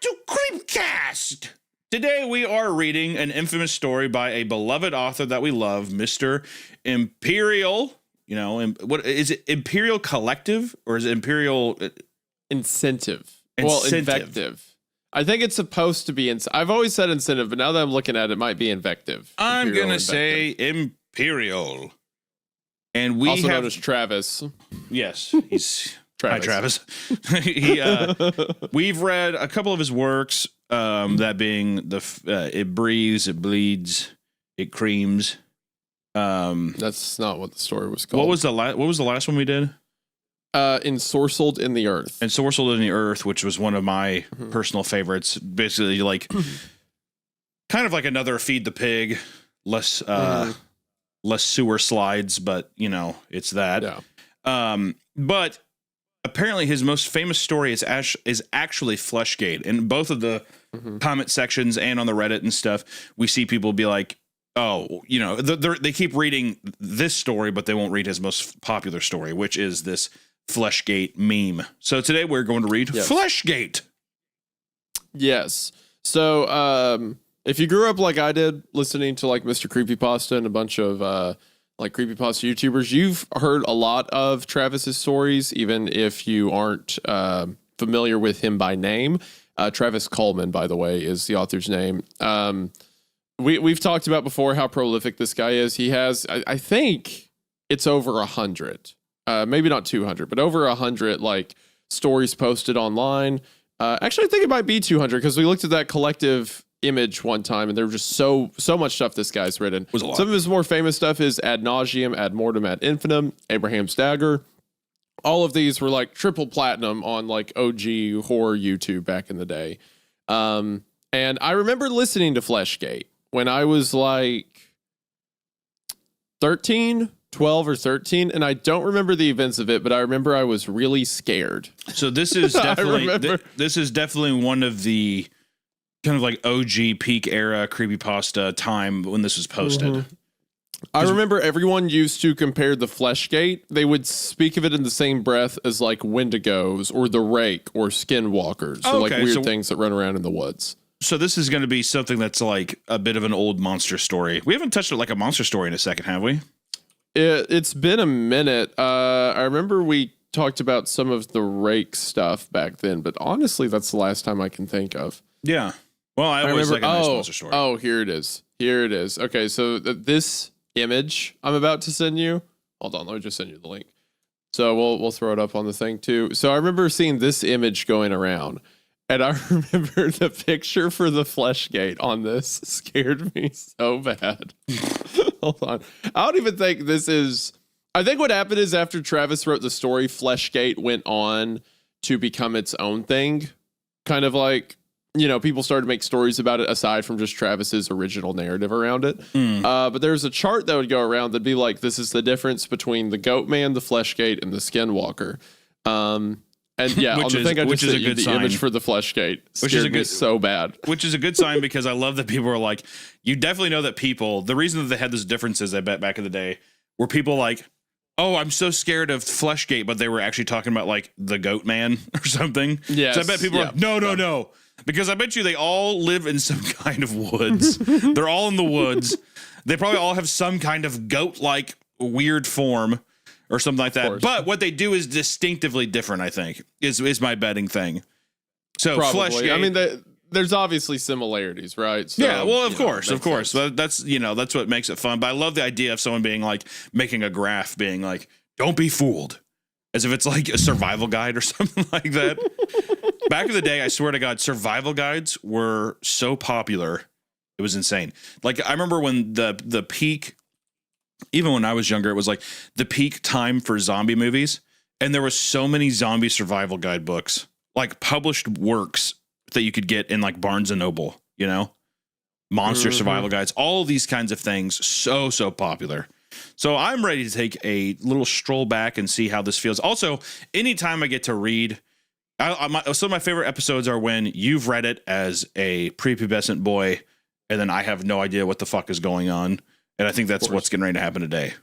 to Creepcast! Today we are reading an infamous story by a beloved author that we love, Mr. Imperial. You know, what is it? Imperial Collective or is it Imperial Incentive? Well, invective. I think it's supposed to be. I've always said incentive, but now that I'm looking at it, it might be invective. I'm gonna say Imperial. And we also have known as Travis. Yes, he's Travis. Hi, Travis. We've read a couple of his works. That being it breathes, it bleeds, it creams. That's not what the story was called. What was the last one we did? Ensorcelled in the Earth. Ensorcelled in the Earth, which was one of my personal favorites. Basically, like kind of like another Feed the Pig, less sewer slides, but you know, it's that. Yeah. But apparently his most famous story is actually Fleshgate. In both of the comment sections and on the Reddit and stuff, we see people be like, oh, you know, they keep reading this story, but they won't read his most popular story, which is this Fleshgate meme. So today we're going to read Fleshgate. Yes. So if you grew up like I did, listening to like Mr. Creepypasta and a bunch of like creepypasta YouTubers, you've heard a lot of Travis's stories, even if you aren't familiar with him by name. Travis Coleman, by the way, is the author's name. We've talked about before how prolific this guy is. He has, I think it's over 100, maybe not 200, but over 100 like stories posted online. Actually, I think it might be 200 because we looked at that collective image one time and there were just so much stuff this guy's written. Some of his more famous stuff is Ad Nauseam, Ad Mortem, Ad Infinitum, Abraham's Dagger. All of these were like triple platinum on like OG horror YouTube back in the day. And I remember listening to Fleshgate when I was like 12 or 13, and I don't remember the events of it, but I remember I was really scared. So this is definitely this is definitely one of the kind of like OG peak era creepypasta time when this was posted. I remember everyone used to compare the Fleshgate. They would speak of it in the same breath as like Wendigos or the Rake or Skinwalkers, or like weird things that run around in the woods. So this is going to be something that's like a bit of an old monster story. We haven't touched it like a monster story in a second, have we? It's been a minute. I remember we talked about some of the Rake stuff back then, but honestly, that's the last time I can think of. Yeah. Well, I always like a nice monster story. Oh, here it is. Okay, so this image I'm about to send you. Hold on, let me just send you the link. So we'll throw it up on the thing too. So I remember seeing this image going around, and I remember the picture for the Fleshgate on this scared me so bad. Hold on. I don't even think this is... I think what happened is after Travis wrote the story, Fleshgate went on to become its own thing. Kind of like, you know, people started to make stories about it aside from just Travis's original narrative around it. But there's a chart that would go around that'd be like, this is the difference between the Goatman, the Fleshgate, and the Skinwalker. And yeah, on the thing I just sent you, the image for the Fleshgate scared me so bad. Which is a good sign because I love that people are like, you definitely know that people, the reason that they had those differences, I bet back in the day, were people like, oh, I'm so scared of Fleshgate, but they were actually talking about like the Goatman or something. Yes. So I bet people are like, no. Because I bet you they all live in some kind of woods. They're all in the woods. They probably all have some kind of goat-like weird form or something like that. But what they do is distinctively different, I think, is my betting thing. So Fleshgate, I mean, there's obviously similarities, right? So, yeah, well, of course. That's, you know, that's what makes it fun. But I love the idea of someone being like, making a graph being like, don't be fooled. As if it's like a survival guide or something like that. Back in the day, I swear to God, survival guides were so popular. It was insane. Like, I remember when the peak, even when I was younger, it was like the peak time for zombie movies. And there was so many zombie survival guide books, like published works that you could get in like Barnes and Noble, you know, monster survival guides, all these kinds of things. So popular. So I'm ready to take a little stroll back and see how this feels. Also, anytime I get to read, some of my favorite episodes are when you've read it as a prepubescent boy, and then I have no idea what the fuck is going on. And I think that's what's getting ready to happen today.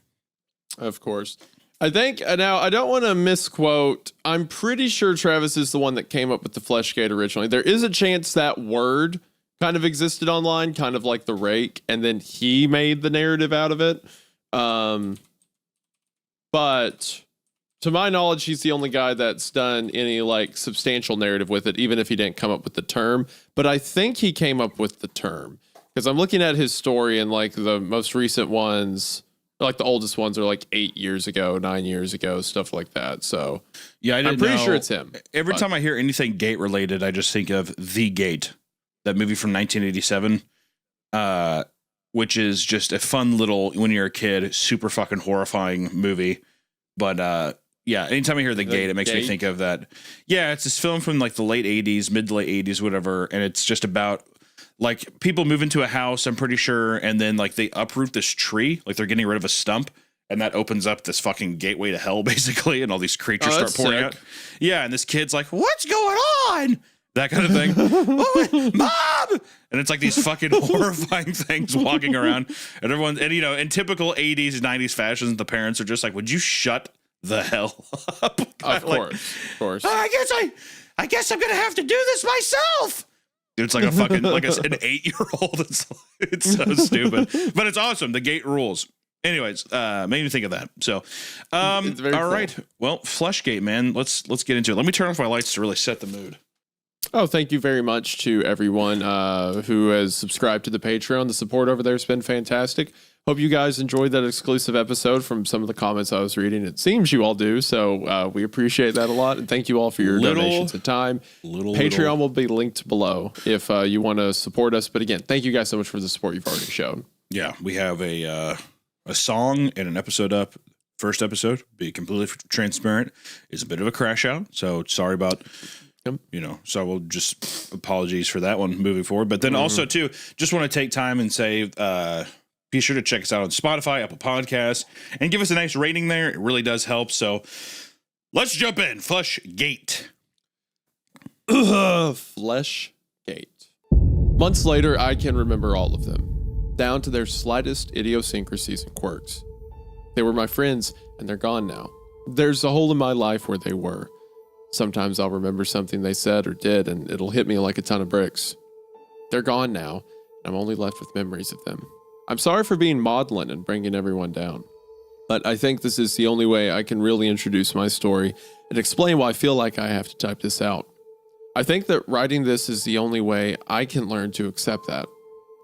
Of course. I think now I don't want to misquote. I'm pretty sure Travis is the one that came up with the Fleshgate originally. There is a chance that word kind of existed online, kind of like the rake, and then he made the narrative out of it. But to my knowledge, he's the only guy that's done any like substantial narrative with it, even if he didn't come up with the term. But I think he came up with the term because I'm looking at his story, and like the most recent ones, like the oldest ones, are like 8 years ago, 9 years ago, stuff like that. So Yeah, I'm pretty sure it's him. Every time I hear anything gate related, I just think of The Gate, that movie from 1987, which is just a fun little, when you're a kid, super fucking horrifying movie. But yeah, anytime I hear The Gate, it makes me think of that. Yeah, it's this film from like the late 80s, mid to late 80s, whatever. And it's just about like people move into a house, I'm pretty sure. And then like they uproot this tree, like they're getting rid of a stump. And that opens up this fucking gateway to hell, basically. And all these creatures start pouring out. Yeah, and this kid's like, what's going on? That kind of thing. Oh, Mom! And it's like these fucking horrifying things walking around. And everyone, and you know, in typical 80s, 90s fashions, the parents are just like, would you shut the hell up? Of course. I guess I'm going to have to do this myself. It's like a fucking, like an 8-year-old. It's so stupid. But it's awesome. The Gate rules. Anyways, made me think of that. So, all right. Well, Fleshgate, man, let's get into it. Let me turn off my lights to really set the mood. Oh, thank you very much to everyone who has subscribed to the Patreon. The support over there has been fantastic. Hope you guys enjoyed that exclusive episode. From some of the comments I was reading, it seems you all do. So we appreciate that a lot. And thank you all for your donations of time. Patreon will be linked below if you want to support us. But again, thank you guys so much for the support you've already shown. Yeah, we have a song and an episode up. First episode, be completely transparent, is a bit of a crash out. So sorry about... You know, so we'll just apologies for that one moving forward. But then also, too, just want to take time and say, be sure to check us out on Spotify, Apple Podcasts, and give us a nice rating there. It really does help. So let's jump in. Fleshgate. Fleshgate. Months later, I can remember all of them, down to their slightest idiosyncrasies and quirks. They were my friends, and they're gone now. There's a hole in my life where they were. Sometimes I'll remember something they said or did, and it'll hit me like a ton of bricks. They're gone now, and I'm only left with memories of them. I'm sorry for being maudlin and bringing everyone down, but I think this is the only way I can really introduce my story and explain why I feel like I have to type this out. I think that writing this is the only way I can learn to accept that.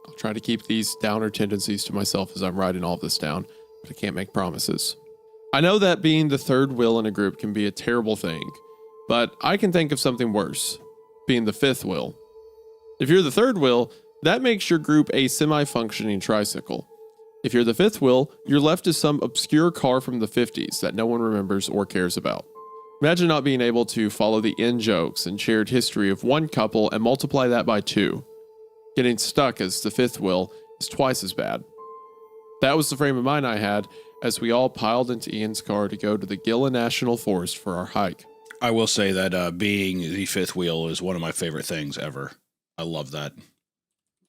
I'll try to keep these downer tendencies to myself as I'm writing all this down, but I can't make promises. I know that being the third wheel in a group can be a terrible thing, but I can think of something worse, being the fifth wheel. If you're the third wheel, that makes your group a semi-functioning tricycle. If you're the fifth wheel, you're left as some obscure car from the 50s that no one remembers or cares about. Imagine not being able to follow the in-jokes and shared history of one couple and multiply that by 2. Getting stuck as the fifth wheel is twice as bad. That was the frame of mind I had as we all piled into Ian's car to go to the Gila National Forest for our hike. I will say that being the fifth wheel is one of my favorite things ever. I love that.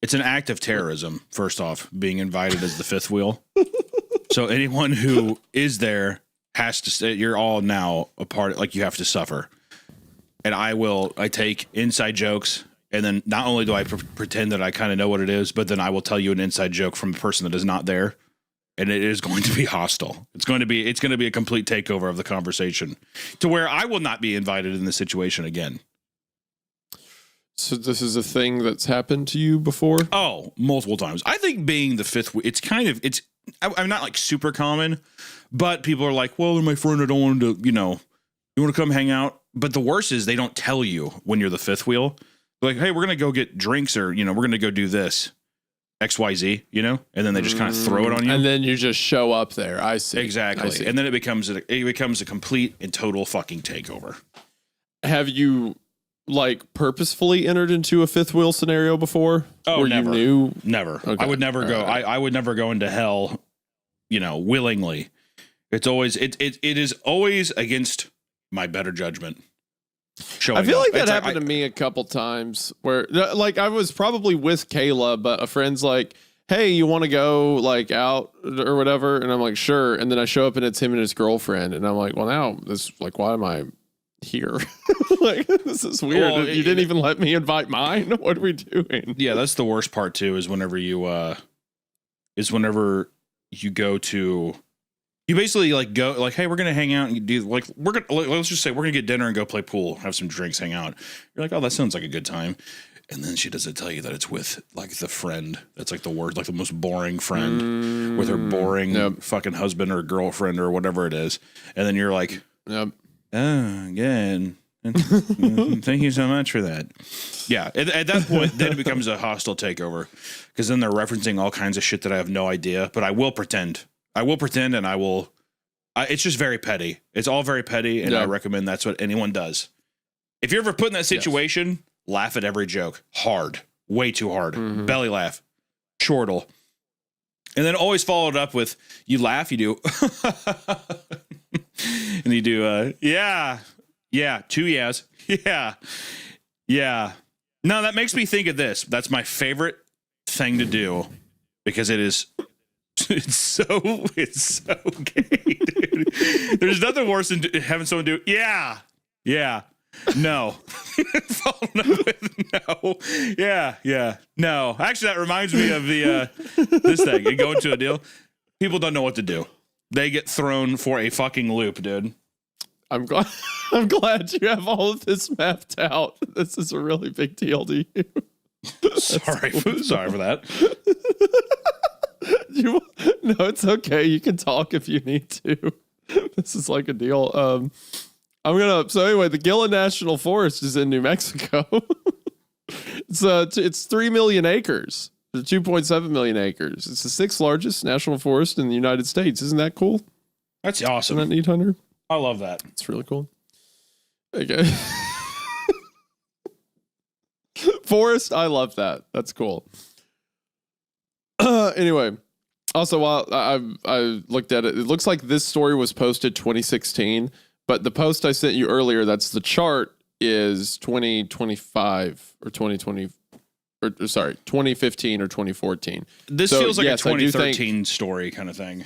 It's an act of terrorism, first off, being invited as the fifth wheel. So anyone who is there has to say, you're all now a part, like you have to suffer. And I take inside jokes, and then not only do I pretend that I kind of know what it is, but then I will tell you an inside joke from a person that is not there. And it is going to be hostile. It's going to be a complete takeover of the conversation to where I will not be invited in this situation again. So this is a thing that's happened to you before? Oh, multiple times. I think being the fifth, I'm not like super common, but people are like, well, they're my friend. I don't want to, you want to come hang out. But the worst is they don't tell you when you're the fifth wheel. They're like, hey, we're going to go get drinks, or, we're going to go do this. XYZ, and then they just kind of throw it on you. And then you just show up there. I see. Exactly. And then it becomes a complete and total fucking takeover. Have you purposefully entered into a fifth wheel scenario before? Oh, never. You knew? Never. Okay. I would never go. Right. I would never go into hell, willingly. It's always it is always against my better judgment. I feel like that happened to me a couple times where I was probably with Kayla, but a friend's like, hey, you want to go like out or whatever? And I'm like, sure. And then I show up and it's him and his girlfriend. And I'm like, well, now this, like, why am I here? Like, this is weird. Well, you didn't even let me invite mine. What are we doing? Yeah, that's the worst part too, is whenever you go to, you basically like go like, hey, we're gonna hang out and do like let's just say we're gonna get dinner and go play pool, have some drinks, hang out. You're like, oh, that sounds like a good time. And then she doesn't tell you that it's with like the friend that's like the worst, like the most boring friend with her boring fucking husband or girlfriend or whatever it is. And then you're like, Yep. oh, good. Thank you so much for that. Yeah, at that point, then it becomes a hostile takeover because then they're referencing all kinds of shit that I have no idea. But I will pretend. And I will. It's just very petty. It's all very petty, and I recommend that's what anyone does. If you're ever put in that situation, laugh at every joke hard, way too hard, belly laugh, chortle, and then always follow it up with you laugh, you do, and you do yeah. Yeah, 2 yeahs. Yeah. No, that makes me think of this. That's my favorite thing to do because it's so gay, dude. There's nothing worse than having someone do, yeah, no. Following up with no. Yeah. No. Actually, that reminds me of the this thing. You go into a deal, people don't know what to do. They get thrown for a fucking loop, dude. I'm glad you have all of this mapped out. This is a really big deal to you. Sorry for that. No, it's okay. You can talk if you need to. This is like a deal. So anyway, the Gila National Forest is in New Mexico. It's 3 million acres. 2.7 million acres. It's the 6th largest national forest in the United States. Isn't that cool? That's awesome. Isn't that neat, Hunter? I love that. It's really cool. Okay. Forest, I love that. That's cool. Anyway, also while I looked at it, it looks like this story was posted 2016, but the post I sent you earlier, that's the chart, is 2025 or 2020 or sorry, 2015 or 2014. This feels like a 2013 story kind of thing.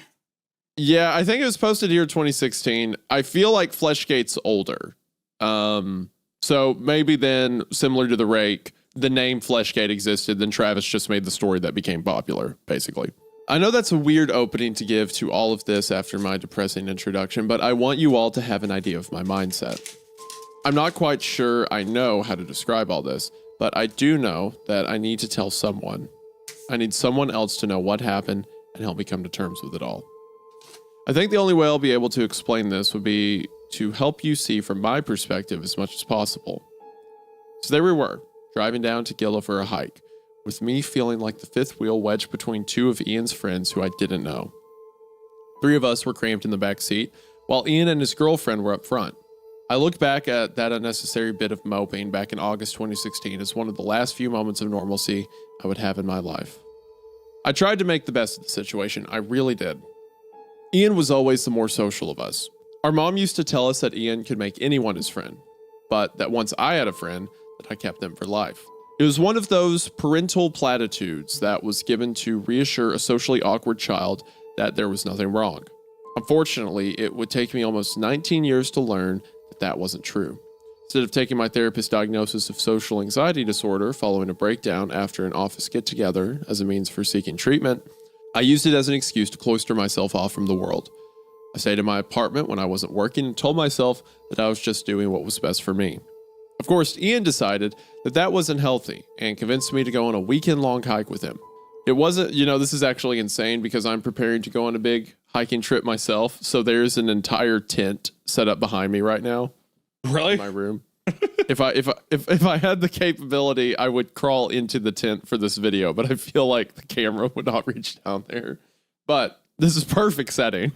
Yeah, I think it was posted here 2016. I feel like Fleshgate's older. So maybe then, similar to the Rake, the name Fleshgate existed, then Travis just made the story that became popular, basically. I know that's a weird opening to give to all of this after my depressing introduction, but I want you all to have an idea of my mindset. I'm not quite sure I know how to describe all this, but I do know that I need to tell someone. I need someone else to know what happened and help me come to terms with it all. I think the only way I'll be able to explain this would be to help you see from my perspective as much as possible. So there we were, driving down to Gila for a hike, with me feeling like the fifth wheel wedged between 2 of Ian's friends who I didn't know. 3 of us were cramped in the back seat, while Ian and his girlfriend were up front. I look back at that unnecessary bit of moping back in August 2016 as one of the last few moments of normalcy I would have in my life. I tried to make the best of the situation, I really did. Ian was always the more social of us. Our mom used to tell us that Ian could make anyone his friend, but that once I had a friend, that I kept them for life. It was one of those parental platitudes that was given to reassure a socially awkward child that there was nothing wrong. Unfortunately, it would take me almost 19 years to learn that that wasn't true. Instead of taking my therapist's diagnosis of social anxiety disorder following a breakdown after an office get-together as a means for seeking treatment, I used it as an excuse to cloister myself off from the world. I stayed in my apartment when I wasn't working and told myself that I was just doing what was best for me. Of course, Ian decided that that wasn't healthy and convinced me to go on a weekend-long hike with him. It wasn't, this is actually insane because I'm preparing to go on a big hiking trip myself, so there's an entire tent set up behind me right now. Really? In my room. If I had the capability, I would crawl into the tent for this video, but I feel like the camera would not reach down there. But this is perfect setting.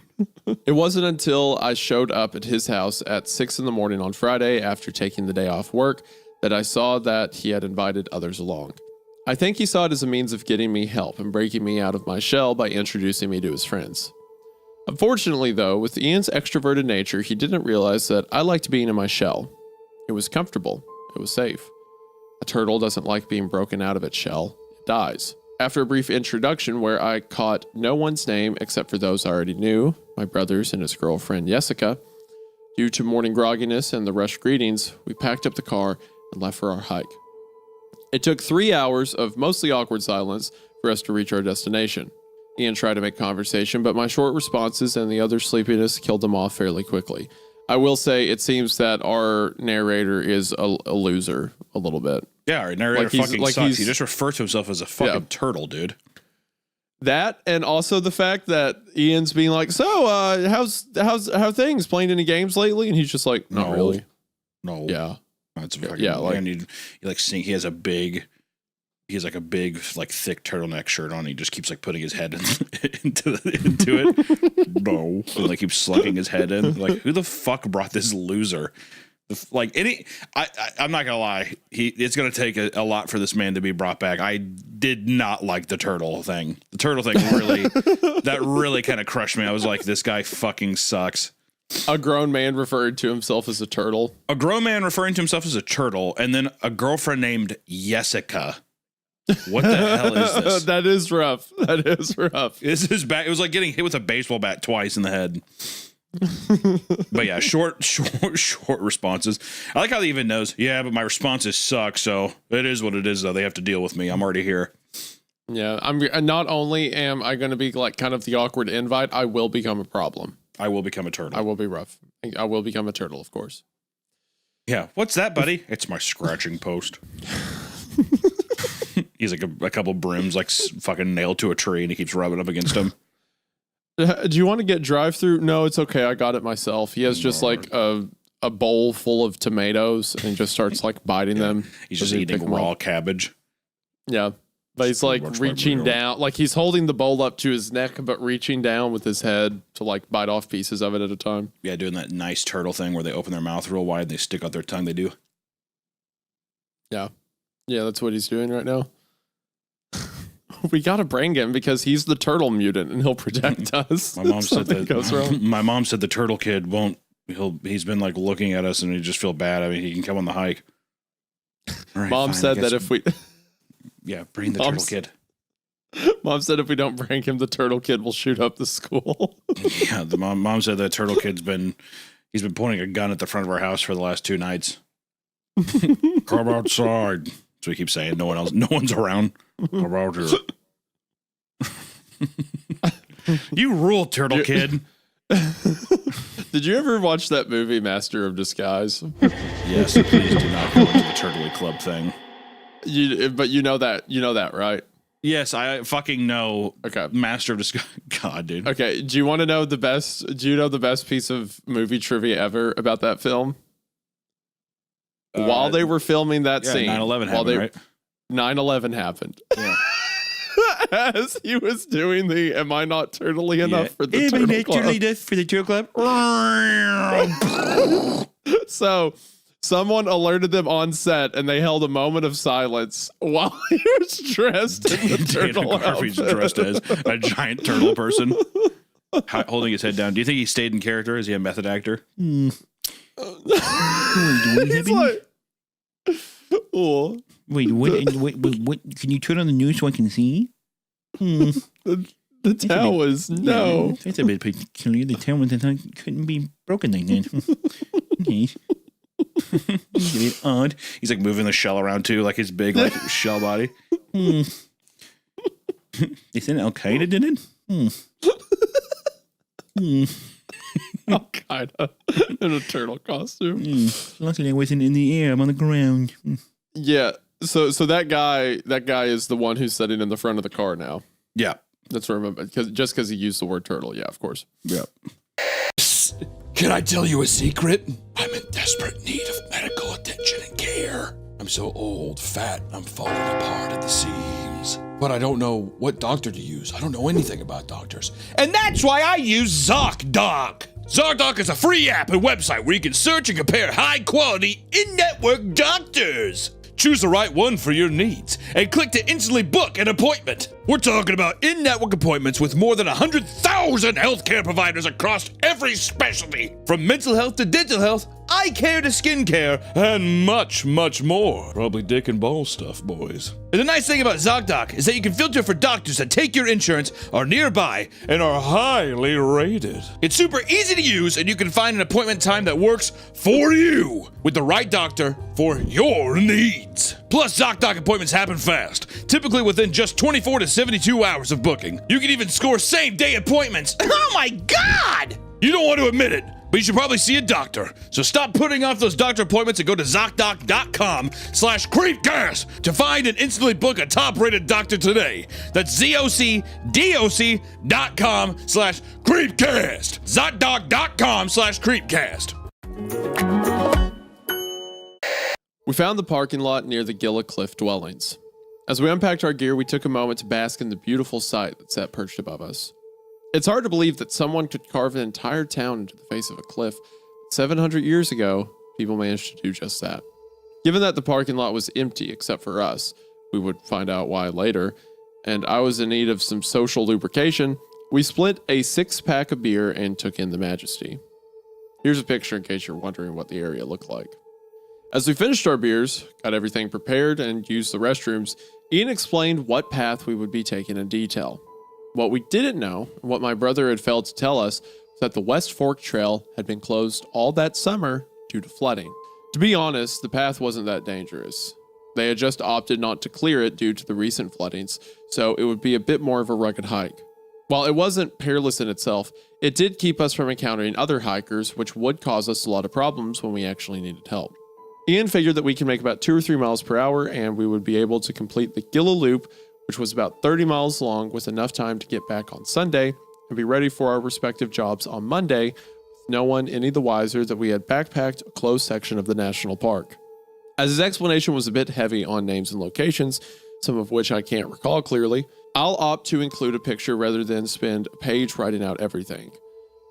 It wasn't until I showed up at his house at 6 a.m. on Friday after taking the day off work that I saw that he had invited others along. I think he saw it as a means of getting me help and breaking me out of my shell by introducing me to his friends. Unfortunately, though, with Ian's extroverted nature, he didn't realize that I liked being in my shell. It was comfortable. It was safe. A turtle doesn't like being broken out of its shell. It dies. After a brief introduction where I caught no one's name except for those I already knew, my brothers and his girlfriend Jessica, due to morning grogginess and the rushed greetings, we packed up the car and left for our hike. It took 3 hours of mostly awkward silence for us to reach our destination. Ian tried to make conversation, but my short responses and the other sleepiness killed them off fairly quickly. I will say it seems that our narrator is a loser a little bit. Yeah, our narrator fucking sucks. He just refers to himself as a fucking turtle, dude. That, and also the fact that Ian's being like, so how things, playing any games lately? And he's just like, not really. No. Yeah. That's fucking, like, and you like seeing he has like a big like thick turtleneck shirt on. He just keeps like putting his head into it. No, and like keeps slugging his head in. Like, who the fuck brought this loser? Like I'm not gonna lie. It's gonna take a lot for this man to be brought back. I did not like the turtle thing. The turtle thing really kind of crushed me. I was like, this guy fucking sucks. A grown man referred to himself as a turtle. A grown man referring to himself as a turtle, and then a girlfriend named Jessica. What the hell is this? That is rough. That is rough. This is bad. It was like getting hit with a baseball bat twice in the head. But yeah, short responses. I like how he even knows. Yeah, but my responses suck. So it is what it is, though. They have to deal with me. I'm already here. Yeah, I'm. Not only am I going to be like kind of the awkward invite, I will become a problem. I will become a turtle. I will be rough. I will become a turtle, of course. Yeah. What's that, buddy? It's my scratching post. He's like a couple brims like fucking nailed to a tree, and he keeps rubbing up against him. Do you want to get drive-through? No, it's okay. I got it myself. He has just like a bowl full of tomatoes and just starts like biting them. He's just eating raw cabbage. Yeah. But he's like reaching down, like he's holding the bowl up to his neck, but reaching down with his head to like bite off pieces of it at a time. Yeah, doing that nice turtle thing where they open their mouth real wide and they stick out their tongue. They do. Yeah. Yeah, that's what he's doing right now. We got to bring him because he's the turtle mutant and he'll protect us. My mom said that goes wrong. My mom said the turtle kid won't. He's been like looking at us and he just feel bad. I mean, he can come on the hike. Right, Mom said that if we, bring the turtle kid. Mom said if we don't bring him, the turtle kid will shoot up the school. Yeah, the mom said that turtle kid's been pointing a gun at the front of our house for the last 2 nights. Come outside. So we keep saying no one's around. Come out here. You rule, turtle kid. Did you ever watch that movie, Master of Disguise? Yes, please do not go into the Turtley Club thing. But you know that, right? Yes, I fucking know. Okay. Master of Disguise. God, dude. Okay, do you want to know the best piece of movie trivia ever about that film? While they were filming that scene. 9/11 happened, right? 9/11 happened. Yeah. As he was doing the "Am I not turtly enough for the turtle club?" For the turtle club. So someone alerted them on set, and they held a moment of silence while he was dressed in the turtle outfit. Dressed as a giant turtle person, holding his head down. Do you think he stayed in character? Is he a method actor? He's like, oh. Wait, what? Can you turn on the news so I can see? The towel was no. Yeah, that's a bit peculiar. The towel couldn't be broken like that. Okay. It's a bit odd. He's like moving the shell around too, like his big like shell body. They said Al Qaeda did it. Al Qaeda in a turtle costume. Luckily, I wasn't in the air. I'm on the ground. Yeah. So that guy is the one who's sitting in the front of the car now. Yeah, that's what I remember. Because he used the word turtle. Yeah, of course. Yeah. Can I tell you a secret? I'm in desperate need of medical attention and care. I'm so old, fat, I'm falling apart at the seams. But I don't know what doctor to use. I don't know anything about doctors. And that's why I use ZocDoc. ZocDoc is a free app and website where you can search and compare high-quality, in-network doctors. Choose the right one for your needs and click to instantly book an appointment. We're talking about in-network appointments with more than 100,000 healthcare providers across every specialty, from mental health to digital health, eye care to skin care, and much, much more. Probably dick and ball stuff, boys. And the nice thing about ZocDoc is that you can filter for doctors that take your insurance, are nearby, and are highly rated. It's super easy to use, and you can find an appointment time that works for you with the right doctor for your needs. Plus, ZocDoc appointments happen fast, typically within just 24 to 72 hours of booking. You can even score same-day appointments. Oh my God! You don't want to admit it, but you should probably see a doctor. So stop putting off those doctor appointments and go to ZocDoc.com/creepcast to find and instantly book a top-rated doctor today. That's ZocDoc.com/creepcast. ZocDoc.com/creepcast. We found the parking lot near the Gilla Cliff dwellings. As we unpacked our gear, we took a moment to bask in the beautiful sight that sat perched above us. It's hard to believe that someone could carve an entire town into the face of a cliff. 700 years ago, people managed to do just that. Given that the parking lot was empty except for us, we would find out why later, and I was in need of some social lubrication, we split a 6-pack of beer and took in the majesty. Here's a picture in case you're wondering what the area looked like. As we finished our beers, got everything prepared, and used the restrooms, Ian explained what path we would be taking in detail. What we didn't know, and what my brother had failed to tell us, was that the West Fork Trail had been closed all that summer due to flooding. To be honest, the path wasn't that dangerous. They had just opted not to clear it due to the recent floodings, so it would be a bit more of a rugged hike. While it wasn't perilous in itself, it did keep us from encountering other hikers, which would cause us a lot of problems when we actually needed help. Ian figured that we can make about 2 or 3 miles per hour, and we would be able to complete the Gilla Loop, which was about 30 miles long, with enough time to get back on Sunday and be ready for our respective jobs on Monday, with no one any the wiser that we had backpacked a closed section of the national park. As his explanation was a bit heavy on names and locations, some of which I can't recall clearly, I'll opt to include a picture rather than spend a page writing out everything.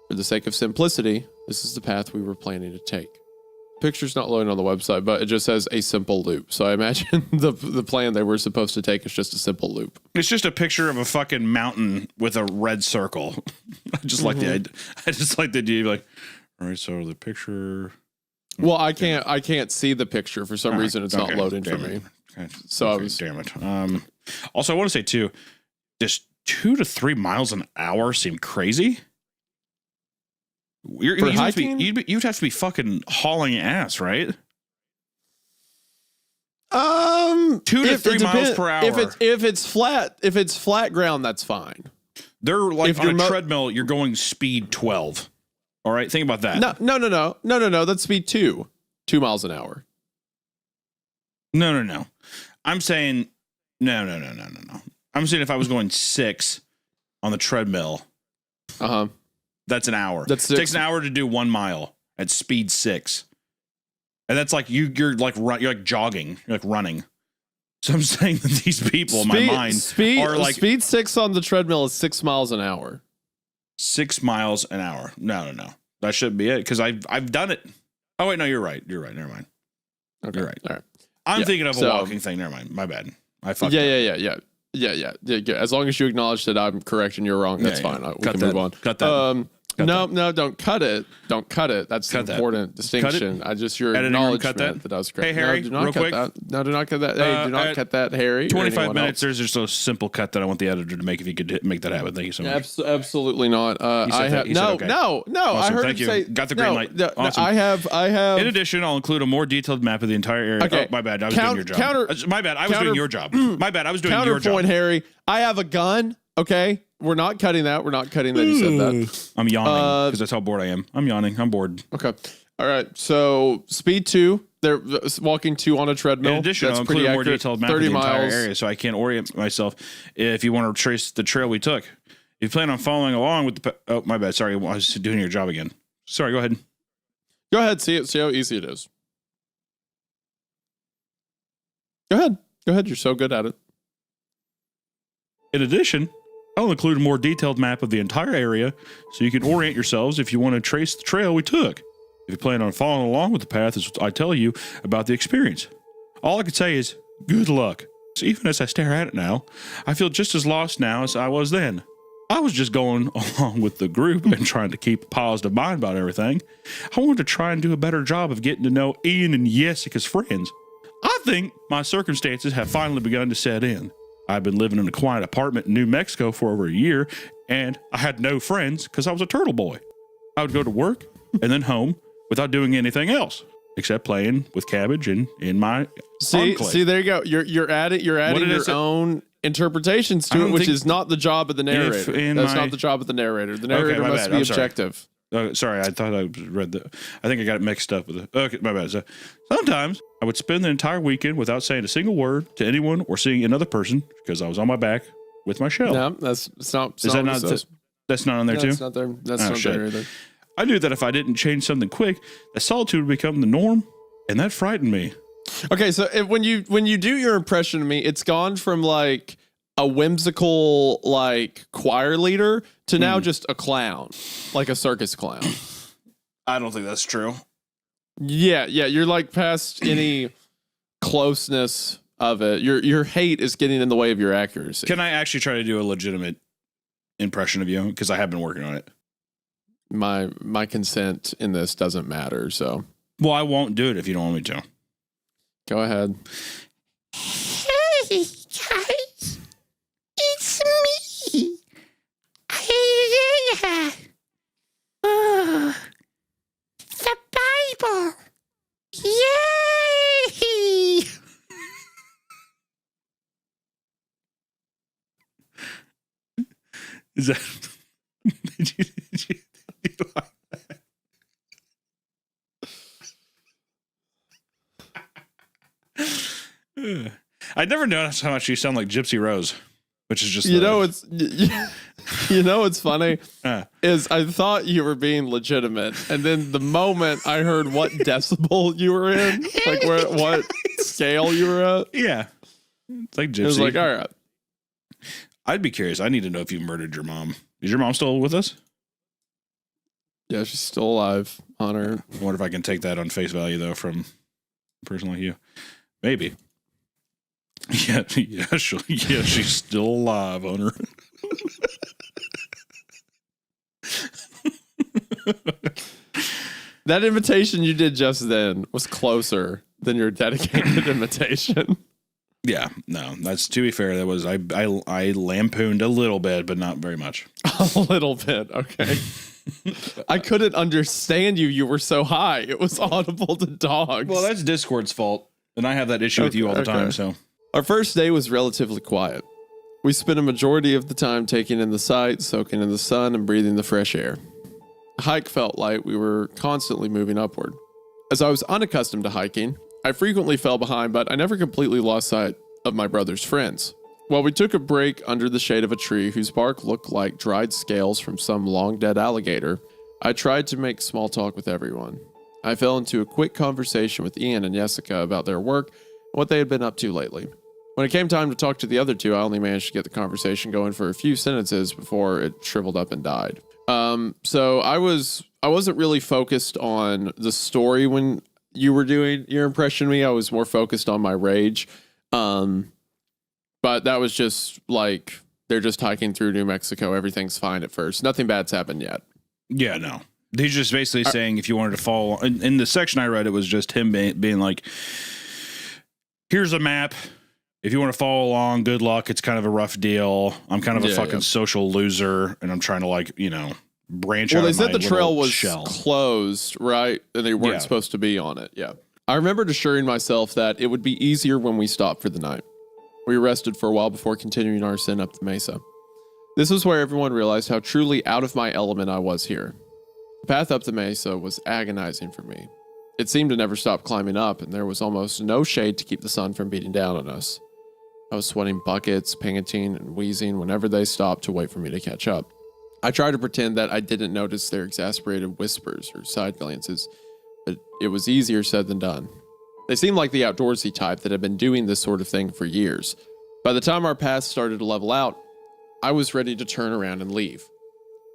For the sake of simplicity, this is the path we were planning to take. Picture's not loading on the website, but it just says a simple loop. So I imagine the plan they were supposed to take is just a simple loop. It's just a picture of a fucking mountain with a red circle. I just like the idea. I just like the idea. Like, all right, so the picture. Well, I can't see the picture for some reason. It's not loading for me. Okay. So I was damn it. Also, I want to say too, just 2 to 3 miles an hour seem crazy. You'd have to be fucking hauling ass, right? 2 to 3 miles per hour. If it's flat ground, that's fine. They're like on a treadmill, you're going speed 12. All right, think about that. No. That's speed 2 miles an hour. No. I'm saying no. I'm saying if I was going 6 on the treadmill. That's an hour. It takes an hour to do 1 mile at speed 6. And that's like you're like jogging, you're like running. So I'm saying that these people in my mind are like speed 6 on the treadmill is 6 miles an hour. 6 miles an hour. No. That should be it because I've done it. Oh wait, no, you're right. Never mind. Okay. You're right. All right. I'm thinking of a walking thing. Never mind. My bad. I fucked up. Yeah. As long as you acknowledge that I'm correct and you're wrong, that's fine. We can move on. Cut that. No, don't cut it. Don't cut it. That's an important distinction. Your acknowledgement that I was correct. Hey, Harry, no, do not real cut quick. that. No, do not cut that. Hey, do not cut that, Harry. 25 minutes. There's just a simple cut that I want the editor to make if you could make that happen. Thank you so much. Absolutely not. No. Awesome. I heard you say got the green light. Awesome. I have. In addition, I'll include a more detailed map of the entire area. Okay. Oh, my bad. I was doing your job. My bad. I was doing your job. My bad. I was doing your job. Counterpoint, Harry. I have a gun. Okay. We're not cutting that. You said that. I'm yawning because that's how bored I am. I'm yawning. I'm bored. Okay. All right. So speed 2. They're walking 2 on a treadmill. In addition, that's I'll pretty include a more accurate. detailed map of the entire area so I can orient myself if you want to trace the trail we took. If you plan on following along with the... Oh, my bad. Sorry. I was doing your job again. Sorry. Go ahead. Go ahead. See how easy it is. Go ahead. You're so good at it. In addition, I'll include a more detailed map of the entire area so you can orient yourselves if you want to trace the trail we took. If you plan on following along with the path as I tell you about the experience. All I can say is good luck. So even as I stare at it now, I feel just as lost now as I was then. I was just going along with the group and trying to keep a positive mind about everything. I wanted to try and do a better job of getting to know Ian and Jessica's friends. I think my circumstances have finally begun to set in. I've been living in a quiet apartment in New Mexico for over a year, and I had no friends because I was a turtle boy. I would go to work and then home without doing anything else except playing with Cabbage and in my enclave. See, there you go. You're adding your own interpretations to it, which is not the job of the narrator. That's not the job of the narrator. The narrator must be objective. Sorry, I thought I read I think I got it mixed up with the. Okay, my bad. So, sometimes I would spend the entire weekend without saying a single word to anyone or seeing another person because I was on my back with my shell. No, that's not. Is that not? That's not on there too. That's not there. That's not there either. I knew that if I didn't change something quick, that solitude would become the norm, and that frightened me. Okay, so when you do your impression of me, it's gone from like a whimsical like choir leader to now just a clown, like a circus clown. I don't think that's true. Yeah, you're like past any closeness of it. Your hate is getting in the way of your accuracy. Can I actually try to do a legitimate impression of you? Because I have been working on it. My consent in this doesn't matter, so. Well, I won't do it if you don't want me to. Go ahead. Hey guys, it's me. The Bible. Yay! Is that? Did you like that? I never noticed how much you sound like Gypsy Rose, which is just what's funny is I thought you were being legitimate, and then the moment I heard what decibel you were in, like what scale you were at, yeah, it's like Gypsy. It was like, all right. I'd be curious. I need to know if you murdered your mom. Is your mom still with us? Yeah, she's still alive. On her. I wonder if I can take that on face value though from a person like you. Maybe. Yeah, she's still alive on her. That invitation you did just then was closer than your dedicated invitation. Yeah, no, that's, to be fair, that was, I lampooned a little bit, but not very much. A little bit, okay. I couldn't understand you. You were so high. It was audible to dogs. Well, that's Discord's fault, and I have that issue with you all the time, so. Our first day was relatively quiet. We spent a majority of the time taking in the sights, soaking in the sun, and breathing the fresh air. The hike felt like we were constantly moving upward. As I was unaccustomed to hiking, I frequently fell behind, but I never completely lost sight of my brother's friends. While we took a break under the shade of a tree whose bark looked like dried scales from some long-dead alligator, I tried to make small talk with everyone. I fell into a quick conversation with Ian and Jessica about their work and what they had been up to lately. When it came time to talk to the other two, I only managed to get the conversation going for a few sentences before it shriveled up and died. So I wasn't really focused on the story when you were doing your impression of me. I was more focused on my rage. But that was just like, they're just hiking through New Mexico. Everything's fine at first. Nothing bad's happened yet. Yeah, no. He's just basically saying if you wanted to follow, in the section I read, it was just him being like, here's a map. If you want to follow along, good luck. It's kind of a rough deal. I'm kind of a fucking social loser, and I'm trying to, like, you know, branch out. Well, they said the trail was closed, right? And they weren't supposed to be on it. Yeah. I remembered assuring myself that it would be easier when we stopped for the night. We rested for a while before continuing our ascent up the mesa. This was where everyone realized how truly out of my element I was here. The path up the mesa was agonizing for me. It seemed to never stop climbing up, and there was almost no shade to keep the sun from beating down on us. I was sweating buckets, panting, and wheezing whenever they stopped to wait for me to catch up. I tried to pretend that I didn't notice their exasperated whispers or side glances, but it was easier said than done. They seemed like the outdoorsy type that had been doing this sort of thing for years. By the time our paths started to level out, I was ready to turn around and leave.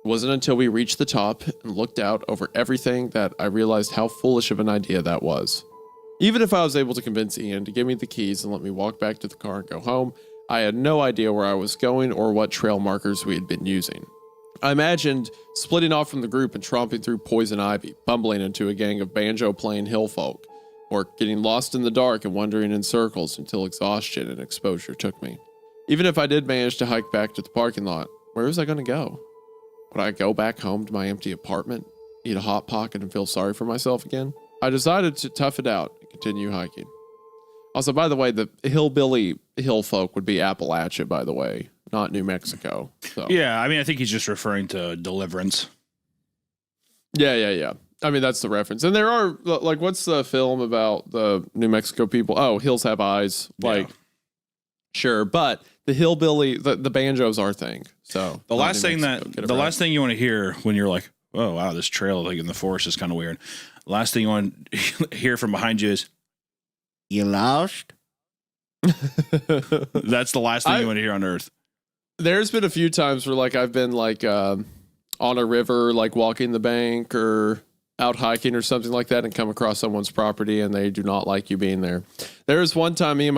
It wasn't until we reached the top and looked out over everything that I realized how foolish of an idea that was. Even if I was able to convince Ian to give me the keys and let me walk back to the car and go home, I had no idea where I was going or what trail markers we had been using. I imagined splitting off from the group and tromping through poison ivy, bumbling into a gang of banjo-playing hill folk, or getting lost in the dark and wandering in circles until exhaustion and exposure took me. Even if I did manage to hike back to the parking lot, where was I going to go? Would I go back home to my empty apartment, eat a Hot Pocket, and feel sorry for myself again? I decided to tough it out and continue hiking. Also, by the way, the hillbilly hill folk would be Appalachia, by the way, not New Mexico. So. Yeah, I mean, I think he's just referring to Deliverance. Yeah. I mean, that's the reference. And there are, like, what's the film about the New Mexico people? Oh, Hills Have Eyes. Like, sure. But the hillbilly, the banjo's our thing. So The last thing you want to hear when you're like, oh, wow, this trail like in the forest is kind of weird. Last thing you want to hear from behind you is, You lost? that's the last thing you want to hear on earth. There's been a few times where, like, I've been, like, on a river, like, walking the bank or out hiking or something like that and come across someone's property and they do not like you being there. There was one time me and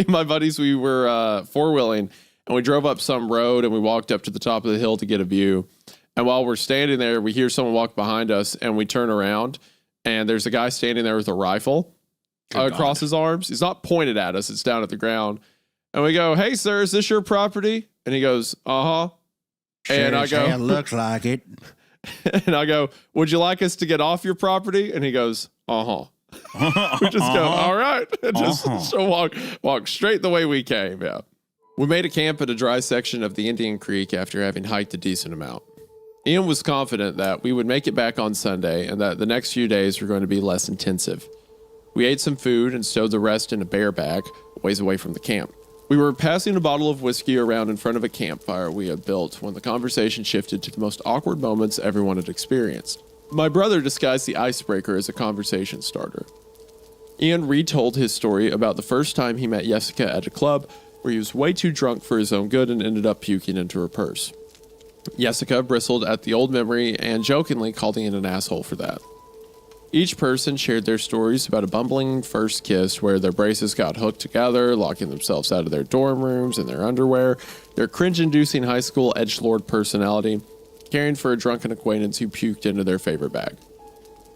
my buddies, we were four-wheeling and we drove up some road and we walked up to the top of the hill to get a view. And while we're standing there, we hear someone walk behind us and we turn around and there's a guy standing there with a rifle across his arms. He's not pointed at us. It's down at the ground. And we go, "Hey, sir, is this your property?" And he goes, "Uh-huh." And I go, "It looks like it." And I go, "Would you like us to get off your property?" And he goes, "Uh-huh." We just go, "All right." And just walk straight the way we came. Yeah. We made a camp at a dry section of the Indian Creek after having hiked a decent amount. Ian was confident that we would make it back on Sunday and that the next few days were going to be less intensive. We ate some food and stowed the rest in a bear bag, a ways away from the camp. We were passing a bottle of whiskey around in front of a campfire we had built when the conversation shifted to the most awkward moments everyone had experienced. My brother disguised the icebreaker as a conversation starter. Ian retold his story about the first time he met Jessica at a club where he was way too drunk for his own good and ended up puking into her purse. Jessica bristled at the old memory and jokingly called Ian an asshole for that. Each person shared their stories about a bumbling first kiss where their braces got hooked together, locking themselves out of their dorm rooms in their underwear, their cringe-inducing high school edgelord personality, caring for a drunken acquaintance who puked into their favorite bag.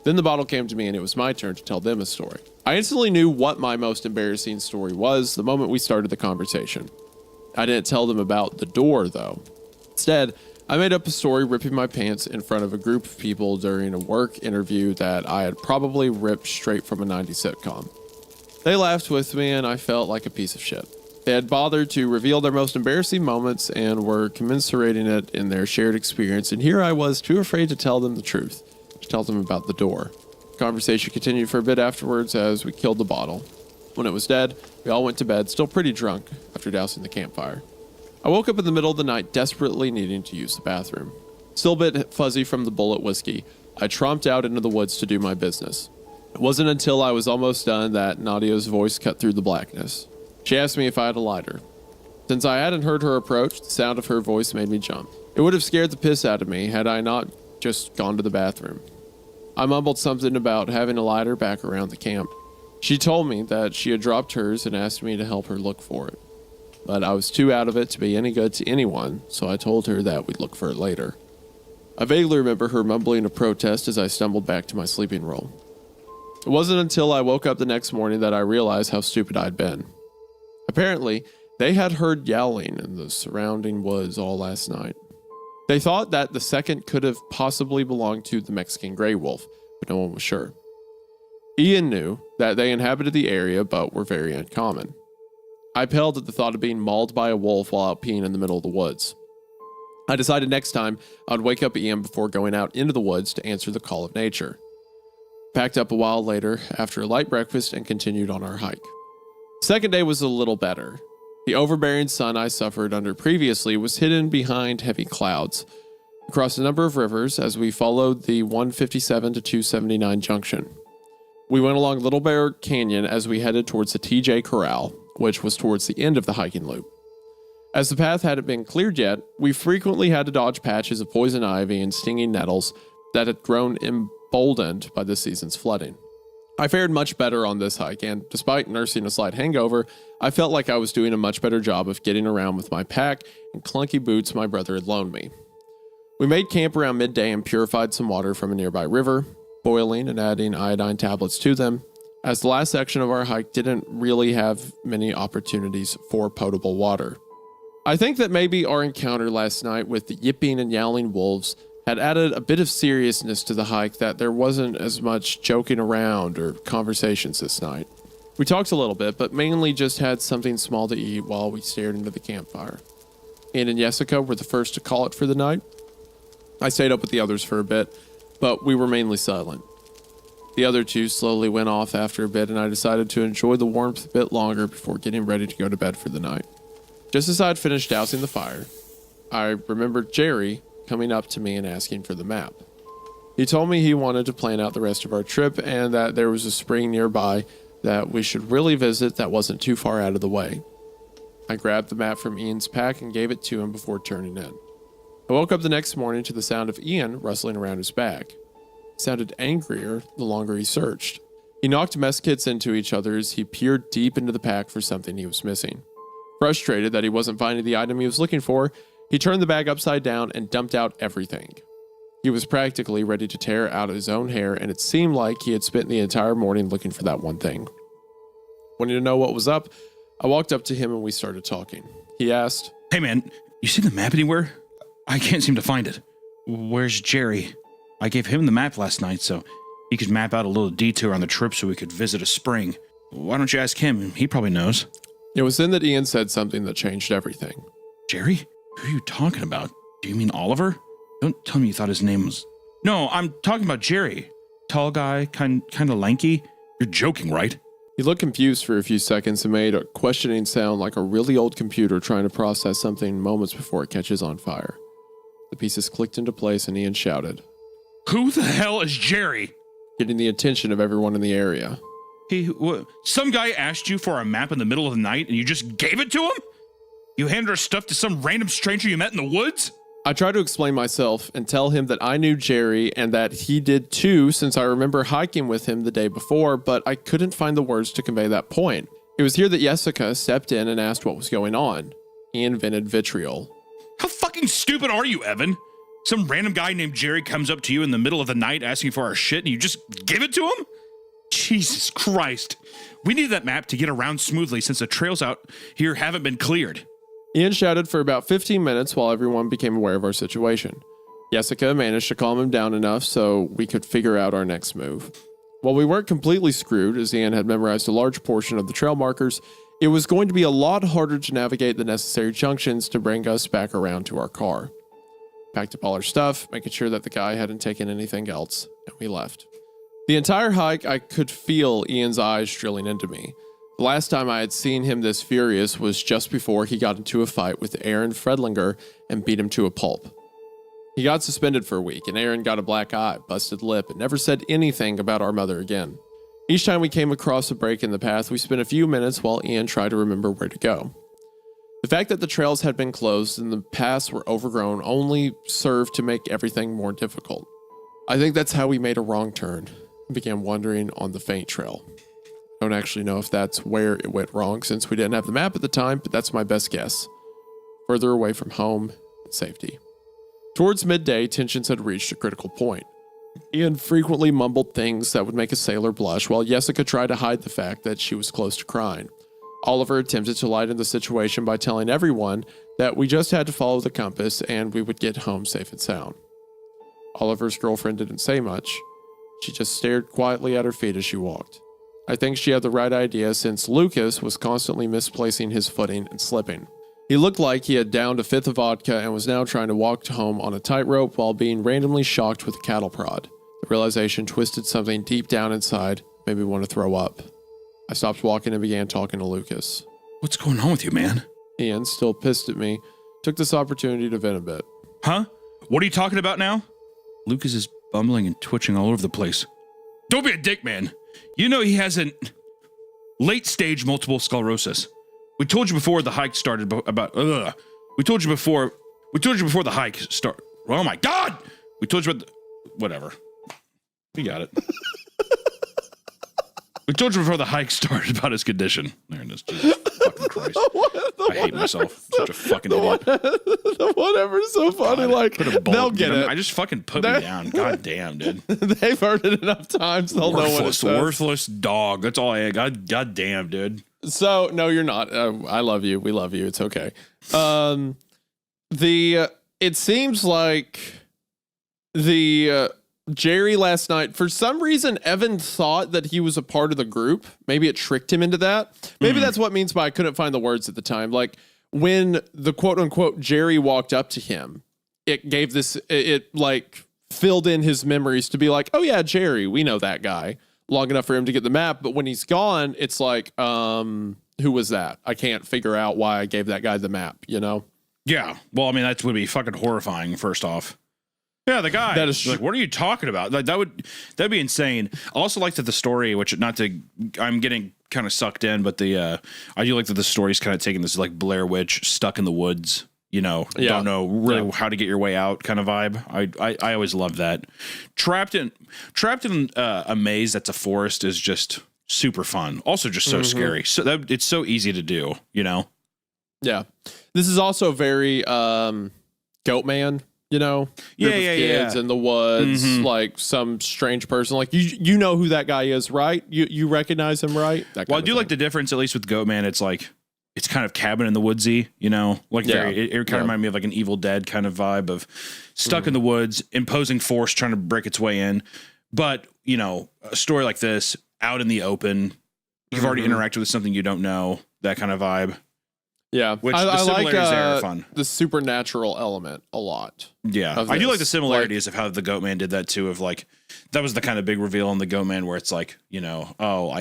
Then the bottle came to me and it was my turn to tell them a story. I instantly knew what my most embarrassing story was the moment we started the conversation. I didn't tell them about the door, though. Instead, I made up a story ripping my pants in front of a group of people during a work interview that I had probably ripped straight from a 90s sitcom. They laughed with me and I felt like a piece of shit. They had bothered to reveal their most embarrassing moments and were commiserating it in their shared experience, and here I was too afraid to tell them the truth, to tell them about the door. The conversation continued for a bit afterwards as we killed the bottle. When it was dead, we all went to bed, still pretty drunk, after dousing the campfire. I woke up in the middle of the night desperately needing to use the bathroom. Still a bit fuzzy from the bullet whiskey, I tromped out into the woods to do my business. It wasn't until I was almost done that Nadia's voice cut through the blackness. She asked me if I had a lighter. Since I hadn't heard her approach, the sound of her voice made me jump. It would have scared the piss out of me had I not just gone to the bathroom. I mumbled something about having a lighter back around the camp. She told me that she had dropped hers and asked me to help her look for it. But I was too out of it to be any good to anyone, so I told her that we'd look for it later. I vaguely remember her mumbling a protest as I stumbled back to my sleeping roll. It wasn't until I woke up the next morning that I realized how stupid I'd been. Apparently, they had heard yowling in the surrounding woods all last night. They thought that the second could have possibly belonged to the Mexican gray wolf, but no one was sure. Ian knew that they inhabited the area but were very uncommon. I paled at the thought of being mauled by a wolf while out peeing in the middle of the woods. I decided next time I would wake up Ian before going out into the woods to answer the call of nature. Packed up a while later after a light breakfast and continued on our hike. Second day was a little better. The overbearing sun I suffered under previously was hidden behind heavy clouds. We crossed a number of rivers as we followed the 157 to 279 junction. We went along Little Bear Canyon as we headed towards the TJ Corral, which was towards the end of the hiking loop. As the path hadn't been cleared yet, we frequently had to dodge patches of poison ivy and stinging nettles that had grown emboldened by this season's flooding. I fared much better on this hike, and despite nursing a slight hangover, I felt like I was doing a much better job of getting around with my pack and clunky boots my brother had loaned me. We made camp around midday and purified some water from a nearby river, boiling and adding iodine tablets to them, as the last section of our hike didn't really have many opportunities for potable water. I think that maybe our encounter last night with the yipping and yowling wolves had added a bit of seriousness to the hike, that there wasn't as much joking around or conversations this night. We talked a little bit, but mainly just had something small to eat while we stared into the campfire. Ian and Jessica were the first to call it for the night. I stayed up with the others for a bit, but we were mainly silent. The other two slowly went off after a bit, and I decided to enjoy the warmth a bit longer before getting ready to go to bed for the night. Just as I had finished dousing the fire, I remembered Jerry coming up to me and asking for the map. He told me he wanted to plan out the rest of our trip and that there was a spring nearby that we should really visit that wasn't too far out of the way. I grabbed the map from Ian's pack and gave it to him before turning in. I woke up the next morning to the sound of Ian rustling around his bag. He sounded angrier the longer he searched. He knocked mess kits into each other as he peered deep into the pack for something he was missing. Frustrated that he wasn't finding the item he was looking for, he turned the bag upside down and dumped out everything. He was practically ready to tear out his own hair, and it seemed like he had spent the entire morning looking for that one thing. Wanting to know what was up, I walked up to him and we started talking. He asked, Hey man, you see the map anywhere? I can't seem to find it. Where's Jerry? I gave him the map last night so he could map out a little detour on the trip so we could visit a spring. Why don't you ask him? He probably knows. It was then that Ian said something that changed everything. Jerry? Who are you talking about? Do you mean Oliver? Don't tell me you thought his name was... No, I'm talking about Jerry. Tall guy, kind of lanky. You're joking, right? He looked confused for a few seconds and made a questioning sound like a really old computer trying to process something moments before it catches on fire. The pieces clicked into place and Ian shouted, Who the hell is Jerry? getting the attention of everyone in the area. Some guy asked you for a map in the middle of the night and you just gave it to him? You handed our stuff to some random stranger you met in the woods? I tried to explain myself and tell him that I knew Jerry and that he did too, since I remember hiking with him the day before, but I couldn't find the words to convey that point. It was here that Jessica stepped in and asked what was going on. Ian vented vitriol. How fucking stupid are you, Evan? Some random guy named Jerry comes up to you in the middle of the night asking for our shit and you just give it to him? Jesus Christ. We need that map to get around smoothly since the trails out here haven't been cleared. Ian shouted for about 15 minutes while everyone became aware of our situation. Jessica managed to calm him down enough so we could figure out our next move. While we weren't completely screwed, as Ian had memorized a large portion of the trail markers, it was going to be a lot harder to navigate the necessary junctions to bring us back around to our car. Packed up all our stuff, making sure that the guy hadn't taken anything else, and we left. The entire hike, I could feel Ian's eyes drilling into me. The last time I had seen him this furious was just before he got into a fight with Aaron Fredlinger and beat him to a pulp. He got suspended for a week, and Aaron got a black eye, busted lip, and never said anything about our mother again. Each time we came across a break in the path, we spent a few minutes while Ian tried to remember where to go. The fact that the trails had been closed and the paths were overgrown only served to make everything more difficult. I think that's how we made a wrong turn and began wandering on the faint trail. I don't actually know if that's where it went wrong since we didn't have the map at the time, but that's my best guess. Further away from home and safety. Towards midday, tensions had reached a critical point. Ian frequently mumbled things that would make a sailor blush, while Jessica tried to hide the fact that she was close to crying. Oliver attempted to lighten the situation by telling everyone that we just had to follow the compass and we would get home safe and sound. Oliver's girlfriend didn't say much. She just stared quietly at her feet as she walked. I think she had the right idea since Lucas was constantly misplacing his footing and slipping. He looked like he had downed a fifth of vodka and was now trying to walk home on a tightrope while being randomly shocked with a cattle prod. The realization twisted something deep down inside, made me want to throw up. I stopped walking and began talking to Lucas. What's going on with you, man? Ian, still pissed at me, took this opportunity to vent a bit. Huh? What are you talking about now? Lucas is bumbling and twitching all over the place. Don't be a dick, man. You know he has an late-stage multiple sclerosis. We told you before the hike started about... We told you before the hike started... Oh my God! We told you about... Whatever. We got it. We told you before the hike started about his condition. There it is. Jesus fucking Christ. I hate myself. Such a fucking idiot. The whatever's so funny. Like, Put a bullet, they'll get it. I just fucking put me down. God damn, dude. They've heard it enough times. They'll know what it Worthless, says. worthless dog. That's all I had. God damn, dude. So no, you're not. I love you. We love you. It's okay. It seems like Jerry last night, for some reason, Evan thought that he was a part of the group. Maybe it tricked him into that. Maybe that's what it means by I couldn't find the words at the time. Like when the quote unquote Jerry walked up to him, it gave this, it like filled in his memories to be like, oh yeah, Jerry, we know that guy, long enough for him to get the map. But when he's gone, it's like, who was that? I can't figure out why I gave that guy the map, you know? Yeah. Well, I mean, that would be fucking horrifying, first off. Yeah, the guy. That is like, what are you talking about? Like, that'd be insane. I also like that the story, which I'm getting kind of sucked in, but I do like that the story's kind of taking this like Blair Witch stuck in the woods, you know, don't know really how to get your way out kind of vibe. I always love that. Trapped in a maze that's a forest is just super fun. Also just so scary. So it's so easy to do, you know? Yeah. This is also very Goatman, you know? Group of kids in the woods, like some strange person. Like you know who that guy is, right? You recognize him, right? Well, I do like the difference, at least with Goatman, it's like it's kind of cabin in the woodsy, you know? Like it kind of reminded me of like an Evil Dead kind of vibe of stuck in the woods, imposing force trying to break its way in. But, you know, a story like this, out in the open, you've already interacted with something you don't know, that kind of vibe. Yeah, Which the similarities there are fun. The supernatural element a lot. Yeah, I do like the similarities of how the Goatman did that too. Of like, that was the kind of big reveal in the Goatman where it's like, you know,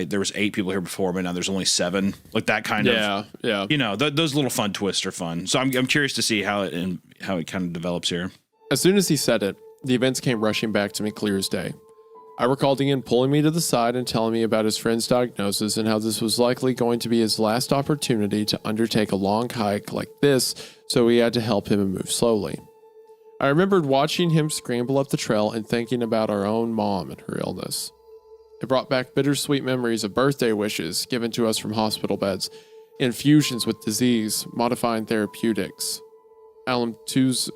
there was 8 people here before, but now there's only 7. Like that kind of, yeah. You know, those little fun twists are fun. So I'm curious to see how it kind of develops here. As soon as he said it, the events came rushing back to me clear as day. I recalled Ian pulling me to the side and telling me about his friend's diagnosis and how this was likely going to be his last opportunity to undertake a long hike like this, so he had to help him and move slowly. I remembered watching him scramble up the trail and thinking about our own mom and her illness. It brought back bittersweet memories of birthday wishes given to us from hospital beds, infusions with disease-modifying therapeutics. Alan 2's...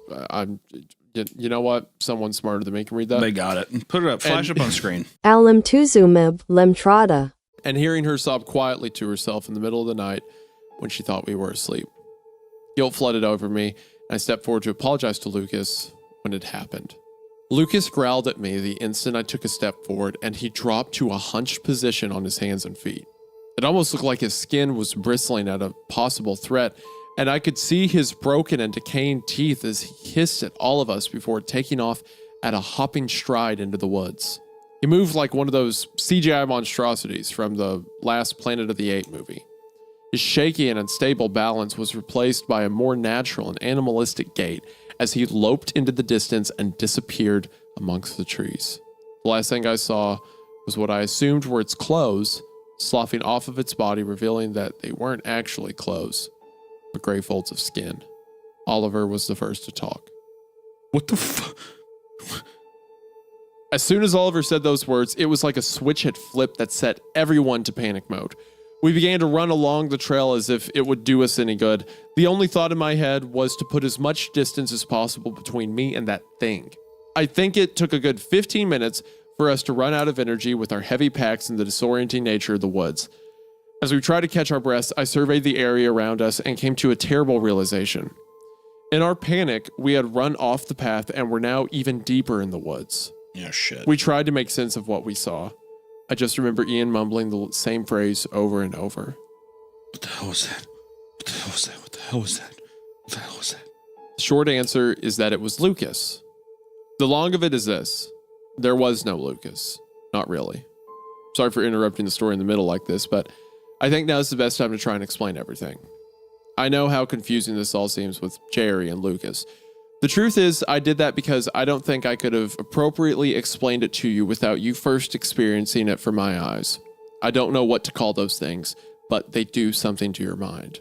You know what? Someone smarter than me can read that. They got it. Put it up. Flash up on screen. Alimtuzumab lemtrada. And hearing her sob quietly to herself in the middle of the night when she thought we were asleep. Guilt flooded over me, and I stepped forward to apologize to Lucas when it happened. Lucas growled at me the instant I took a step forward, and he dropped to a hunched position on his hands and feet. It almost looked like his skin was bristling at a possible threat, and I could see his broken and decaying teeth as he hissed at all of us before taking off at a hopping stride into the woods. He moved like one of those CGI monstrosities from the last Planet of the Apes movie. His shaky and unstable balance was replaced by a more natural and animalistic gait as he loped into the distance and disappeared amongst the trees. The last thing I saw was what I assumed were its clothes sloughing off of its body, revealing that they weren't actually clothes, but gray folds of skin. Oliver was the first to talk. What the fuck? As soon as Oliver said those words, it was like a switch had flipped that set everyone to panic mode. We began to run along the trail as if it would do us any good. The only thought in my head was to put as much distance as possible between me and that thing. I think it took a good 15 minutes for us to run out of energy with our heavy packs and the disorienting nature of the woods. As we tried to catch our breaths, I surveyed the area around us and came to a terrible realization. In our panic, we had run off the path and were now even deeper in the woods. Yeah, shit. We tried to make sense of what we saw. I just remember Ian mumbling the same phrase over and over. What the hell was that? What the hell was that? What the hell was that? What the hell was that? The short answer is that it was Lucas. The long of it is this. There was no Lucas. Not really. Sorry for interrupting the story in the middle like this, but I think now is the best time to try and explain everything. I know how confusing this all seems with Jerry and Lucas. The truth is, I did that because I don't think I could have appropriately explained it to you without you first experiencing it from my eyes. I don't know what to call those things, but they do something to your mind.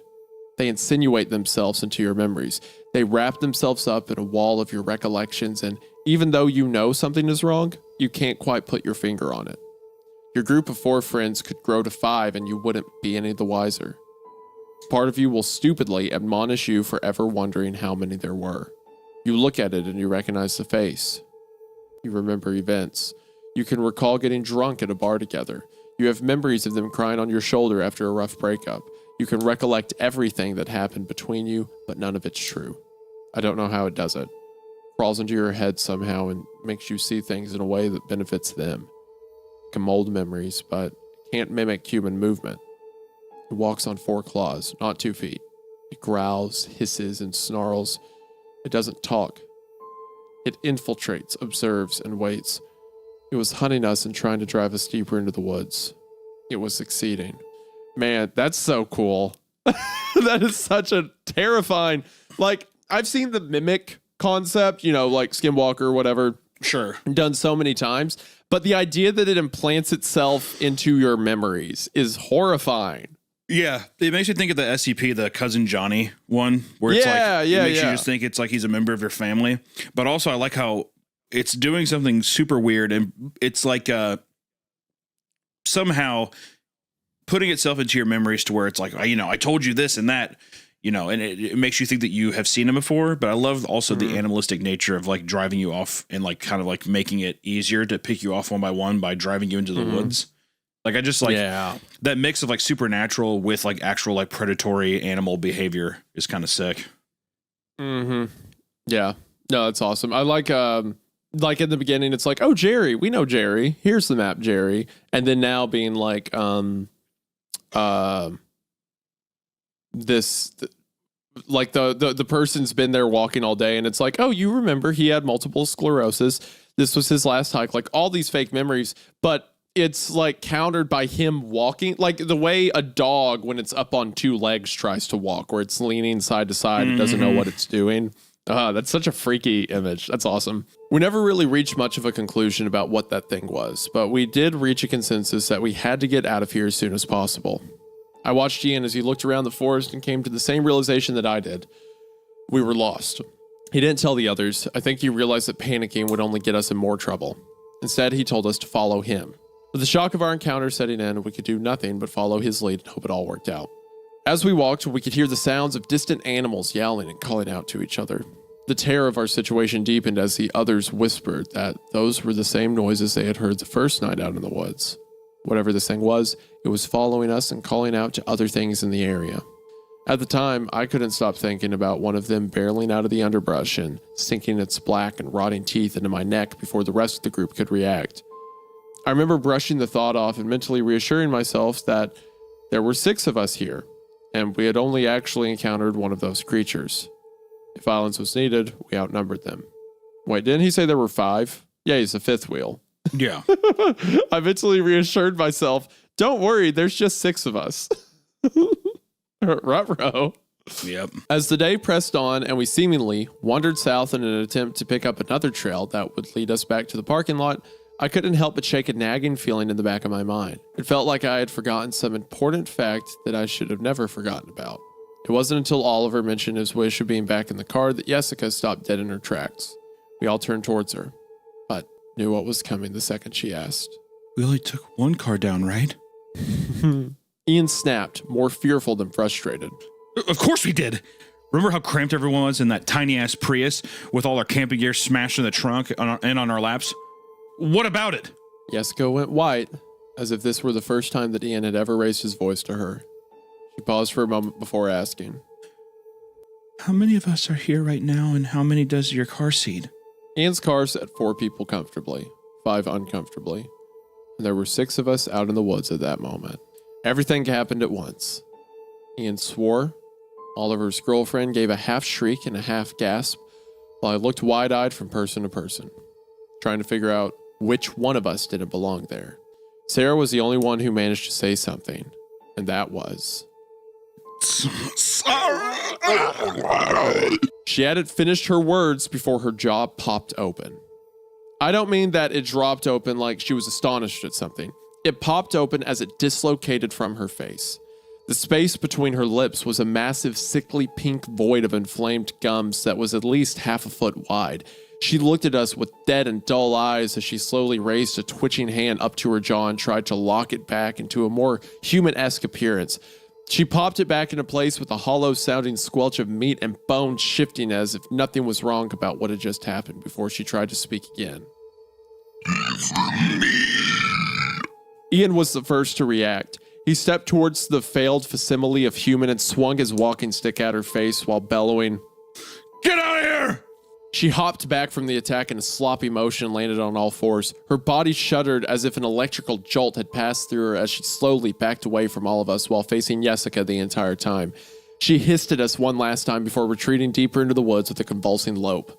They insinuate themselves into your memories. They wrap themselves up in a wall of your recollections, and even though you know something is wrong, you can't quite put your finger on it. Your group of 4 friends could grow to 5 and you wouldn't be any the wiser. Part of you will stupidly admonish you for ever wondering how many there were. You look at it and you recognize the face. You remember events. You can recall getting drunk at a bar together. You have memories of them crying on your shoulder after a rough breakup. You can recollect everything that happened between you, but none of it's true. I don't know how it does it. Crawls into your head somehow and makes you see things in a way that benefits them. It can mold memories, but can't mimic human movement. It walks on 4 claws, not 2 feet. It growls, hisses, and snarls. It doesn't talk. It infiltrates, observes, and waits. It was hunting us and trying to drive us deeper into the woods. It was succeeding. Man, that's so cool. That is such a terrifying... Like, I've seen the mimic concept, like Skinwalker or whatever, Sure. done so many times. But the idea that it implants itself into your memories is horrifying. Yeah, it makes me think of the SCP, the Cousin Johnny one, where it's it makes you just think it's like he's a member of your family. But also, I like how it's doing something super weird, and it's like somehow putting itself into your memories to where it's like, I told you this and that, and it makes you think that you have seen him before. But I love also the animalistic nature of like driving you off and like kind of like making it easier to pick you off one by one by driving you into the woods. Like I just like that mix of like supernatural with like actual like predatory animal behavior is kind of sick. Mm-hmm. Yeah. No, that's awesome. I like in the beginning, it's like, oh, Jerry, we know Jerry. Here's the map, Jerry. And then now being like, the person's been there walking all day and it's like, oh, you remember he had multiple sclerosis. This was his last hike, like all these fake memories, but it's like countered by him walking, like the way a dog, when it's up on 2 legs, tries to walk, where it's leaning side to side. It doesn't know what it's doing. That's such a freaky image. That's awesome. We never really reached much of a conclusion about what that thing was, but we did reach a consensus that we had to get out of here as soon as possible. I watched Ian as he looked around the forest and came to the same realization that I did. We were lost. He didn't tell the others. I think he realized that panicking would only get us in more trouble. Instead, he told us to follow him. With the shock of our encounter setting in, we could do nothing but follow his lead and hope it all worked out. As we walked, we could hear the sounds of distant animals yowling and calling out to each other. The terror of our situation deepened as the others whispered that those were the same noises they had heard the first night out in the woods. Whatever this thing was, it was following us and calling out to other things in the area. At the time, I couldn't stop thinking about one of them barreling out of the underbrush and sinking its black and rotting teeth into my neck before the rest of the group could react. I remember brushing the thought off and mentally reassuring myself that there were 6 of us here, and we had only actually encountered one of those creatures. If violence was needed, we outnumbered them. Wait, didn't he say there were 5? Yeah, he's the 5th wheel. Yeah. I mentally reassured myself, don't worry, there's just 6 of us. Ruh-roh. Yep. As the day pressed on and we seemingly wandered south in an attempt to pick up another trail that would lead us back to the parking lot, I couldn't help but shake a nagging feeling in the back of my mind. It felt like I had forgotten some important fact that I should have never forgotten about. It wasn't until Oliver mentioned his wish of being back in the car that Jessica stopped dead in her tracks. We all turned towards her, but knew what was coming the second she asked. We only took 1 car down, right? Ian snapped, more fearful than frustrated. Of course we did. Remember how cramped everyone was in that tiny-ass Prius with all our camping gear smashed in the trunk and on our laps? What about it? Jessica went white, as if this were the first time that Ian had ever raised his voice to her. She paused for a moment before asking, How many of us are here right now, and how many does your car seat? Ian's car sat 4 people comfortably, 5 uncomfortably, and there were 6 of us out in the woods at that moment. Everything happened at once. Ian swore. Oliver's girlfriend gave a half shriek and a half gasp, while I looked wide-eyed from person to person, trying to figure out which one of us didn't belong there. Sarah was the only one who managed to say something, and that was... She hadn't finished her words before her jaw popped open. I don't mean that it dropped open like she was astonished at something. It popped open as it dislocated from her face. The space between her lips was a massive, sickly pink void of inflamed gums that was at least half a foot wide. She looked at us with dead and dull eyes as she slowly raised a twitching hand up to her jaw and tried to lock it back into a more human-esque appearance. She popped it back into place with a hollow-sounding squelch of meat and bone shifting as if nothing was wrong about what had just happened before she tried to speak again. Ian was the first to react. He stepped towards the failed facsimile of human and swung his walking stick at her face while bellowing, Get out of here! She hopped back from the attack in a sloppy motion and landed on all fours. Her body shuddered as if an electrical jolt had passed through her as she slowly backed away from all of us while facing Jessica the entire time. She hissed at us one last time before retreating deeper into the woods with a convulsing lope.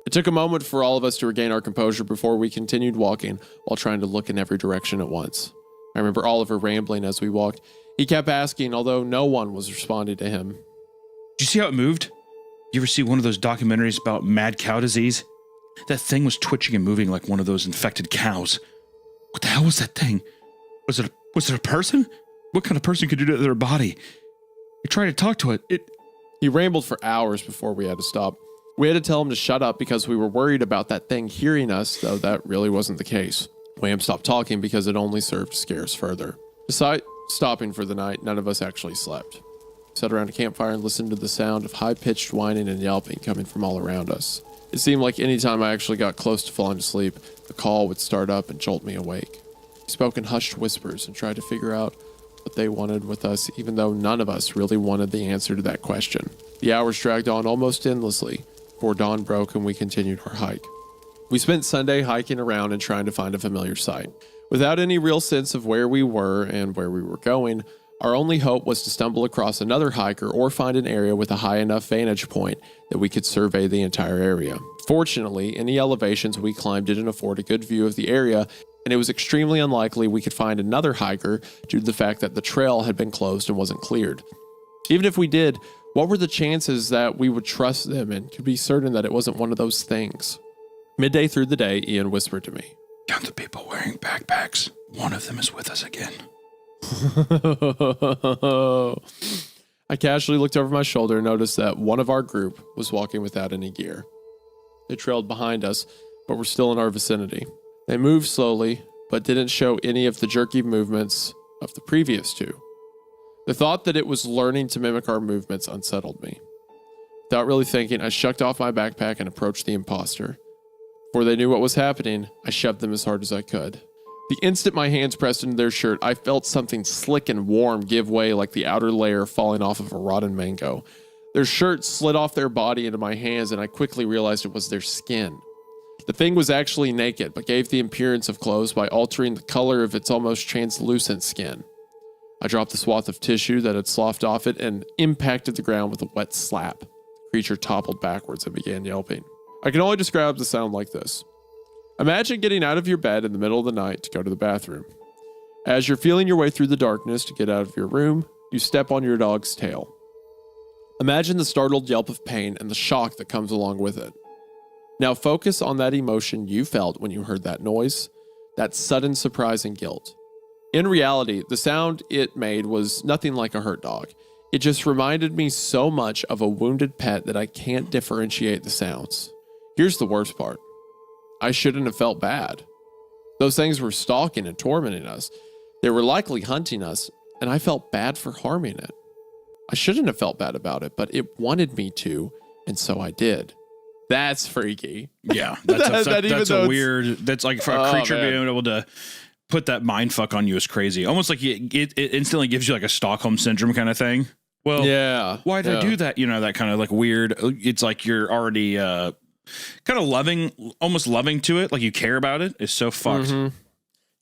It took a moment for all of us to regain our composure before we continued walking while trying to look in every direction at once. I remember Oliver rambling as we walked. He kept asking, although no one was responding to him. Did you see how it moved? You ever see one of those documentaries about mad cow disease? That thing was twitching and moving like one of those infected cows. What the hell was that thing? Was it a person? What kind of person could do that to their body? I tried to talk to it. He rambled for hours before we had to stop. We had to tell him to shut up because we were worried about that thing hearing us, though that really wasn't the case. Wham stopped talking because it only served to scare us further. Besides stopping for the night, none of us actually slept. We sat around a campfire and listened to the sound of high-pitched whining and yelping coming from all around us. It seemed like any time I actually got close to falling asleep, the call would start up and jolt me awake. We spoke in hushed whispers and tried to figure out what they wanted with us, even though none of us really wanted the answer to that question. The hours dragged on almost endlessly before dawn broke and we continued our hike. We spent Sunday hiking around and trying to find a familiar sight. Without any real sense of where we were and where we were going, our only hope was to stumble across another hiker or find an area with a high enough vantage point that we could survey the entire area. Fortunately, any elevations we climbed didn't afford a good view of the area, and it was extremely unlikely we could find another hiker due to the fact that the trail had been closed and wasn't cleared. Even if we did, what were the chances that we would trust them and could be certain that it wasn't one of those things? Midday through the day, Ian whispered to me, Count the people wearing backpacks. One of them is with us again. I casually looked over my shoulder and noticed that one of our group was walking without any gear. They trailed behind us, but were still in our vicinity. They moved slowly, but didn't show any of the jerky movements of the previous two. The thought that it was learning to mimic our movements unsettled me. Without really thinking, I shucked off my backpack and approached the imposter. Before they knew what was happening, I shoved them as hard as I could. The instant my hands pressed into their shirt, I felt something slick and warm give way like the outer layer falling off of a rotten mango. Their shirt slid off their body into my hands, and I quickly realized it was their skin. The thing was actually naked, but gave the appearance of clothes by altering the color of its almost translucent skin. I dropped the swath of tissue that had sloughed off it and impacted the ground with a wet slap. The creature toppled backwards and began yelping. I can only describe the sound like this. Imagine getting out of your bed in the middle of the night to go to the bathroom. As you're feeling your way through the darkness to get out of your room, you step on your dog's tail. Imagine the startled yelp of pain and the shock that comes along with it. Now focus on that emotion you felt when you heard that noise, that sudden surprise and guilt. In reality, the sound it made was nothing like a hurt dog. It just reminded me so much of a wounded pet that I can't differentiate the sounds. Here's the worst part. I shouldn't have felt bad. Those things were stalking and tormenting us. They were likely hunting us, and I felt bad for harming it. I shouldn't have felt bad about it, but it wanted me to, and so I did. That's freaky. Yeah, that's That's a weird. That's like for a creature being able to put that mind fuck on you is crazy. Almost like it instantly gives you like a Stockholm syndrome kind of thing. Well, yeah. Why did I do that? You know, that kind of like weird. It's like you're already kind of loving, almost loving to it. Like you care about it. It's so fucked. Mm-hmm.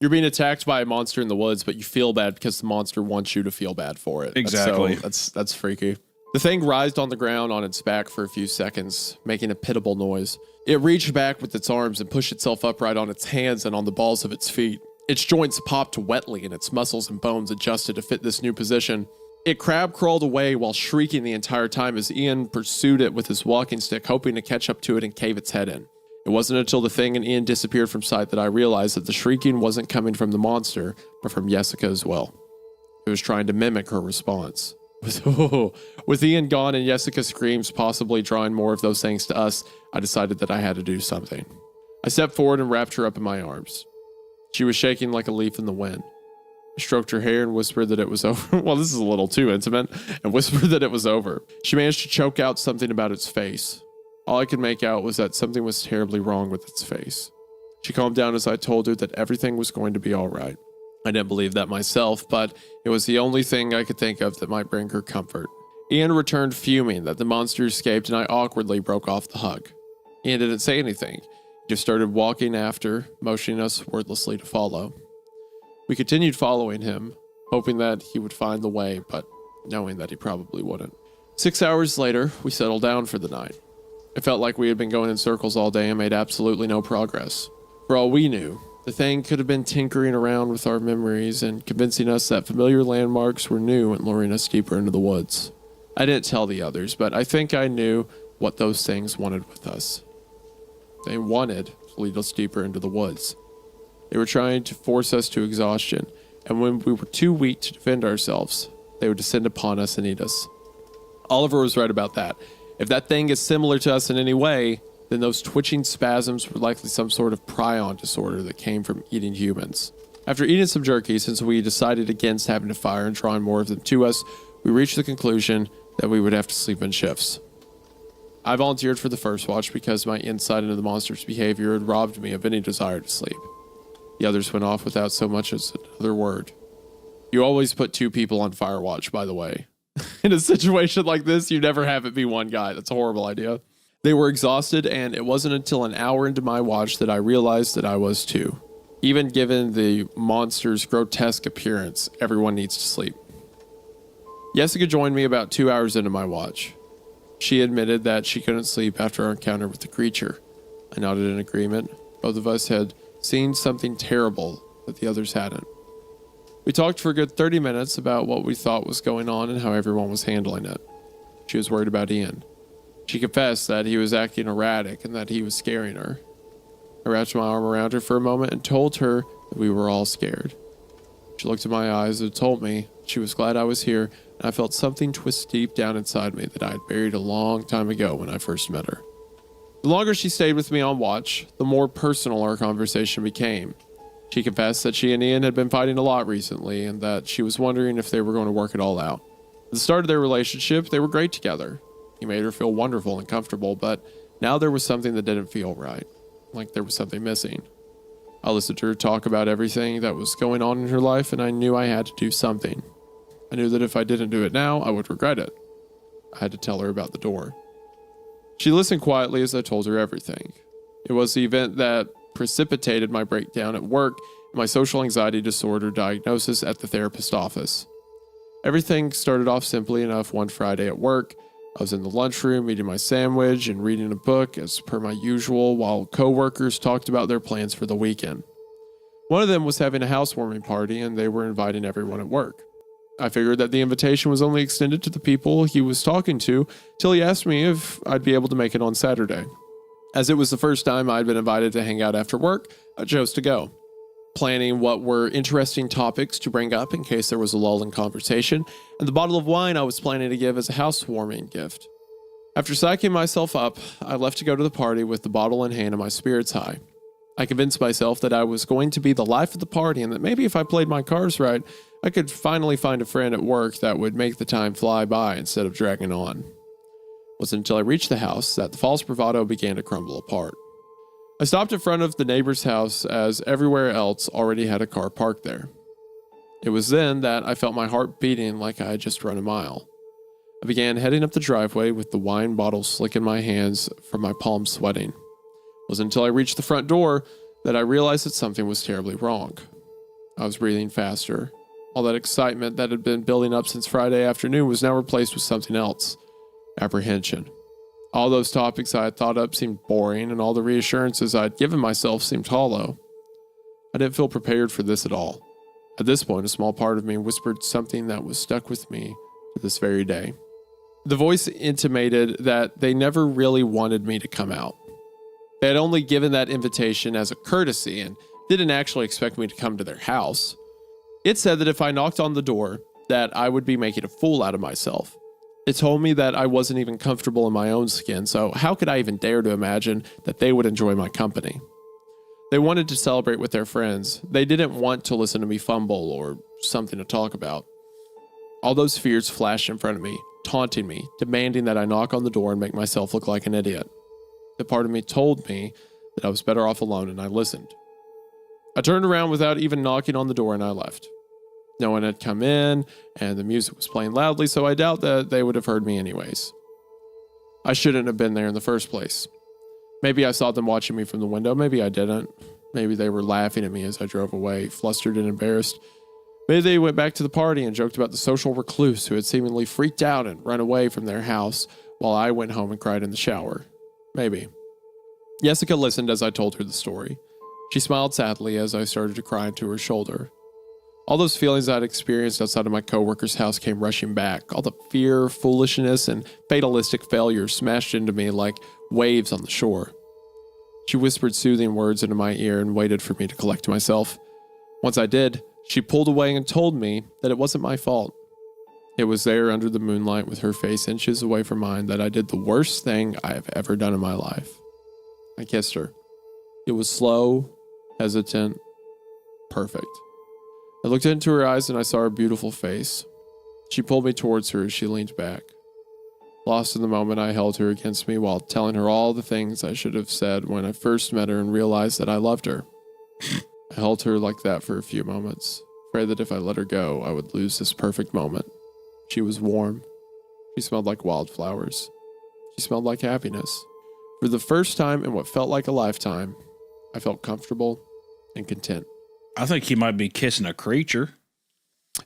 You're being attacked by a monster in the woods, but you feel bad because the monster wants you to feel bad for it. Exactly. That's freaky. The thing writhed on the ground on its back for a few seconds, making a pitiable noise. It reached back with its arms and pushed itself upright on its hands and on the balls of its feet. Its joints popped wetly and its muscles and bones adjusted to fit this new position. It crab crawled away while shrieking the entire time as Ian pursued it with his walking stick, hoping to catch up to it and cave its head in. It wasn't until the thing and Ian disappeared from sight that I realized that the shrieking wasn't coming from the monster, but from Jessica as well. It was trying to mimic her response. With Ian gone and Jessica's screams possibly drawing more of those things to us, I decided that I had to do something. I stepped forward and wrapped her up in my arms. She was shaking like a leaf in the wind. I stroked her hair and whispered that it was over. Well, this is a little too intimate. And whispered that it was over. She managed to choke out something about its face. All I could make out was that something was terribly wrong with its face. She calmed down as I told her that everything was going to be all right. I didn't believe that myself, but it was the only thing I could think of that might bring her comfort. Ian returned fuming that the monster escaped, and I awkwardly broke off the hug. Ian didn't say anything. He just started walking after, motioning us wordlessly to follow. We continued following him, hoping that he would find the way, but knowing that he probably wouldn't. 6 hours later, we settled down for the night. It felt like we had been going in circles all day and made absolutely no progress. For all we knew, the thing could have been tinkering around with our memories and convincing us that familiar landmarks were new and luring us deeper into the woods. I didn't tell the others, but I think I knew what those things wanted with us. They wanted to lead us deeper into the woods. They were trying to force us to exhaustion, and when we were too weak to defend ourselves, they would descend upon us and eat us. Oliver was right about that. If that thing is similar to us in any way, then those twitching spasms were likely some sort of prion disorder that came from eating humans. After eating some jerky, since we decided against having to fire and drawing more of them to us, we reached the conclusion that we would have to sleep in shifts. I volunteered for the first watch because my insight into the monster's behavior had robbed me of any desire to sleep. The others went off without so much as another word. You always put 2 people on fire watch, by the way. In a situation like this, you never have it be one guy. That's a horrible idea. They were exhausted, and it wasn't until an hour into my watch that I realized that I was too. Even given the monster's grotesque appearance, everyone needs to sleep. Jessica joined me about 2 hours into my watch. She admitted that she couldn't sleep after our encounter with the creature. I nodded in agreement. Both of us had seen something terrible that the others hadn't. We talked for a good 30 minutes about what we thought was going on and how everyone was handling it. She was worried about Ian. She confessed that he was acting erratic and that he was scaring her. I wrapped my arm around her for a moment and told her that we were all scared. She looked in my eyes and told me she was glad I was here, and I felt something twist deep down inside me that I had buried a long time ago when I first met her. The longer she stayed with me on watch, the more personal our conversation became. She confessed that she and Ian had been fighting a lot recently and that she was wondering if they were going to work it all out. At the start of their relationship, they were great together. He made her feel wonderful and comfortable, but now there was something that didn't feel right, like there was something missing. I listened to her talk about everything that was going on in her life, and I knew I had to do something. I knew that if I didn't do it now, I would regret it. I had to tell her about the door. She listened quietly as I told her everything. It was the event that precipitated my breakdown at work and my social anxiety disorder diagnosis at the therapist office. Everything started off simply enough one Friday at work. I was in the lunchroom eating my sandwich and reading a book as per my usual while coworkers talked about their plans for the weekend. One of them was having a housewarming party and they were inviting everyone at work. I figured that the invitation was only extended to the people he was talking to till he asked me if I'd be able to make it on Saturday. As it was the first time I'd been invited to hang out after work, I chose to go. Planning what were interesting topics to bring up in case there was a lull in conversation, and the bottle of wine I was planning to give as a housewarming gift. After psyching myself up, I left to go to the party with the bottle in hand and my spirits high. I convinced myself that I was going to be the life of the party and that maybe if I played my cards right, I could finally find a friend at work that would make the time fly by instead of dragging on. It wasn't until I reached the house that the false bravado began to crumble apart. I stopped in front of the neighbor's house as everywhere else already had a car parked there. It was then that I felt my heart beating like I had just run a mile. I began heading up the driveway with the wine bottle slick in my hands from my palms sweating. It wasn't until I reached the front door that I realized that something was terribly wrong. I was breathing faster. All that excitement that had been building up since Friday afternoon was now replaced with something else. Apprehension. All those topics I had thought up seemed boring, and all the reassurances I had given myself seemed hollow. I didn't feel prepared for this at all. At this point, a small part of me whispered something that was stuck with me to this very day. The voice intimated that they never really wanted me to come out. They had only given that invitation as a courtesy and didn't actually expect me to come to their house. It said that if I knocked on the door, that I would be making a fool out of myself. It told me that I wasn't even comfortable in my own skin, so how could I even dare to imagine that they would enjoy my company? They wanted to celebrate with their friends. They didn't want to listen to me fumble or something to talk about. All those fears flashed in front of me, taunting me, demanding that I knock on the door and make myself look like an idiot. The part of me told me that I was better off alone, and I listened. I turned around without even knocking on the door and I left. No one had come in, and the music was playing loudly, so I doubt that they would have heard me anyways. I shouldn't have been there in the first place. Maybe I saw them watching me from the window, maybe I didn't. Maybe they were laughing at me as I drove away, flustered and embarrassed. Maybe they went back to the party and joked about the social recluse who had seemingly freaked out and run away from their house while I went home and cried in the shower. Maybe. Jessica listened as I told her the story. She smiled sadly as I started to cry into her shoulder. All those feelings I'd experienced outside of my coworker's house came rushing back. All the fear, foolishness, and fatalistic failure smashed into me like waves on the shore. She whispered soothing words into my ear and waited for me to collect myself. Once I did, she pulled away and told me that it wasn't my fault. It was there under the moonlight with her face inches away from mine that I did the worst thing I have ever done in my life. I kissed her. It was slow, hesitant, perfect. I looked into her eyes and I saw her beautiful face. She pulled me towards her as she leaned back. Lost in the moment, I held her against me while telling her all the things I should have said when I first met her and realized that I loved her. I held her like that for a few moments, afraid that if I let her go, I would lose this perfect moment. She was warm. She smelled like wildflowers. She smelled like happiness. For the first time in what felt like a lifetime, I felt comfortable and content. I think he might be kissing a creature.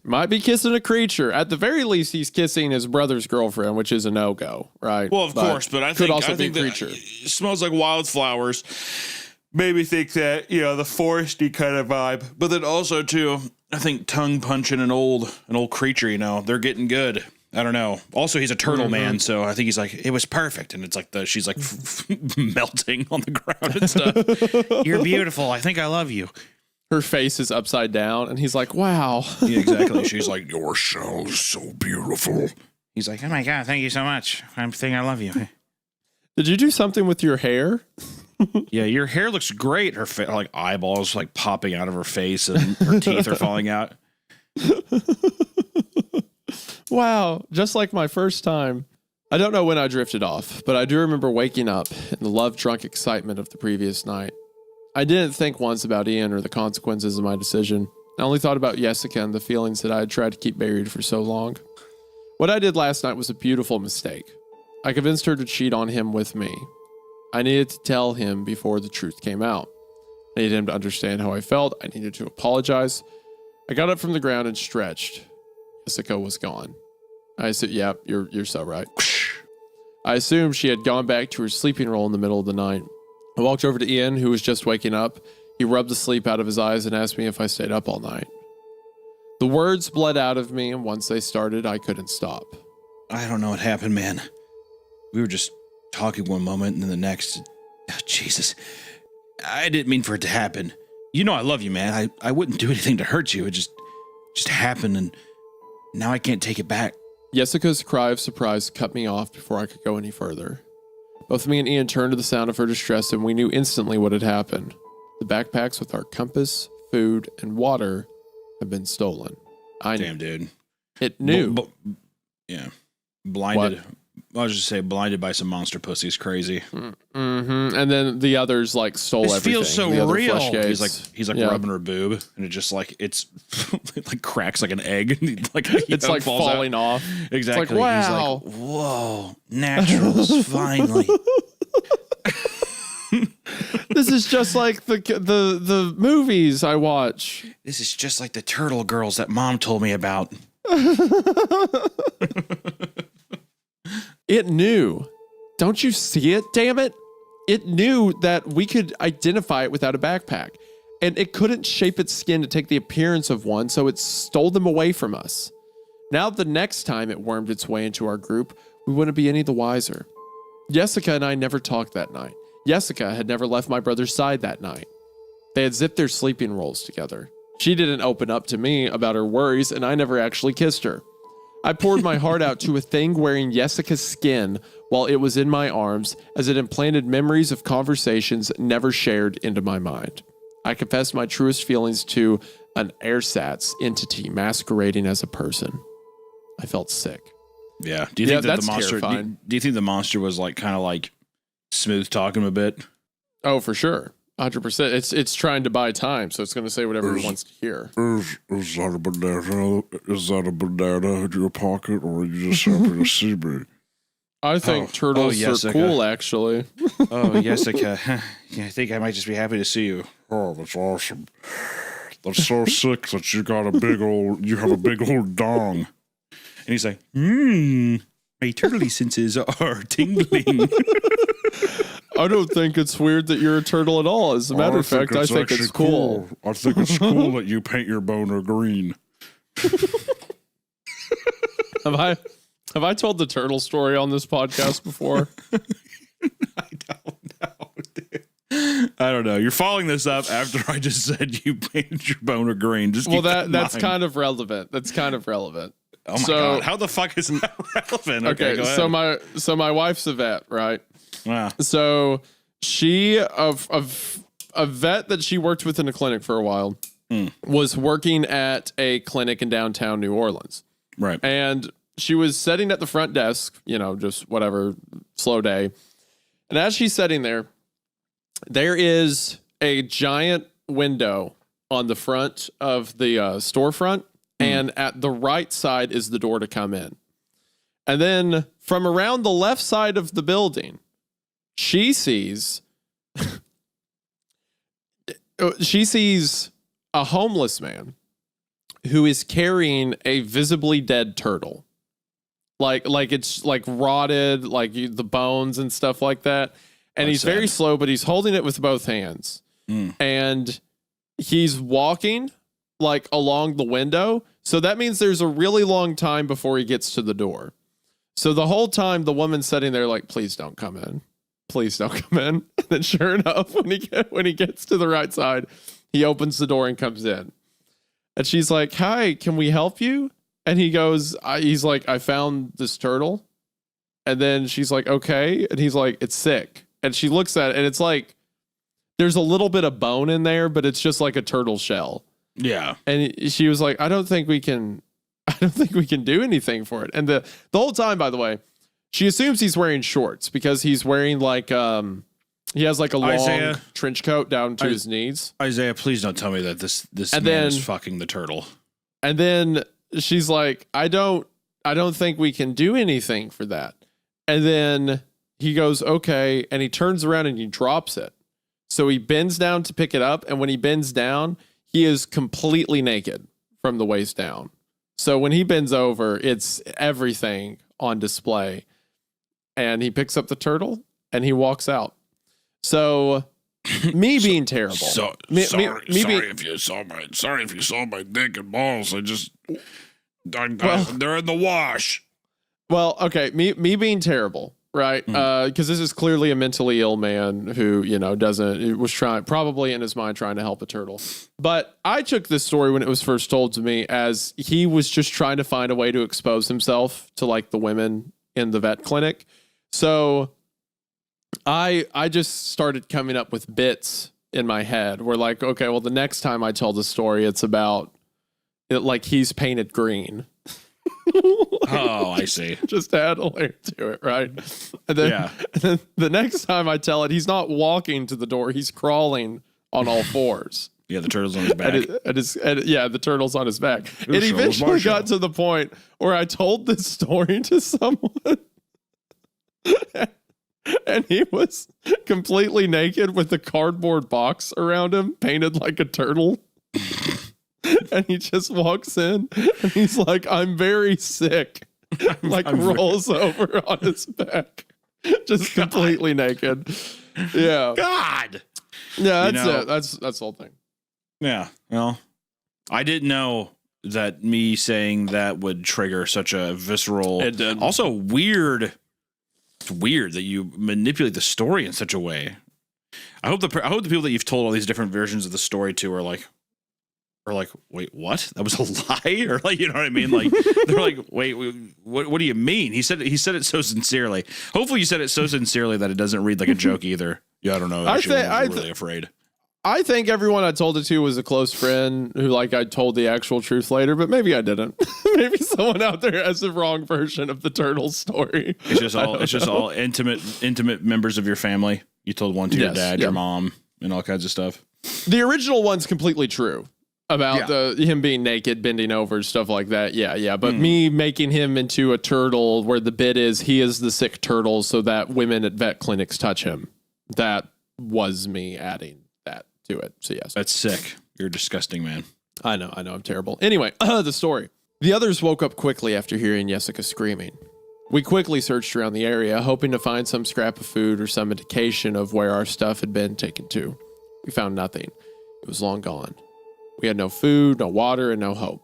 Might be kissing a creature. At the very least, he's kissing his brother's girlfriend, which is a no-go, right? Well, of course, but I could think also I think be a that creature. it smells like wildflowers. Made me think that, you know, the foresty kind of vibe. But then also too, I think tongue punching an old creature, you know, they're getting good. I don't know. Also, he's a turtle man, so I think he's like, it was perfect, and it's like she's like melting on the ground and stuff. You're beautiful. I think I love you. Her face is upside down, and he's like, wow. Yeah, exactly. She's like, your shell is so beautiful. He's like, oh my God, thank you so much. I think I love you. Did you do something with your hair? Yeah, your hair looks great. Her like eyeballs like popping out of her face, and her teeth are falling out. Wow, just like my first time. I don't know when I drifted off, but I do remember waking up in the love-drunk excitement of the previous night. I didn't think once about Ian or the consequences of my decision. I only thought about Jessica and the feelings that I had tried to keep buried for so long. What I did last night was a beautiful mistake. I convinced her to cheat on him with me. I needed to tell him before the truth came out. I needed him to understand how I felt. I needed to apologize. I got up from the ground and stretched. Jessica was gone. I said, yeah, you're so right. I assumed she had gone back to her sleeping role in the middle of the night. I walked over to Ian, who was just waking up. He rubbed the sleep out of his eyes and asked me if I stayed up all night. The words bled out of me, and once they started, I couldn't stop. I don't know what happened, man. We were just talking one moment and then the next. Oh, Jesus. I didn't mean for it to happen. You know I love you, man. I wouldn't do anything to hurt you. It just happened, and now I can't take it back. Jessica's cry of surprise cut me off before I could go any further. Both me and Ian turned to the sound of her distress, and we knew instantly what had happened. The backpacks with our compass, food, and water had been stolen. I knew. Damn, dude. It knew. Yeah. Blinded. I was just say blinded by some monster pussies. Crazy. Mm-hmm. And then the others like stole This everything. feels so the other real. flesh gates. He's like Yeah. rubbing her boob, and it just like it like cracks like an egg. Like It's like falls out. falling off. Exactly. It's like, wow. He's like, whoa, naturals finally. This is just like the movies I watch. This is just like the turtle girls that Mom told me about. It knew. Don't you see it, damn it? It knew that we could identify it without a backpack. And it couldn't shape its skin to take the appearance of one, so it stole them away from us. Now the next time it wormed its way into our group, we wouldn't be any the wiser. Jessica and I never talked that night. Jessica had never left my brother's side that night. They had zipped their sleeping rolls together. She didn't open up to me about her worries, and I never actually kissed her. I poured my heart out to a thing wearing Jessica's skin while it was in my arms, as it implanted memories of conversations never shared into my mind. I confessed my truest feelings to an ersatz entity masquerading as a person. I felt sick. Yeah. Do you think that the that's monster? terrifying. Do you think the monster was like kind of like smooth talking a bit? Oh, for sure. 100%. It's trying to buy time, so it's going to say whatever it wants to hear. Is that a banana? Is that a banana in your pocket, or are you just happy to see me? I think turtles are Jessica. cool, actually. Oh, Jessica. Yeah, I think I might just be happy to see you. Oh, that's awesome. That's so sick that you have a big old dong. And he's like, my turtley senses are tingling. I don't think it's weird that you're a turtle at all. As a matter of fact, I think it's actually cool. I think it's cool that you paint your boner green. Have I told the turtle story on this podcast before? I don't know, dude. I don't know. You're following this up after I just said you painted your boner green. Just Well, keep that in that's mind. kind of relevant. That's kind of relevant. Oh my so- god! How the fuck is that relevant? Okay, go ahead. so my wife's a vet, right? Wow. So she a vet that she worked with in a clinic for a while was working at a clinic in downtown New Orleans. Right. And she was sitting at the front desk, just whatever, slow day. And as she's sitting there, there is a giant window on the front of the storefront. And at the right side is the door to come in. And then from around the left side of the building, she sees a homeless man who is carrying a visibly dead turtle. Like it's like rotted, like the bones and stuff like that. And he's very slow, but he's holding it with both hands. And he's walking like along the window. So that means there's a really long time before he gets to the door. So the whole time the woman's sitting there like, please don't come in. Please don't come in. And then sure enough, when he gets to the right side, he opens the door and comes in. And she's like, hi, can we help you? And he goes, he's like, I found this turtle. And then she's like, okay. And he's like, it's sick. And she looks at it and it's like, there's a little bit of bone in there, but it's just like a turtle shell. Yeah. And she was like, I don't think we can do anything for it. And the whole time, by the way, she assumes he's wearing shorts because he's wearing like he has like a long trench coat down to his knees. Isaiah, please don't tell me that this And man then- is fucking the turtle. And then she's like, I don't think we can do anything for that. And then he goes, okay, and he turns around and he drops it. So he bends down to pick it up, and when he bends down, he is completely naked from the waist down. So when he bends over, it's everything on display. And he picks up the turtle and he walks out. So me being terrible. Sorry if you saw my dick and balls. They're in the wash. Well, okay, me being terrible, right? Because this is clearly a mentally ill man who, was probably in his mind trying to help a turtle. But I took this story when it was first told to me as he was just trying to find a way to expose himself to like the women in the vet clinic. So I just started coming up with bits in my head where like, okay, well, the next time I tell the story, it's about it like he's painted green. Oh, I see. Just to add a layer to it, right? And then the next time I tell it, he's not walking to the door; he's crawling on all fours. Yeah, the turtle's on his back. The turtle's on his back. Your It show is my eventually show. got to the point where I told this story to someone, and he was completely naked with a cardboard box around him, painted like a turtle. And he just walks in and he's like, I'm very sick. Rolls over on his back. Just completely naked. Yeah. God. Yeah, that's it. That's the whole thing. Yeah. Well, I didn't know that me saying that would trigger such a visceral. It did. Also weird. It's weird that you manipulate the story in such a way. I hope the people that you've told all these different versions of the story to are are like, wait, what? That was a lie? Or like, you know what I mean? Like, they're like, wait, what do you mean? He said it so sincerely. Hopefully you said it so sincerely that it doesn't read like a joke either. Yeah, I don't know. I'm really afraid. I think everyone I told it to was a close friend who, like, I told the actual truth later, but maybe I didn't. Maybe someone out there has the wrong version of the turtle story. It's just all intimate members of your family. You told one to your dad, your mom, and all kinds of stuff. The original one's completely true about him being naked, bending over, stuff like that. Yeah. But me making him into a turtle where the bit is he is the sick turtle so that women at vet clinics touch him. That was me adding that to it. So yes. That's sick. You're a disgusting man. I know. I'm terrible. Anyway, the story. The others woke up quickly after hearing Jessica screaming. We quickly searched around the area, hoping to find some scrap of food or some indication of where our stuff had been taken to. We found nothing. It was long gone. We had no food, no water, and no hope.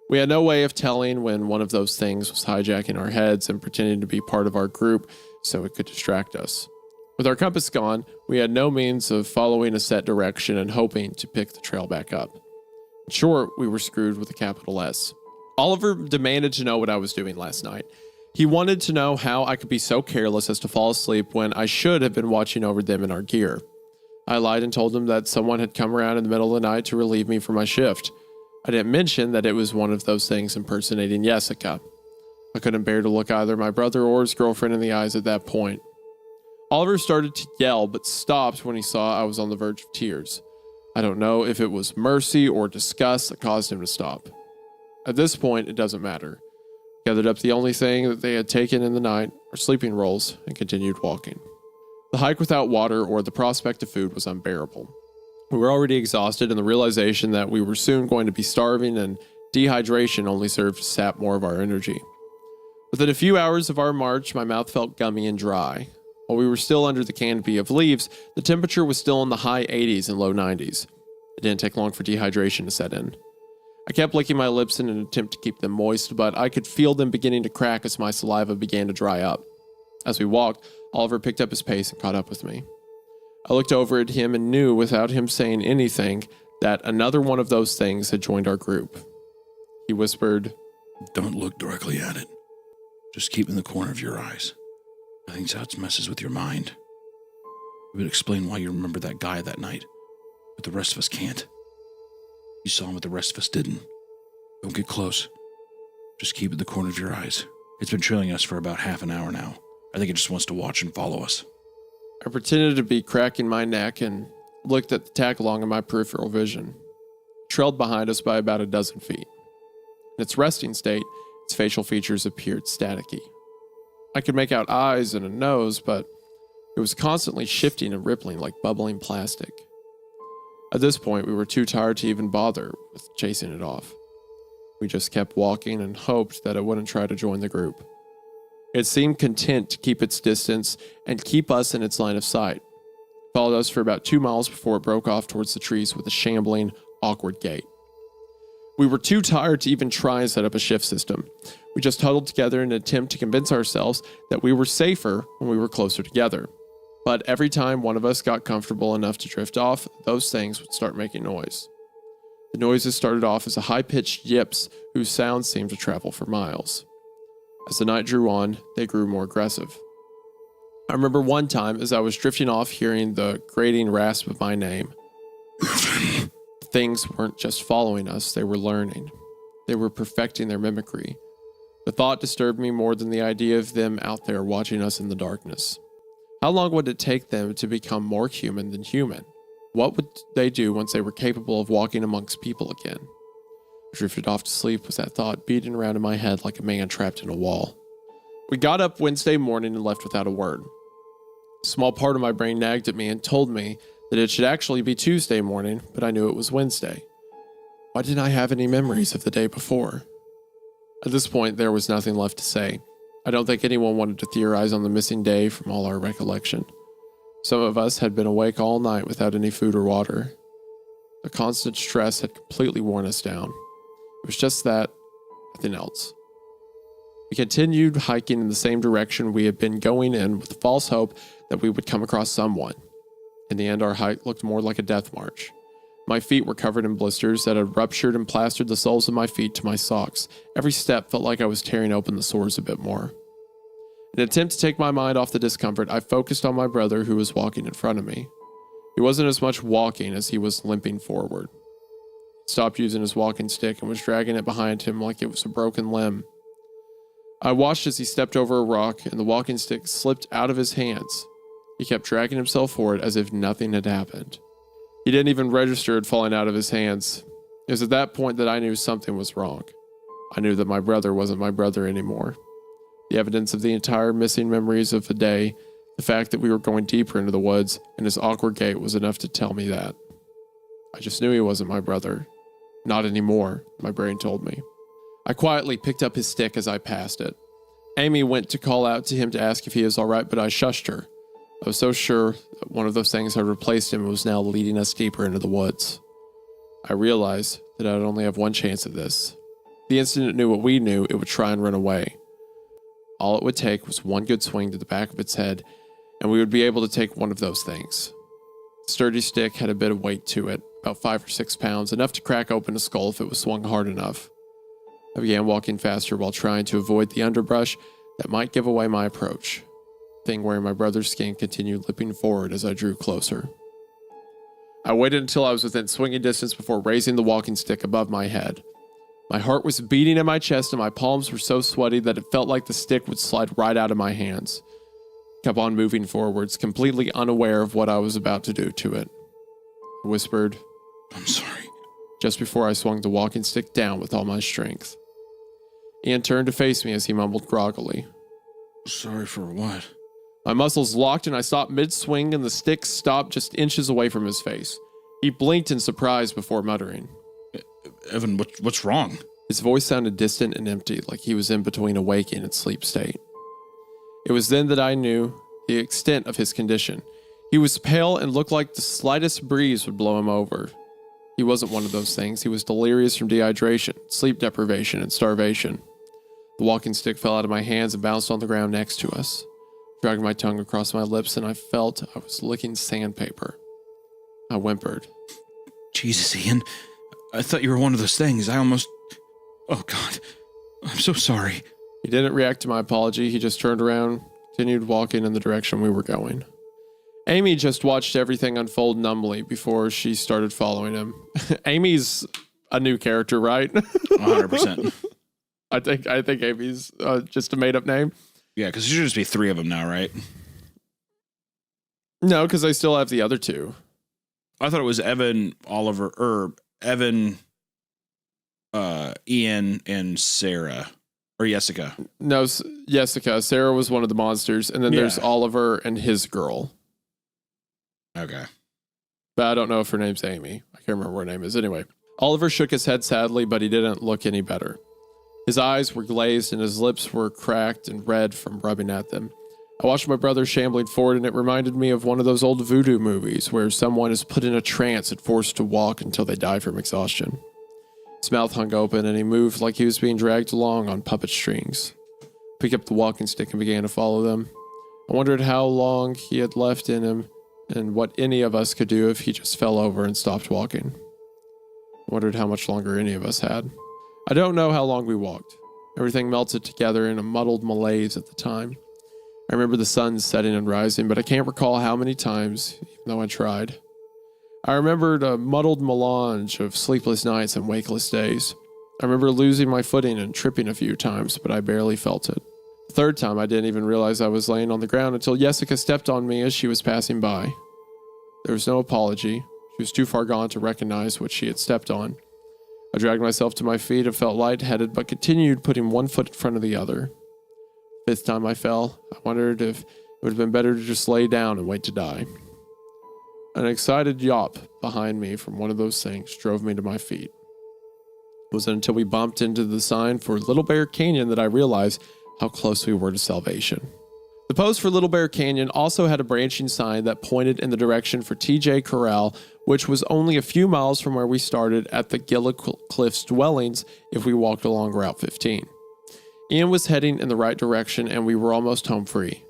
We had no way of telling when one of those things was hijacking our heads and pretending to be part of our group so it could distract us. With our compass gone, we had no means of following a set direction and hoping to pick the trail back up. In short, we were screwed with a capital S. Oliver demanded to know what I was doing last night. He wanted to know how I could be so careless as to fall asleep when I should have been watching over them and our gear. I lied and told him that someone had come around in the middle of the night to relieve me from my shift. I didn't mention that it was one of those things impersonating Jessica. I couldn't bear to look either my brother or his girlfriend in the eyes at that point. Oliver started to yell, but stopped when he saw I was on the verge of tears. I don't know if it was mercy or disgust that caused him to stop. At this point, it doesn't matter. Gathered up the only thing that they had taken in the night, our sleeping rolls, and continued walking. The hike without water or the prospect of food was unbearable. We were already exhausted, and the realization that we were soon going to be starving and dehydration only served to sap more of our energy. Within a few hours of our march, my mouth felt gummy and dry. While we were still under the canopy of leaves, the temperature was still in the high 80s and low 90s. It didn't take long for dehydration to set in. I kept licking my lips in an attempt to keep them moist, but I could feel them beginning to crack as my saliva began to dry up. As we walked, Oliver picked up his pace and caught up with me. I looked over at him and knew, without him saying anything, that another one of those things had joined our group. He whispered, "Don't look directly at it. Just keep in the corner of your eyes. I think that messes with your mind. It would explain why you remember that guy that night, but the rest of us can't. You saw him, but the rest of us didn't. Don't get close. Just keep it in the corner of your eyes. It's been trailing us for about half an hour now. I think it just wants to watch and follow us." I pretended to be cracking my neck and looked at the tag along in my peripheral vision. It trailed behind us by about a dozen feet. In its resting state, its facial features appeared staticky. I could make out eyes and a nose, but it was constantly shifting and rippling like bubbling plastic. At this point, we were too tired to even bother with chasing it off. We just kept walking and hoped that it wouldn't try to join the group. It seemed content to keep its distance and keep us in its line of sight. It followed us for about 2 miles before it broke off towards the trees with a shambling, awkward gait. We were too tired to even try and set up a shift system. We just huddled together in an attempt to convince ourselves that we were safer when we were closer together. But every time one of us got comfortable enough to drift off, those things would start making noise. The noises started off as a high-pitched yips whose sounds seemed to travel for miles. As the night drew on, they grew more aggressive. I remember one time as I was drifting off hearing the grating rasp of my name. Things weren't just following us, they were learning. They were perfecting their mimicry. The thought disturbed me more than the idea of them out there watching us in the darkness. How long would it take them to become more human than human? What would they do once they were capable of walking amongst people again? I drifted off to sleep with that thought beating around in my head like a man trapped in a wall. We got up Wednesday morning and left without a word. A small part of my brain nagged at me and told me that it should actually be Tuesday morning, but I knew it was Wednesday. Why didn't I have any memories of the day before? At this point, there was nothing left to say. I don't think anyone wanted to theorize on the missing day from all our recollection. Some of us had been awake all night without any food or water. The constant stress had completely worn us down. It was just that, nothing else. We continued hiking in the same direction we had been going in with the false hope that we would come across someone. In the end, our hike looked more like a death march. My feet were covered in blisters that had ruptured and plastered the soles of my feet to my socks. Every step felt like I was tearing open the sores a bit more. In an attempt to take my mind off the discomfort, I focused on my brother who was walking in front of me. He wasn't as much walking as he was limping forward. He stopped using his walking stick and was dragging it behind him like it was a broken limb. I watched as he stepped over a rock and the walking stick slipped out of his hands. He kept dragging himself forward as if nothing had happened. He didn't even register it falling out of his hands. It was at that point that I knew something was wrong. I knew that my brother wasn't my brother anymore. The evidence of the entire missing memories of the day, the fact that we were going deeper into the woods, and his awkward gait was enough to tell me that. I just knew he wasn't my brother. Not anymore, my brain told me. I quietly picked up his stick as I passed it. Amy went to call out to him to ask if he was all right, but I shushed her. I was so sure that one of those things had replaced him and was now leading us deeper into the woods. I realized that I'd only have one chance at this. The instant it knew what we knew, it would try and run away. All it would take was one good swing to the back of its head, and we would be able to take one of those things. The sturdy stick had a bit of weight to it, about 5 or 6 pounds, enough to crack open a skull if it was swung hard enough. I began walking faster while trying to avoid the underbrush that might give away my approach. The thing wearing my brother's skin continued lipping forward as I drew closer. I waited until I was within swinging distance before raising the walking stick above my head. My heart was beating in my chest and my palms were so sweaty that it felt like the stick would slide right out of my hands. I kept on moving forwards, completely unaware of what I was about to do to it. I whispered, I'm sorry. just before I swung the walking stick down with all my strength. Ian turned to face me as he mumbled groggily. Sorry for what? My muscles locked and I stopped mid-swing and the stick stopped just inches away from his face. He blinked in surprise before muttering. Evan, what's wrong? His voice sounded distant and empty, like he was in between a waking and sleep state. It was then that I knew the extent of his condition. He was pale and looked like the slightest breeze would blow him over. He wasn't one of those things. He was delirious from dehydration, sleep deprivation, and starvation. The walking stick fell out of my hands and bounced on the ground next to us. I dragged my tongue across my lips and I felt I was licking sandpaper. I whimpered. Jesus, Ian. I thought you were one of those things. I almost... Oh, God. I'm so sorry. He didn't react to my apology. He just turned around, continued walking in the direction we were going. Amy just watched everything unfold numbly before she started following him. Amy's a new character, right? 100%. I think Amy's just a made-up name. Yeah, because there should just be 3 of them now, right? No, because I still have the other 2. I thought it was Evan, Oliver, or Evan, Ian, and Sarah. Or Jessica. No, Jessica. Sarah was one of the monsters. And then there's Yeah. Oliver and his girl. Okay. But I don't know if her name's Amy. I can't remember what her name is. Anyway, Oliver shook his head sadly, but he didn't look any better. His eyes were glazed and his lips were cracked and red from rubbing at them. I watched my brother shambling forward and it reminded me of one of those old voodoo movies where someone is put in a trance and forced to walk until they die from exhaustion. His mouth hung open and he moved like he was being dragged along on puppet strings. I picked up the walking stick and began to follow them. I wondered how long he had left in him and what any of us could do if he just fell over and stopped walking. I wondered how much longer any of us had. I don't know how long we walked. Everything melted together in a muddled malaise at the time. I remember the sun setting and rising, but I can't recall how many times, even though I tried. I remembered a muddled melange of sleepless nights and wakeless days. I remember losing my footing and tripping a few times, but I barely felt it. The third time, I didn't even realize I was laying on the ground until Jessica stepped on me as she was passing by. There was no apology. She was too far gone to recognize what she had stepped on. I dragged myself to my feet and felt lightheaded, but continued putting one foot in front of the other. Fifth time I fell, I wondered if it would have been better to just lay down and wait to die. An excited yawp behind me from one of those things drove me to my feet. It wasn't until we bumped into the sign for Little Bear Canyon that I realized how close we were to salvation. The post for Little Bear Canyon also had a branching sign that pointed in the direction for TJ Corral, which was only a few miles from where we started at the Gila Cliffs dwellings if we walked along Route 15. Ian was heading in the right direction and we were almost home free.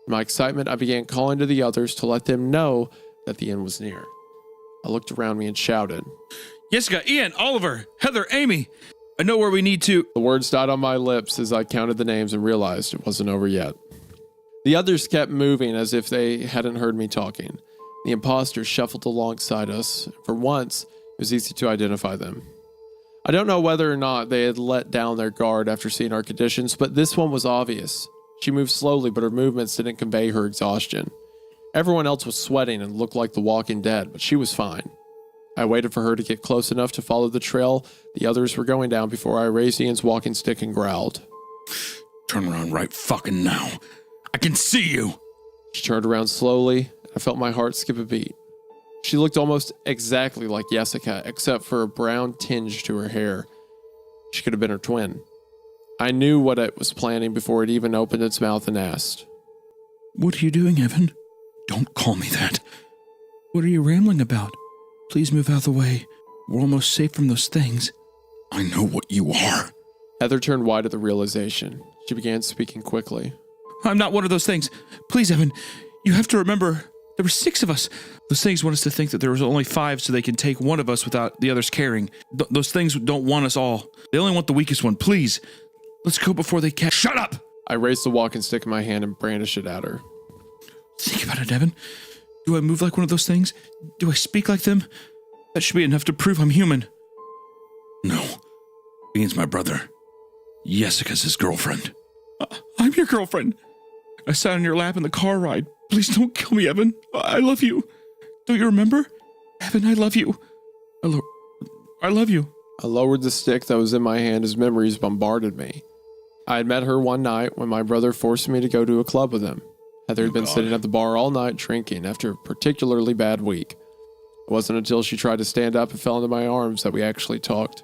In my excitement, I began calling to the others to let them know that the inn was near. I looked around me and shouted. Jessica, Ian, Oliver, Heather, Amy. I know where we need to. The words died on my lips as I counted the names and realized it wasn't over yet. The others kept moving as if they hadn't heard me talking. The imposters shuffled alongside us. For once, it was easy to identify them. I don't know whether or not they had let down their guard after seeing our conditions, but this one was obvious. She moved slowly, but her movements didn't convey her exhaustion. Everyone else was sweating and looked like the Walking Dead, but she was fine. I waited for her to get close enough to follow the trail the others were going down before I raised Ian's walking stick and growled. Turn around right fucking now. I can see you. She turned around slowly. I felt my heart skip a beat. She looked almost exactly like Jessica, except for a brown tinge to her hair. She could have been her twin. I knew what it was planning before it even opened its mouth and asked. What are you doing, Evan? Don't call me that. What are you rambling about? Please move out of the way. We're almost safe from those things. I know what you are. Heather turned white at the realization. She began speaking quickly. I'm not one of those things. Please, Evan, you have to remember, there were 6 of us. Those things want us to think that there was only 5 so they can take one of us without the others caring. Those things don't want us all. They only want the weakest one. Please, let's go before they catch. Shut up! I raised the walking stick in my hand and brandished it at her. Think about it, Evan. Do I move like one of those things? Do I speak like them? That should be enough to prove I'm human. No. Ian's my brother. Jessica's his girlfriend. I'm your girlfriend. I sat on your lap in the car ride. Please don't kill me, Evan. I love you. Don't you remember? Evan, I love you. I love you. I lowered the stick that was in my hand as memories bombarded me. I had met her one night when my brother forced me to go to a club with him. Heather had been sitting at the bar all night drinking after a particularly bad week. It wasn't until she tried to stand up and fell into my arms that we actually talked.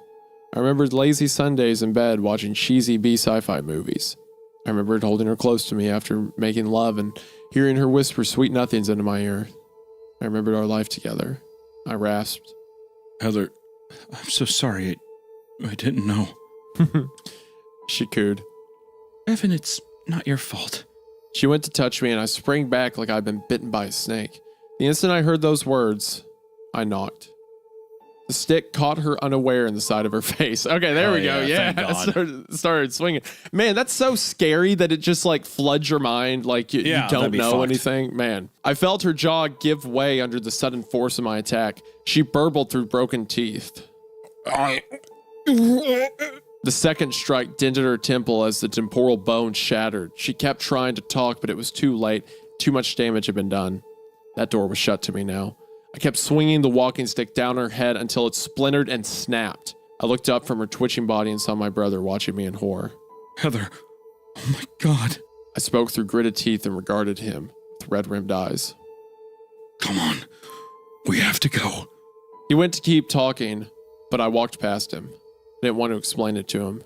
I remembered lazy Sundays in bed watching cheesy B sci-fi movies. I remembered holding her close to me after making love and hearing her whisper sweet nothings into my ear. I remembered our life together. I rasped. Heather, I'm so sorry. I didn't know. She cooed. Evan, it's not your fault. She went to touch me and I sprang back like I'd been bitten by a snake. The instant I heard those words, I knocked. The stick caught her unaware in the side of her face. Okay, there we go. yeah, Yeah, thank God. started swinging. Man, that's so scary that it just like floods your mind like you Yeah, don't that'd be know fucked. anything. Man, I felt her jaw give way under the sudden force of my attack. She burbled through broken teeth. The second strike dented her temple as the temporal bone shattered. She kept trying to talk, but it was too late. Too much damage had been done. That door was shut to me now. I kept swinging the walking stick down her head until it splintered and snapped. I looked up from her twitching body and saw my brother watching me in horror. Heather, oh my God. I spoke through gritted teeth and regarded him with red-rimmed eyes. Come on. We have to go. He went to keep talking, but I walked past him. I didn't want to explain it to him.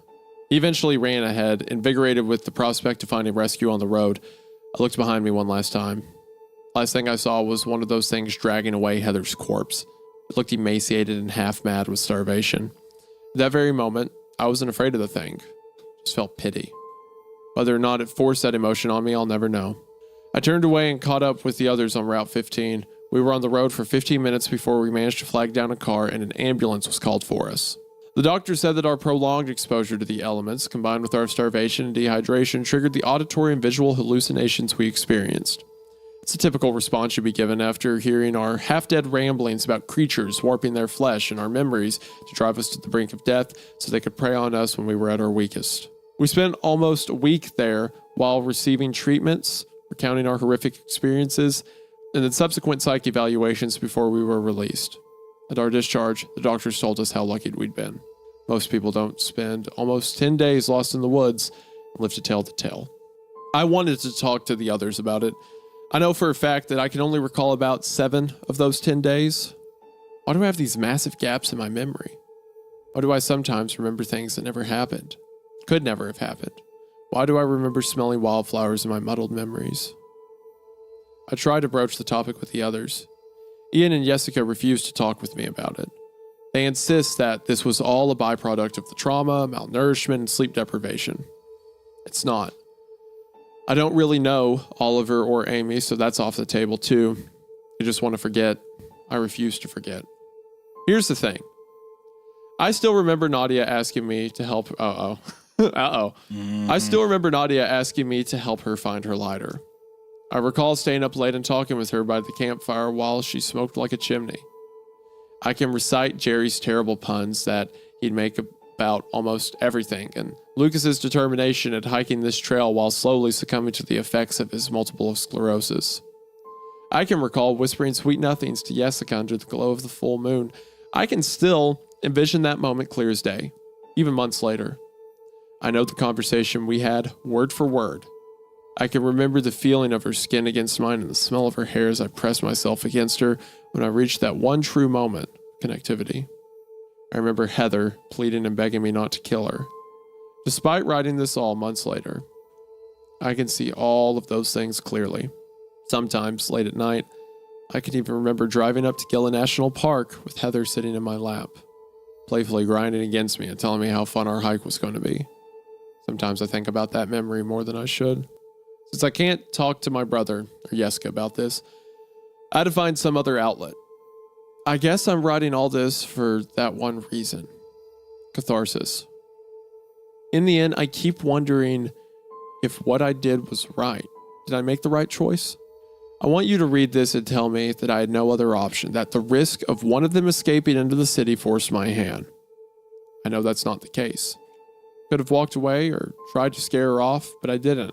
He eventually ran ahead, invigorated with the prospect of finding rescue on the road. I looked behind me one last time. Last thing I saw was one of those things dragging away Heather's corpse. It looked emaciated and half mad with starvation. At that very moment, I wasn't afraid of the thing. Just felt pity. Whether or not it forced that emotion on me, I'll never know. I turned away and caught up with the others on Route 15. We were on the road for 15 minutes before we managed to flag down a car and an ambulance was called for us. The doctor said that our prolonged exposure to the elements, combined with our starvation and dehydration, triggered the auditory and visual hallucinations we experienced. It's a typical response you'd be given after hearing our half-dead ramblings about creatures warping their flesh and our memories to drive us to the brink of death so they could prey on us when we were at our weakest. We spent almost a week there while receiving treatments, recounting our horrific experiences, and then subsequent psych evaluations before we were released. At our discharge, the doctors told us how lucky we'd been. Most people don't spend almost 10 days lost in the woods and live to tell the tale. I wanted to talk to the others about it. I know for a fact that I can only recall about 7 of those 10 days. Why do I have these massive gaps in my memory? Why do I sometimes remember things that never happened? Could never have happened? Why do I remember smelling wildflowers in my muddled memories? I tried to broach the topic with the others. Ian and Jessica refused to talk with me about it. They insist that this was all a byproduct of the trauma, malnourishment, and sleep deprivation. It's not. I don't really know Oliver or Amy, so that's off the table too. I just want to forget. I refuse to forget. Here's the thing. I still remember Nadia asking me to help. I still remember Nadia asking me to help her find her lighter. I recall staying up late and talking with her by the campfire while she smoked like a chimney. I can recite Jerry's terrible puns that he'd make about almost everything, and Lucas's determination at hiking this trail while slowly succumbing to the effects of his multiple sclerosis. I can recall whispering sweet nothings to Jessica under the glow of the full moon. I can still envision that moment clear as day, even months later. I know the conversation we had word for word. I can remember the feeling of her skin against mine and the smell of her hair as I pressed myself against her when I reached that one true moment of connectivity. I remember Heather pleading and begging me not to kill her. Despite writing this all months later, I can see all of those things clearly. Sometimes, late at night, I can even remember driving up to Gila National Park with Heather sitting in my lap, playfully grinding against me and telling me how fun our hike was going to be. Sometimes I think about that memory more than I should. Since I can't talk to my brother or Jessica about this, I had to find some other outlet. I guess I'm writing all this for that one reason. Catharsis. In the end, I keep wondering if what I did was right. Did I make the right choice? I want you to read this and tell me that I had no other option, that the risk of one of them escaping into the city forced my hand. I know that's not the case. Could have walked away or tried to scare her off, but I didn't.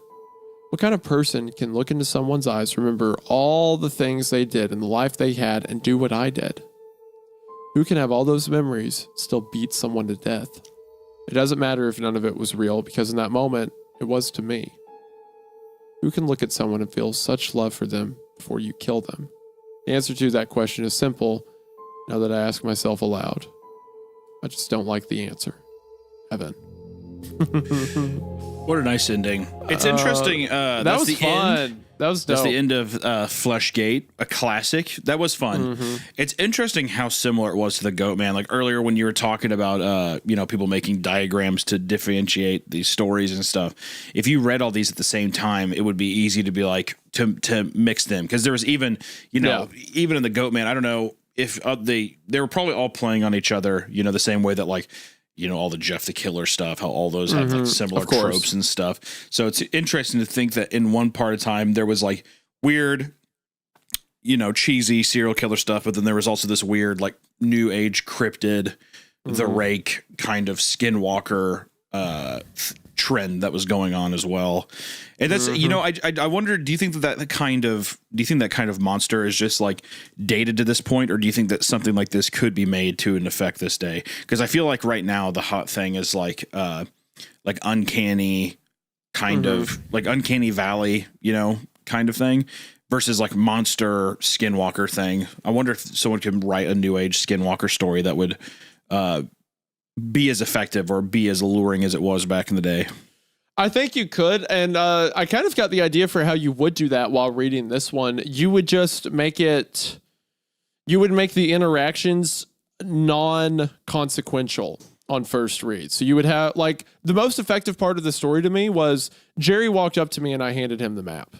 What kind of person can look into someone's eyes, remember all the things they did and the life they had, and do what I did? Who can have all those memories, still beat someone to death? It doesn't matter if none of it was real, because in that moment, it was to me. Who can look at someone and feel such love for them before you kill them? The answer to that question is simple, now that I ask myself aloud. I just don't like the answer. Evan. What a nice ending. It's interesting. That That's was the fun. end. That was dope. That's the end of Fleshgate, a classic. That was fun. It's interesting how similar it was to the Goat Man. Like earlier when you were talking about, people making diagrams to differentiate these stories and stuff. If you read all these at the same time, it would be easy to be like to mix them, because there was even, even in the Goat Man, I don't know if they were probably all playing on each other, the same way that like, all the Jeff the Killer stuff, how all those have like similar tropes and stuff. So it's interesting to think that in one part of time there was like weird, cheesy serial killer stuff, but then there was also this weird like new age cryptid, the Rake kind of skinwalker trend that was going on as well. And that's I wonder, do you think that kind of monster is just like dated to this point, or do you think that something like this could be made to an effect this day? Because I feel like right now the hot thing is like uncanny kind of like Uncanny Valley, kind of thing, versus like monster skinwalker thing. I wonder if someone could write a new age skinwalker story that would be as effective or be as alluring as it was back in the day. I think you could, and I kind of got the idea for how you would do that while reading this one. You would just make the interactions non-consequential on first read. So you would have, like, the most effective part of the story to me was Jerry walked up to me and I handed him the map.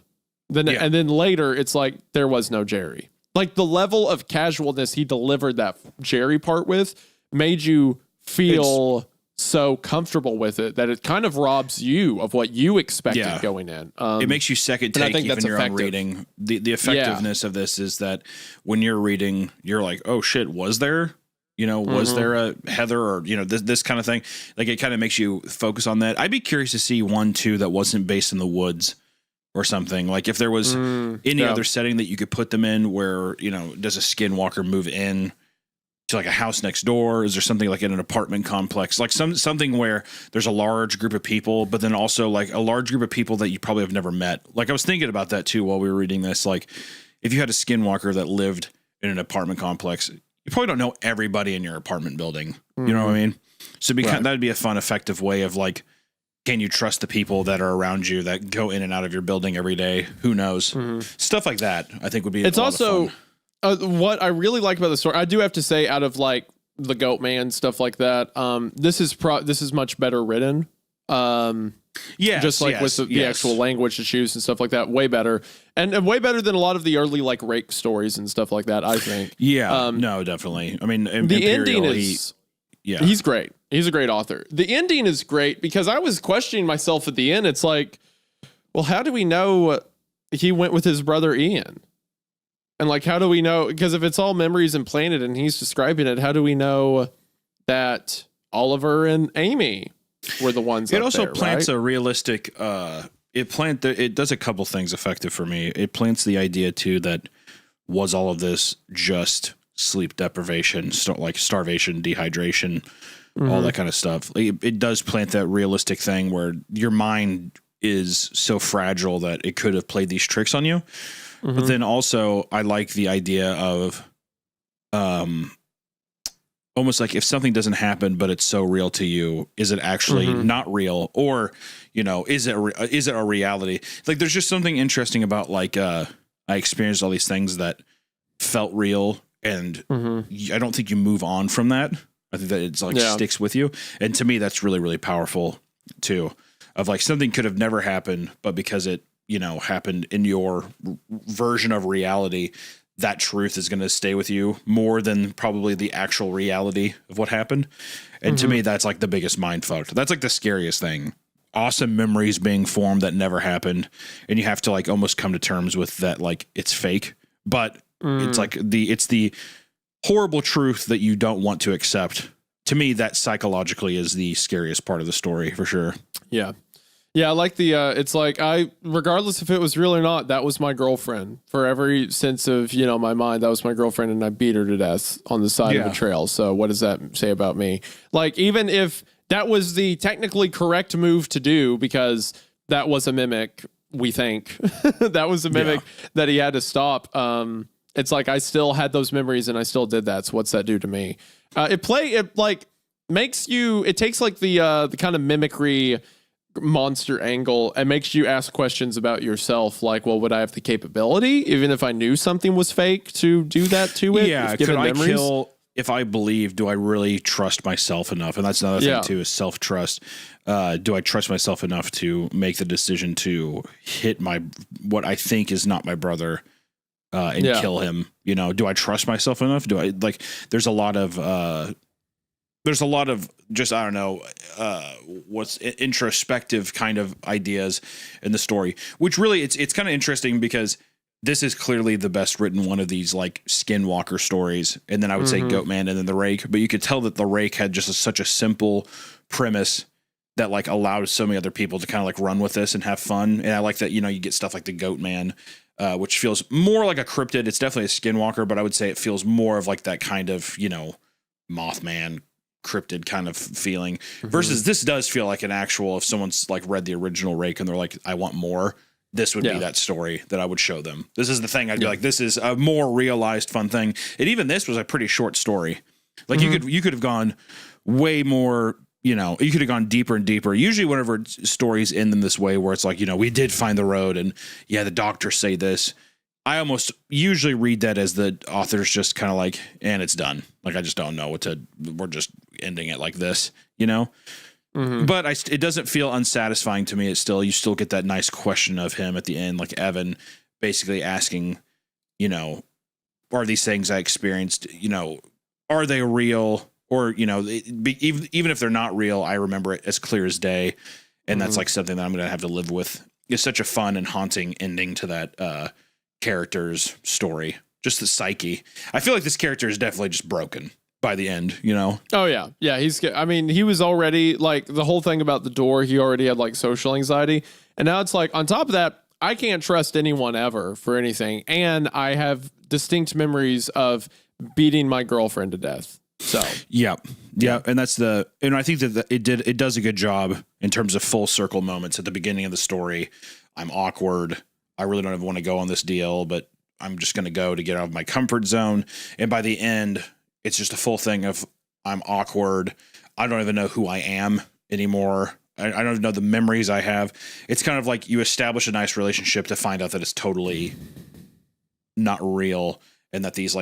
And then later it's like there was no Jerry. Like the level of casualness he delivered that Jerry part with made you feel so comfortable with it that it kind of robs you of what you expected going in. It makes you second take even your own reading. The effectiveness of this is that when you're reading, you're like, oh shit, was there? Was there a Heather or, this kind of thing? Like it kind of makes you focus on that. I'd be curious to see 1, 2 that wasn't based in the woods or something. Like if there was any other setting that you could put them in where, does a skinwalker move in to like a house next door? Is there something like in an apartment complex, like something where there's a large group of people, but then also like a large group of people that you probably have never met? Like I was thinking about that too while we were reading this. Like if you had a skinwalker that lived in an apartment complex, you probably don't know everybody in your apartment building. You know what I mean? So that'd be a fun, effective way of like, can you trust the people that are around you that go in and out of your building every day? Who knows? Stuff like that, I think would be. It's a lot also of fun. What I really like about the story, I do have to say, out of like the Goat Man stuff like that, this is much better written. Yeah, just like with the actual language issues and stuff like that, way better, and way better than a lot of the early like Rake stories and stuff like that. I think. Yeah, no, definitely. I mean, The Imperial, ending is. yeah, He's great. He's a great author. The ending is great because I was questioning myself at the end. It's like, well, how do we know he went with his brother Ian? And like, how do we know? Because if it's all memories implanted and he's describing it, how do we know that Oliver and Amy were the ones? it up also there, plants right? a realistic. It does a couple things effective for me. It plants the idea too that was all of this just sleep deprivation, like starvation, dehydration, all that kind of stuff. It does plant that realistic thing where your mind is so fragile that it could have played these tricks on you. But then also I like the idea of almost like if something doesn't happen but it's so real to you, is it actually not real, or is it a reality? Like there's just something interesting about like I experienced all these things that felt real, and I don't think you move on from that. I think that it's like sticks with you, and to me that's really, really powerful too, of like something could have never happened, but because it happened in your version of reality, that truth is going to stay with you more than probably the actual reality of what happened. And to me, that's like the biggest mind fuck. That's like the scariest thing. Awesome memories being formed that never happened. And you have to like almost come to terms with that. Like it's fake, but it's like it's the horrible truth that you don't want to accept. To me, that psychologically is the scariest part of the story for sure. Yeah. Yeah, I like the, it's like, regardless if it was real or not, that was my girlfriend. For every sense of, my mind, that was my girlfriend, and I beat her to death on the side of the trail. So what does that say about me? Like, even if that was the technically correct move to do, because that was a mimic, we think. That was a mimic that he had to stop. It's like, I still had those memories, and I still did that. So what's that do to me? It takes like the kind of mimicry monster angle and makes you ask questions about yourself, like, well, would I have the capability, even if I knew something was fake, to do that to it? Yeah, could I kill if I believe? Do I really trust myself enough? And that's another thing too, is self-trust. Do I trust myself enough to make the decision to hit what I think is not my brother and kill him? Do I trust myself enough? Do I like? There's a lot of just, I don't know, what's introspective kind of ideas in the story, which really it's kind of interesting because this is clearly the best written one of these like Skinwalker stories. And then I would say Goatman and then the Rake, but you could tell that the Rake had just such a simple premise that like allowed so many other people to kind of like run with this and have fun. And I like that, you get stuff like the Goatman, which feels more like a cryptid. It's definitely a Skinwalker, but I would say it feels more of like that kind of, Mothman cryptid kind of feeling versus this does feel like an actual, if someone's like read the original Rake and they're like, I want more, this would be that story that I would show them. This is the thing I'd be like, this is a more realized fun thing. And even this was a pretty short story. Like you could have gone way more, you could have gone deeper and deeper. Usually whenever stories end in this way, where it's like, we did find the road and the doctors say this, I almost usually read that as the author's just kind of like, and it's done. Like, I just don't know we're just ending it like this, But it doesn't feel unsatisfying to me. You still get that nice question of him at the end, like Evan basically asking, are these things I experienced, are they real? Or, even if they're not real, I remember it as clear as day. And that's like something that I'm going to have to live with. It's such a fun and haunting ending to that, character's story, just the psyche. I feel like this character is definitely just broken by the end, Oh yeah. He was already like, the whole thing about the door, he already had like social anxiety, and now it's like on top of that, I can't trust anyone ever for anything, and I have distinct memories of beating my girlfriend to death. So yeah, and and I think that it does a good job in terms of full circle moments at the beginning of the story. I'm awkward. I really don't even want to go on this deal, but I'm just going to go to get out of my comfort zone. And by the end, it's just a full thing of I'm awkward. I don't even know who I am anymore. I don't even know the memories I have. It's kind of like you establish a nice relationship to find out that it's totally not real. And that these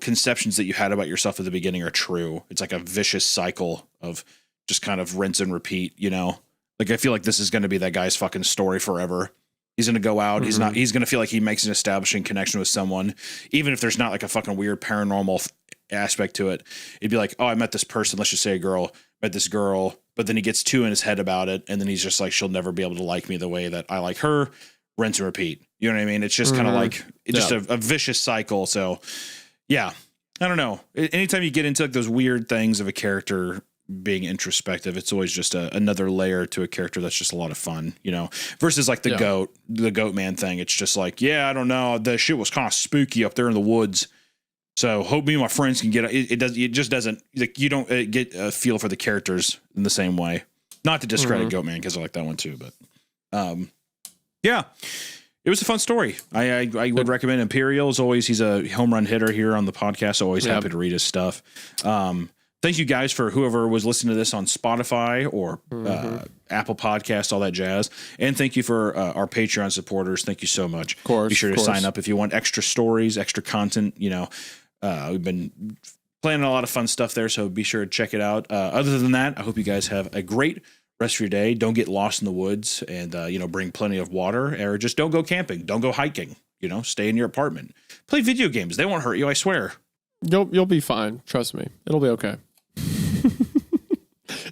conceptions that you had about yourself at the beginning are true. It's like a vicious cycle of just kind of rinse and repeat, you know? Like, I feel like this is going to be that guy's fucking story forever. He's going to go out. He's going to feel like he makes an establishing connection with someone, even if there's not like a fucking weird paranormal aspect to it. It'd be like, oh, I met this person. Let's just say a girl, met this girl. But then he gets too in his head about it. And then he's just like, she'll never be able to like me the way that I like her. Rinse and repeat. You know what I mean? It's just kind of like, it's just a vicious cycle. So yeah, I don't know. Anytime you get into like those weird things of a character being introspective, it's always just another layer to a character that's just a lot of fun, you know, versus like the goat man thing. It's just like, yeah, I don't know. The shit was kind of spooky up there in the woods. So hope me and my friends can get it. It just doesn't like, you don't get a feel for the characters in the same way. Not to discredit Goat Man, because I like that one too, but yeah, it was a fun story. I would recommend Imperial. As always, he's a home run hitter here on the podcast. Always happy to read his stuff. Thank you guys for whoever was listening to this on Spotify or Apple Podcasts, all that jazz. And thank you for our Patreon supporters. Thank you so much. Of course. Be sure to sign up if you want extra stories, extra content. You know, we've been planning a lot of fun stuff there, so be sure to check it out. Other than that, I hope you guys have a great rest of your day. Don't get lost in the woods, and you know, bring plenty of water, or just don't go camping. Don't go hiking. You know, stay in your apartment. Play video games. They won't hurt you, I swear. You'll be fine. Trust me. It'll be okay.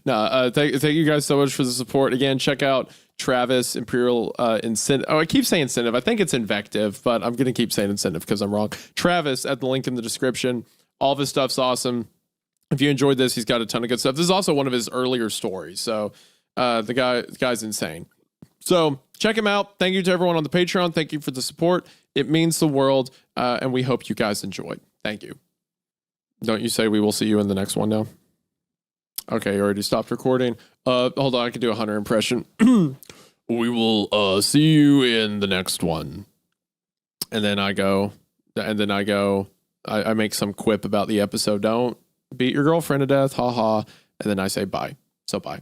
No, thank you guys so much for the support. Again, check out Travis Imperial Incentive. Oh, I keep saying incentive. I think it's invective, but I'm going to keep saying incentive because I'm wrong. Travis at the link in the description. All of his stuff's awesome. If you enjoyed this, he's got a ton of good stuff. This is also one of his earlier stories. So the guy's insane. So check him out. Thank you to everyone on the Patreon. Thank you for the support. It means the world. And we hope you guys enjoyed. Thank you. Don't you say we will see you in the next one now? Okay, you already stopped recording. Hold on, I can do a Hunter impression. We will see you in the next one. And then I make some quip about the episode. Don't beat your girlfriend to death, haha. And then I say bye. So bye.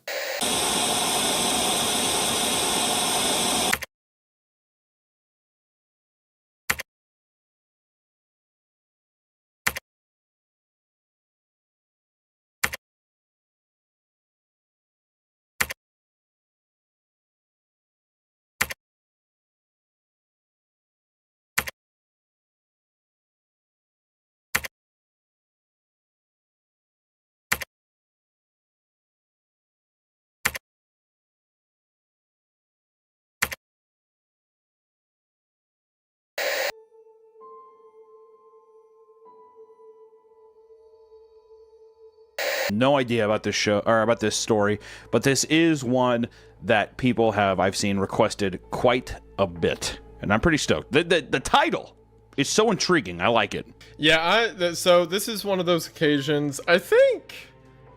No idea about this show or about this story, but this is one that people have, I've seen, requested quite a bit, and I'm pretty stoked. The title is so intriguing. I like it. Yeah, so this is one of those occasions. I think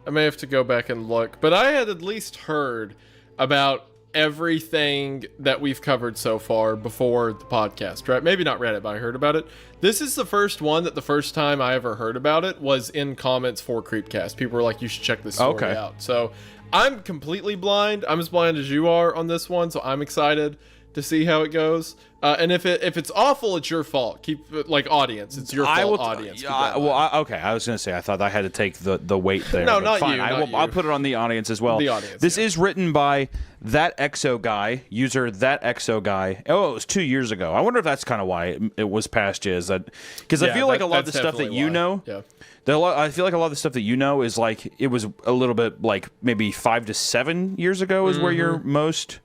I may have to go back and look, but I had at least heard about everything that we've covered so far before the podcast, right? Maybe not read it, but I heard about it. This is the first one that the first time I ever heard about it was in comments for Creepcast. People were like, you should check this story out. So I'm completely blind. I'm as blind as you are on this one, so I'm excited to see how it goes. And if it's awful, it's your fault. Keep like audience. It's your fault, audience. Okay. I was gonna say I thought I had to take the weight there. No, but not fine. you. I'll put it on the audience as well. The audience. This is written by That Exo Guy, user That Exo Guy. Oh, it was 2 years ago. I wonder if that's kind of why it was past Jizz. Because I feel like a lot of the stuff that you know. Yeah. I feel like a lot of the stuff that you know is like it was a little bit like maybe 5 to 7 years ago is where you're most.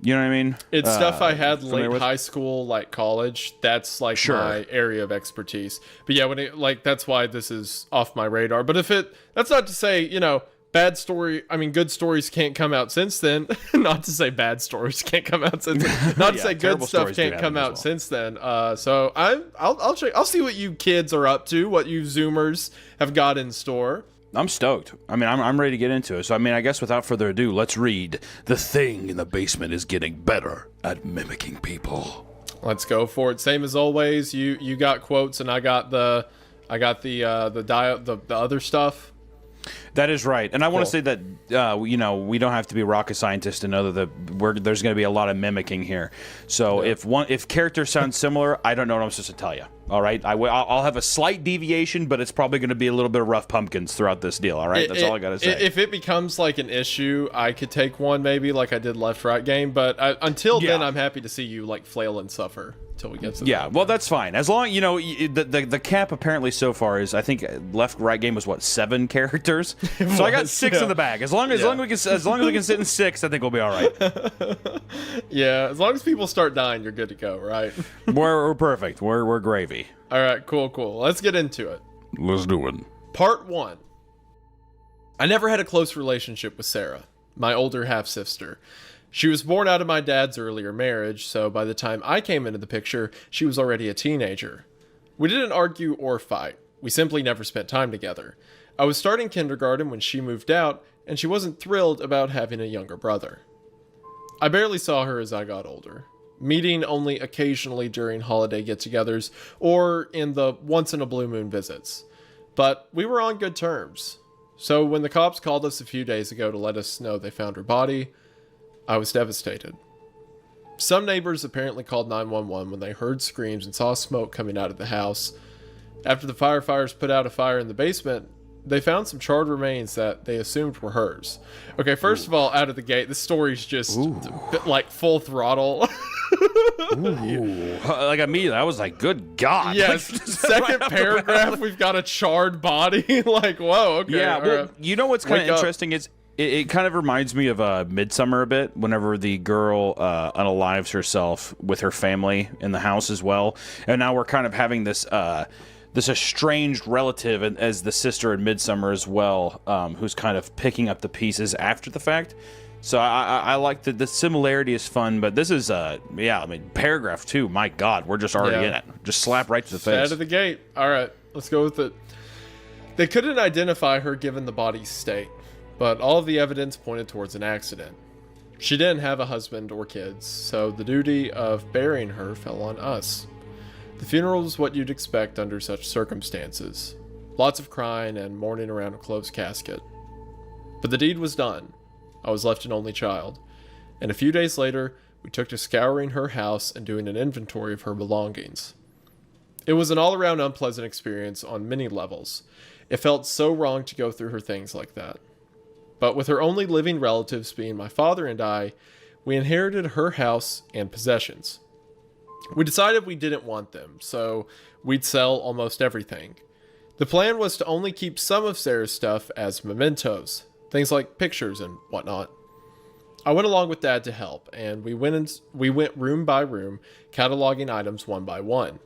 You know what I mean? It's stuff I had late high school, like college. That's like my area of expertise. But yeah, that's why this is off my radar. But that's not to say, you know, good stories can't come out since then. Not to say bad stories can't come out since then. Not to say good stuff can't come out since then. So I'll check. I'll see what you kids are up to, what you Zoomers have got in store. I'm stoked. I mean, I'm ready to get into it. So, I mean, I guess without further ado, let's read. The Thing in the Basement is getting better at mimicking people. Let's go for it. Same as always. You got quotes, and I got the other stuff. That is right. And I want to say that, you know, we don't have to be rocket scientists to know that there's going to be a lot of mimicking here. So if characters sound similar, I don't know what I'm supposed to tell you. All right, I'll have a slight deviation, but it's probably going to be a little bit of rough pumpkins throughout this deal. All right, that's all I got to say. If it becomes like an issue, I could take one maybe like I did left right game. But until then, I'm happy to see you like flail and suffer till we get to. Yeah, well, that's fine. As long the cap apparently so far is I think left right game was what 7 characters. So I got 6 in the bag. As long as we can sit in 6, I think we'll be all right. Yeah, as long as people start dying, you're good to go, right? We're perfect. We're gravy. All right, cool. Let's get into it. Let's do it. Part 1. I never had a close relationship with Sarah, my older half-sister. She was born out of my dad's earlier marriage, so by the time I came into the picture, she was already a teenager. We didn't argue or fight. We simply never spent time together. I was starting kindergarten when she moved out, and she wasn't thrilled about having a younger brother. I barely saw her as I got older, meeting only occasionally during holiday get-togethers or in the once-in-a-blue-moon visits. But we were on good terms. So when the cops called us a few days ago to let us know they found her body, I was devastated. Some neighbors apparently called 911 when they heard screams and saw smoke coming out of the house. After the firefighters put out a fire in the basement, they found some charred remains that they assumed were hers. Okay, first of all, out of the gate, this story's just like full throttle. Like immediately, I was like, "Good God!" Yes. Like, Second paragraph, we've got a charred body. Like, whoa. Okay. Yeah. Well, right. you know what's kind Wake of up. interesting is it kind of reminds me of Midsummer a bit. Whenever the girl unalives herself with her family in the house as well, and now we're kind of having this estranged relative as the sister in Midsummer as well, who's kind of picking up the pieces after the fact. So I like the similarity is fun, but this is paragraph 2. My God, we're just already in it. Just slap right to the face. Out of the gate. All right, let's go with it. They couldn't identify her given the body's state, but all of the evidence pointed towards an accident. She didn't have a husband or kids, so the duty of burying her fell on us. The funeral was what you'd expect under such circumstances. Lots of crying and mourning around a closed casket. But the deed was done. I was left an only child. And a few days later, we took to scouring her house and doing an inventory of her belongings. It was an all-around unpleasant experience on many levels. It felt so wrong to go through her things like that. But with her only living relatives being my father and I, we inherited her house and possessions. We decided we didn't want them, so we'd sell almost everything. The plan was to only keep some of Sarah's stuff as mementos, things like pictures and whatnot. I went along with Dad to help, and we went room by room, cataloging items one by one.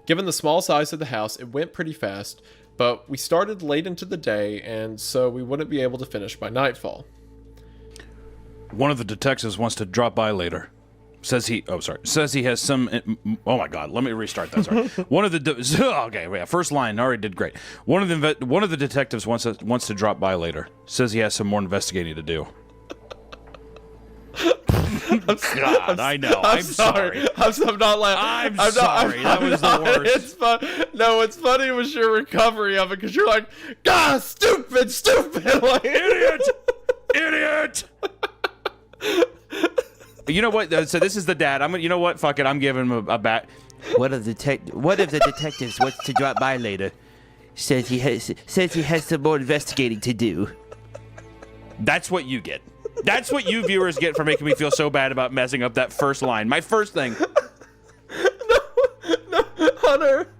Given the small size of the house, it went pretty fast, but we started late into the day, and so we wouldn't be able to finish by nightfall. One of the detectives wants to drop by later. Says he has some. Oh my God! Let me restart that. Sorry. One of the first line already did great. One of the detectives wants to drop by later. Says he has some more investigating to do. God, I know. I'm sorry. I'm not laughing. I'm sorry. That was the worst. It's fun. No, what's funny was your recovery of it because you're like, God, stupid, like idiot. You know what? So this is the dad. You know what? Fuck it. I'm giving him a bat. One of the detectives wants to drop by later. Says he has some more investigating to do. That's what you get. That's what you viewers get for making me feel so bad about messing up that first line. My first thing. No, Hunter,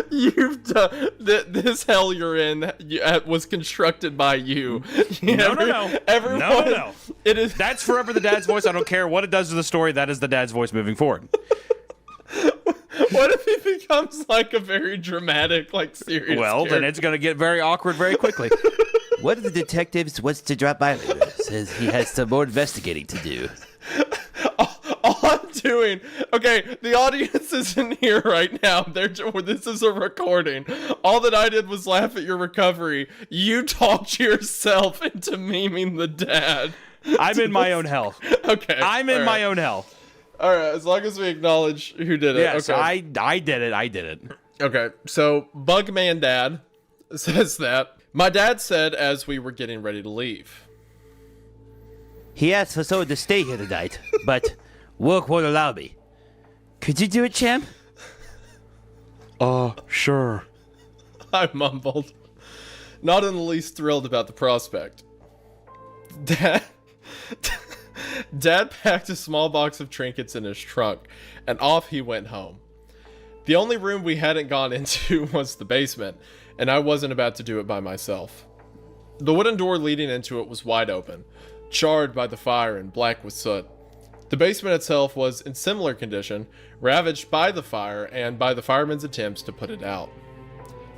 you've done this hell you're in was constructed by you. No. Everyone, No. It is. That's forever the dad's voice. I don't care what it does to the story. That is the dad's voice moving forward. What if he becomes like a very dramatic, like serious? Well, character? then it's going to get very awkward very quickly. One of the detectives wants to drop by later. Says he has some more investigating to do. All I'm doing, okay, the audience isn't here right now. This is a recording. All that I did was laugh at your recovery. You talked yourself into memeing the dad. I'm in my own hell. Okay. I'm in my own hell. All right, as long as we acknowledge who did it. Yes, okay. I did it. Okay, so Bugman Dad says that. My dad said as we were getting ready to leave. He asked for someone to stay here tonight, but work won't allow me. Could you do it, champ? Sure. I mumbled, not in the least thrilled about the prospect. Dad packed a small box of trinkets in his trunk, and off he went home. The only room we hadn't gone into was the basement, and I wasn't about to do it by myself. The wooden door leading into it was wide open, charred by the fire and black with soot. The basement itself was in similar condition, ravaged by the fire and by the firemen's attempts to put it out.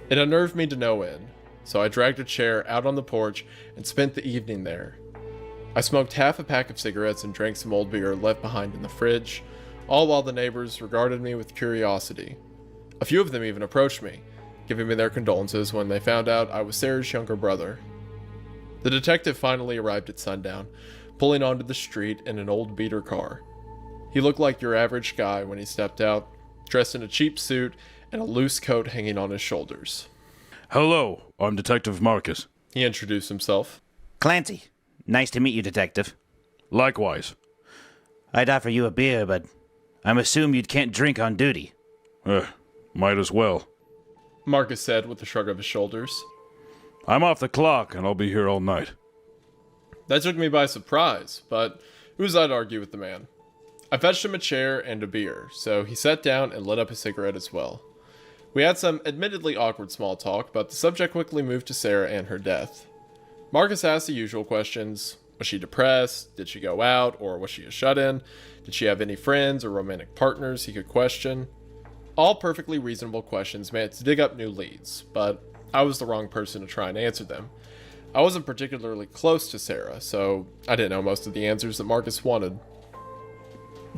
It unnerved me to no end, so I dragged a chair out on the porch and spent the evening there. I smoked half a pack of cigarettes and drank some old beer left behind in the fridge, all while the neighbors regarded me with curiosity. A few of them even approached me, giving me their condolences when they found out I was Sarah's younger brother. The detective finally arrived at sundown, pulling onto the street in an old beater car. He looked like your average guy when he stepped out, dressed in a cheap suit and a loose coat hanging on his shoulders. Hello, I'm Detective Marcus. He introduced himself. Clancy, nice to meet you, Detective. Likewise. I'd offer you a beer, but I'm assuming you can't drink on duty. Might as well. Marcus said with a shrug of his shoulders. I'm off the clock and I'll be here all night. That took me by surprise, but who was I to argue with the man? I fetched him a chair and a beer, so he sat down and lit up a cigarette as well. We had some admittedly awkward small talk, but the subject quickly moved to Sarah and her death. Marcus asked the usual questions. Was she depressed? Did she go out? Or was she a shut-in? Did she have any friends or romantic partners he could question? All perfectly reasonable questions meant to dig up new leads, but I was the wrong person to try and answer them. I wasn't particularly close to Sarah, so I didn't know most of the answers that Marcus wanted.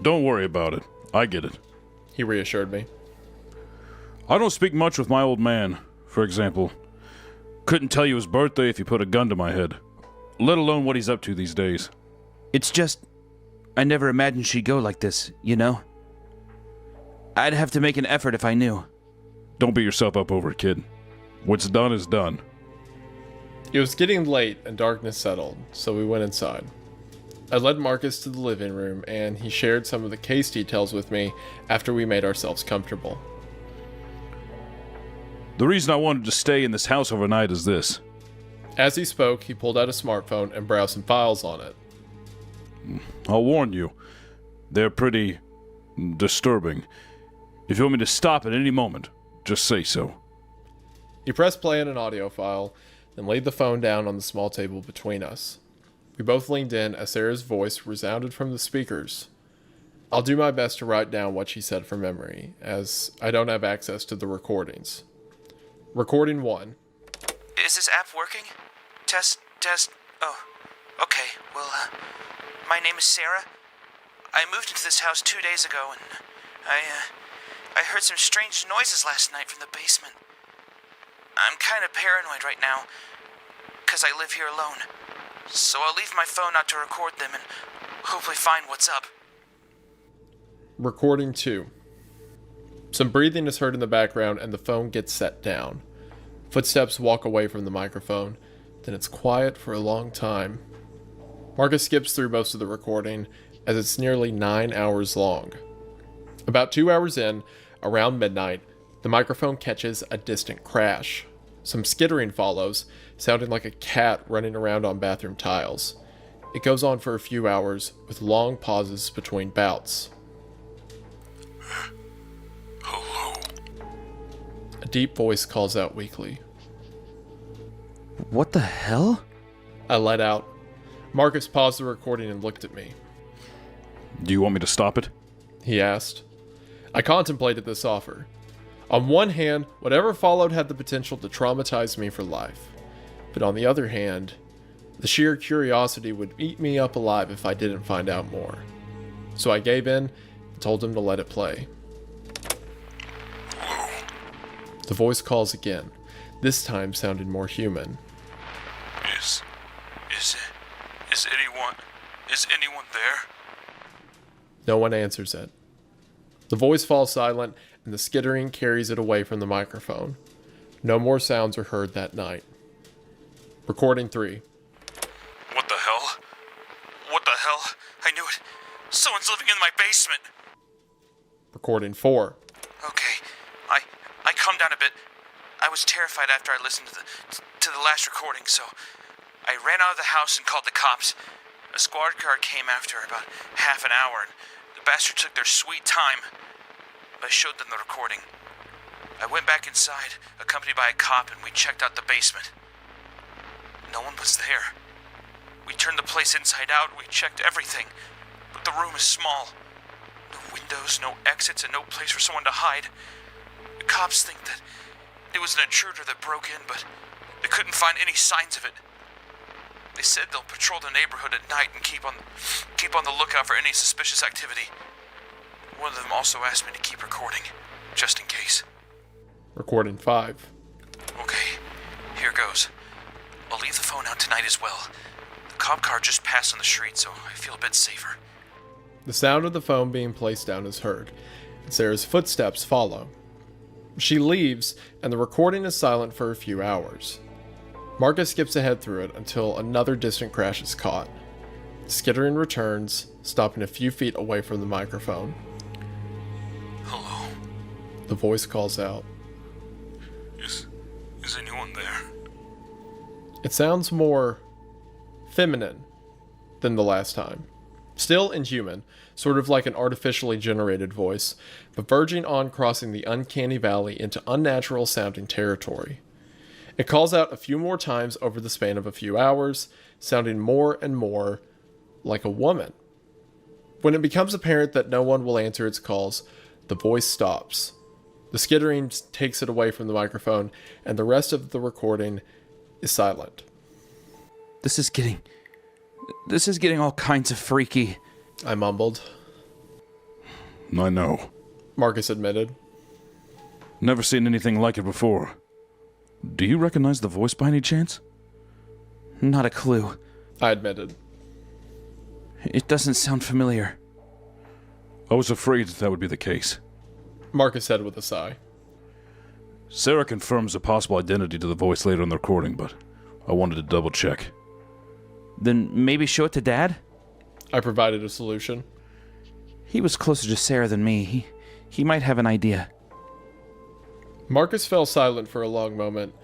Don't worry about it. I get it. He reassured me. I don't speak much with my old man, for example. Couldn't tell you his birthday if you put a gun to my head, let alone what he's up to these days. It's just, I never imagined she'd go like this, you know? I'd have to make an effort if I knew. Don't beat yourself up over it, kid. What's done is done. It was getting late and darkness settled, so we went inside. I led Marcus to the living room, and he shared some of the case details with me after we made ourselves comfortable. The reason I wanted to stay in this house overnight is this. As he spoke, he pulled out a smartphone and browsed some files on it. I'll warn you, they're pretty disturbing. If you want me to stop at any moment, just say so. He pressed play on an audio file, then laid the phone down on the small table between us. We both leaned in as Sarah's voice resounded from the speakers. I'll do my best to write down what she said from memory, as I don't have access to the recordings. Recording 1. Is this app working? Test. Oh, okay. Well, my name is Sarah. I moved into this house 2 days ago, and I heard some strange noises last night from the basement. I'm kind of paranoid right now, because I live here alone. So I'll leave my phone out to record them and hopefully find what's up. Recording 2. Some breathing is heard in the background and the phone gets set down. Footsteps walk away from the microphone, then it's quiet for a long time. Marcus skips through most of the recording, as it's nearly 9 hours long. About 2 hours in, around midnight, the microphone catches a distant crash. Some skittering follows, sounding like a cat running around on bathroom tiles. It goes on for a few hours, with long pauses between bouts. Hello. A deep voice calls out weakly. What the hell? I let out. Marcus paused the recording and looked at me. Do you want me to stop it? He asked. I contemplated this offer. On one hand, whatever followed had the potential to traumatize me for life. But on the other hand, the sheer curiosity would eat me up alive if I didn't find out more. So I gave in and told him to let it play. The voice calls again, this time sounding more human. Is anyone there? No one answers it. The voice falls silent, and the skittering carries it away from the microphone. No more sounds are heard that night. Recording 3. What the hell? What the hell? I knew it. Someone's living in my basement. Recording 4. Okay, I calmed down a bit. I was terrified after I listened to the last recording, so I ran out of the house and called the cops. A squad car came after about half an hour, and the bastards took their sweet time. But I showed them the recording. I went back inside, accompanied by a cop, and we checked out the basement. No one was there. We turned the place inside out, we checked everything, but the room is small. No windows, no exits, and no place for someone to hide. The cops think that it was an intruder that broke in, but they couldn't find any signs of it. They said they'll patrol the neighborhood at night and keep on the lookout for any suspicious activity. One of them also asked me to keep recording, just in case. Recording 5. Okay, here goes. I'll leave the phone out tonight as well. The cop car just passed on the street, so I feel a bit safer. The sound of the phone being placed down is heard, and Sarah's footsteps follow. She leaves, and the recording is silent for a few hours. Marcus skips ahead through it until another distant crash is caught. Skittering returns, stopping a few feet away from the microphone. Hello? The voice calls out. Is anyone there? It sounds more feminine than the last time. Still inhuman, sort of like an artificially generated voice, but verging on crossing the uncanny valley into unnatural sounding territory. It calls out a few more times over the span of a few hours, sounding more and more like a woman. When it becomes apparent that no one will answer its calls, the voice stops. The skittering takes it away from the microphone, and the rest of the recording is silent. This is getting all kinds of freaky. I mumbled. I know. Marcus admitted. Never seen anything like it before. Do you recognize the voice by any chance? Not a clue. I admitted. It doesn't sound familiar. I was afraid that would be the case. Marcus said with a sigh. Sarah confirms a possible identity to the voice later in the recording, but I wanted to double check. Then maybe show it to Dad? I provided a solution. He was closer to Sarah than me. He might have an idea. Marcus fell silent for a long moment.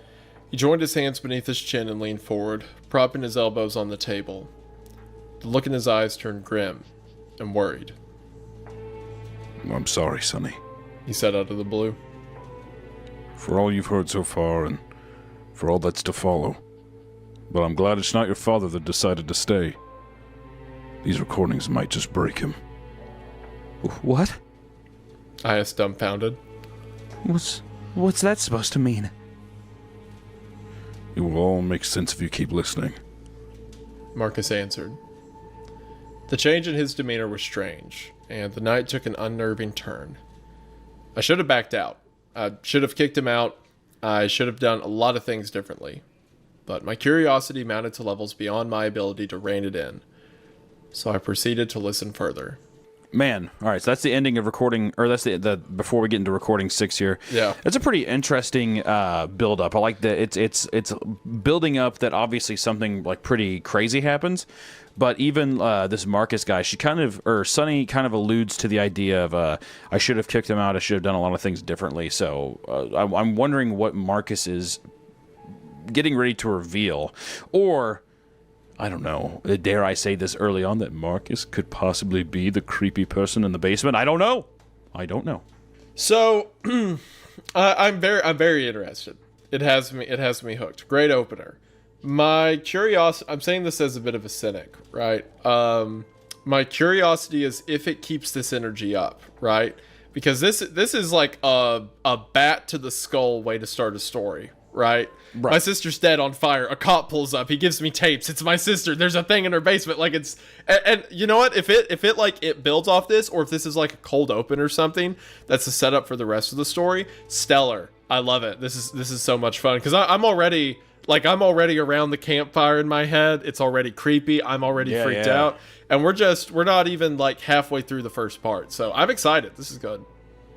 He joined his hands beneath his chin and leaned forward, propping his elbows on the table. The look in his eyes turned grim and worried. I'm sorry, Sonny. He said out of the blue. For all you've heard so far, and for all that's to follow. But I'm glad it's not your father that decided to stay. These recordings might just break him. What? I asked, dumbfounded. What's that supposed to mean? It will all make sense if you keep listening. Marcus answered. The change in his demeanor was strange, and the night took an unnerving turn. I should have backed out. I should have kicked him out. I should have done a lot of things differently. But my curiosity mounted to levels beyond my ability to rein it in. So I proceeded to listen further. Man, all right, so that's the ending of recording, or that's the before we get into recording 6 here. Yeah. It's a pretty interesting build up. I like that it's building up that obviously something like pretty crazy happens, but even this Marcus guy, Sonny kind of alludes to the idea of I should have kicked him out, I should have done a lot of things differently. So I'm wondering what Marcus is getting ready to reveal, or I don't know, dare I say this early on, that Marcus could possibly be the creepy person in the basement? I don't know. So I'm very interested. It has me hooked. Great opener. My curiosity, I'm saying this as a bit of a cynic, right? My curiosity is if it keeps this energy up, right? Because this is like a bat to the skull way to start a story, right? My sister's dead on fire. A cop pulls up. He gives me tapes. It's my sister. There's a thing in her basement. Like it's, and you know what? If it like it builds off this, or if this is like a cold open or something, that's the setup for the rest of the story. Stellar. I love it. This is so much fun because I'm already around the campfire in my head. It's already creepy. I'm already freaked out, and we're not even like halfway through the first part. So I'm excited. This is good.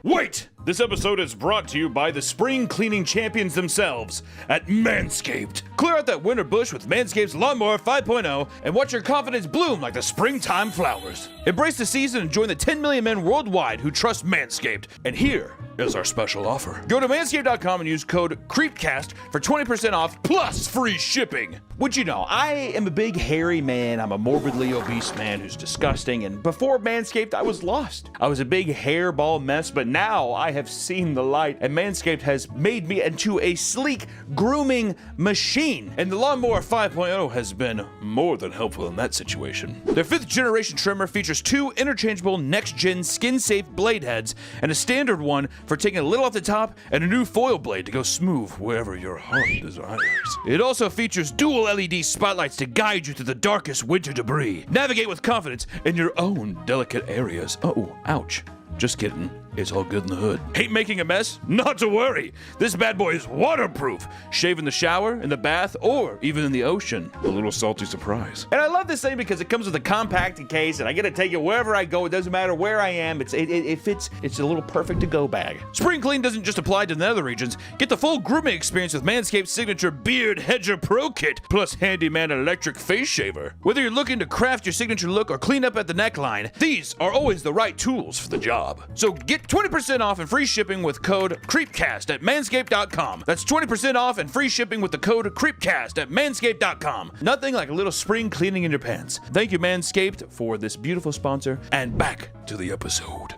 Wait! This episode is brought to you by the spring cleaning champions themselves at Manscaped. Clear out that winter bush with Manscaped's Lawnmower 5.0 and watch your confidence bloom like the springtime flowers. Embrace the season and join the 10 million men worldwide who trust Manscaped. And here is our special offer. Go to manscaped.com and use code CREEPCAST for 20% off plus free shipping. Would you know, I am a big hairy man. I'm a morbidly obese man who's disgusting. And before Manscaped, I was lost. I was a big hairball mess, but now I have seen the light, and Manscaped has made me into a sleek grooming machine. And the Lawnmower 5.0 has been more than helpful in that situation. Their 5th generation trimmer features 2 interchangeable next-gen skin-safe blade heads and a standard one for taking a little off the top and a new foil blade to go smooth wherever your heart desires. It also features dual LED spotlights to guide you through the darkest winter debris. Navigate with confidence in your own delicate areas. Oh, ouch. Just kidding. It's all good in the hood. Hate making a mess? Not to worry. This bad boy is waterproof. Shave in the shower, in the bath, or even in the ocean. A little salty surprise. And I love this thing because it comes with a compacted case, and I get to take it wherever I go. It doesn't matter where I am. It fits. It's a little perfect to go bag. Spring Clean doesn't just apply to the nether regions. Get the full grooming experience with Manscaped's signature Beard Hedger Pro Kit, plus Handyman Electric Face Shaver. Whether you're looking to craft your signature look or clean up at the neckline, these are always the right tools for the job. So get 20% off and free shipping with code CREEPCAST at manscaped.com. That's 20% off and free shipping with the code CREEPCAST at manscaped.com. Nothing like a little spring cleaning in your pants. Thank you, Manscaped, for this beautiful sponsor. And back to the episode.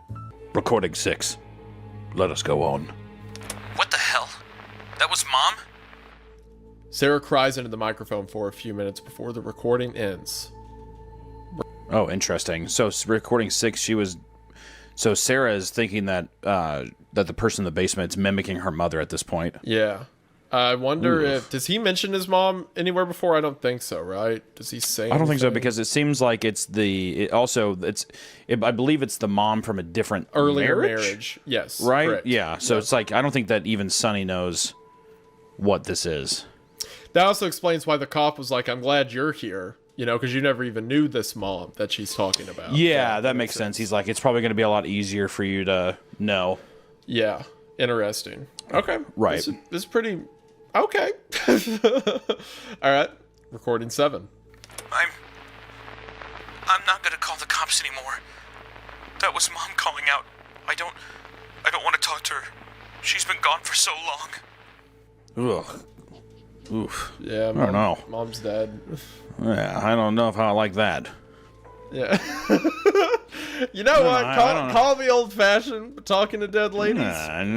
Recording 6. Let us go on. What the hell? That was Mom? Sarah cries into the microphone for a few minutes before the recording ends. Oh, interesting. So recording 6, So Sarah is thinking that that the person in the basement's mimicking her mother at this point. Yeah. I wonder if... Does he mention his mom anywhere before? I don't think so, right? Does he say I don't think so, anything? because it seems like I believe it's the mom from a different Earlier marriage. Yes. Right? Correct. Yeah. So it's like, I don't think that even Sonny knows what this is. That also explains why the cop was like, I'm glad you're here. You know, because you never even knew this mom that she's talking about. Yeah, that makes sense. He's like, it's probably going to be a lot easier for you to know. Yeah. Interesting. Okay. Right. This is pretty... Okay. All right. Recording 7. I'm not gonna call the cops anymore. That was Mom calling out. I don't want to talk to her. She's been gone for so long. Ugh. Oof. Yeah, I don't know. Mom's dead. Yeah, I don't know if I like that. Yeah. You know what? Call me old-fashioned, but talking to dead ladies,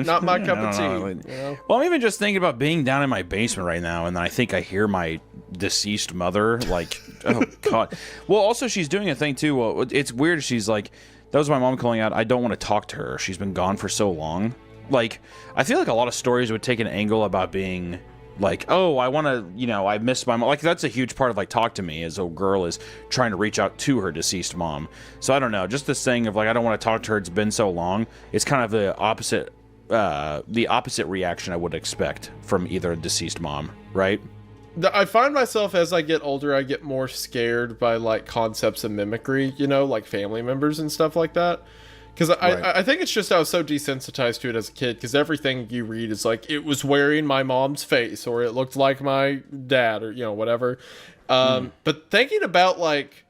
not my cup of tea. You know? Well, I'm even just thinking about being down in my basement right now, and then I think I hear my deceased mother, like, oh, God. Well, also, she's doing a thing, too. Well, it's weird. She's like, that was my mom calling out, I don't want to talk to her. She's been gone for so long. Like, I feel like a lot of stories would take an angle about being... like, oh, I want to, I miss my mom. Like, that's a huge part of, like, Talk to Me, as a girl is trying to reach out to her deceased mom. So, I don't know. Just this thing of, like, I don't want to talk to her. It's been so long. It's kind of the opposite reaction I would expect from either a deceased mom, right? I find myself, as I get older, I get more scared by, like, concepts of mimicry, like family members and stuff like that. Because I think it's just I was so desensitized to it as a kid, because everything you read is like, it was wearing my mom's face, or it looked like my dad, or, whatever. But thinking about, like,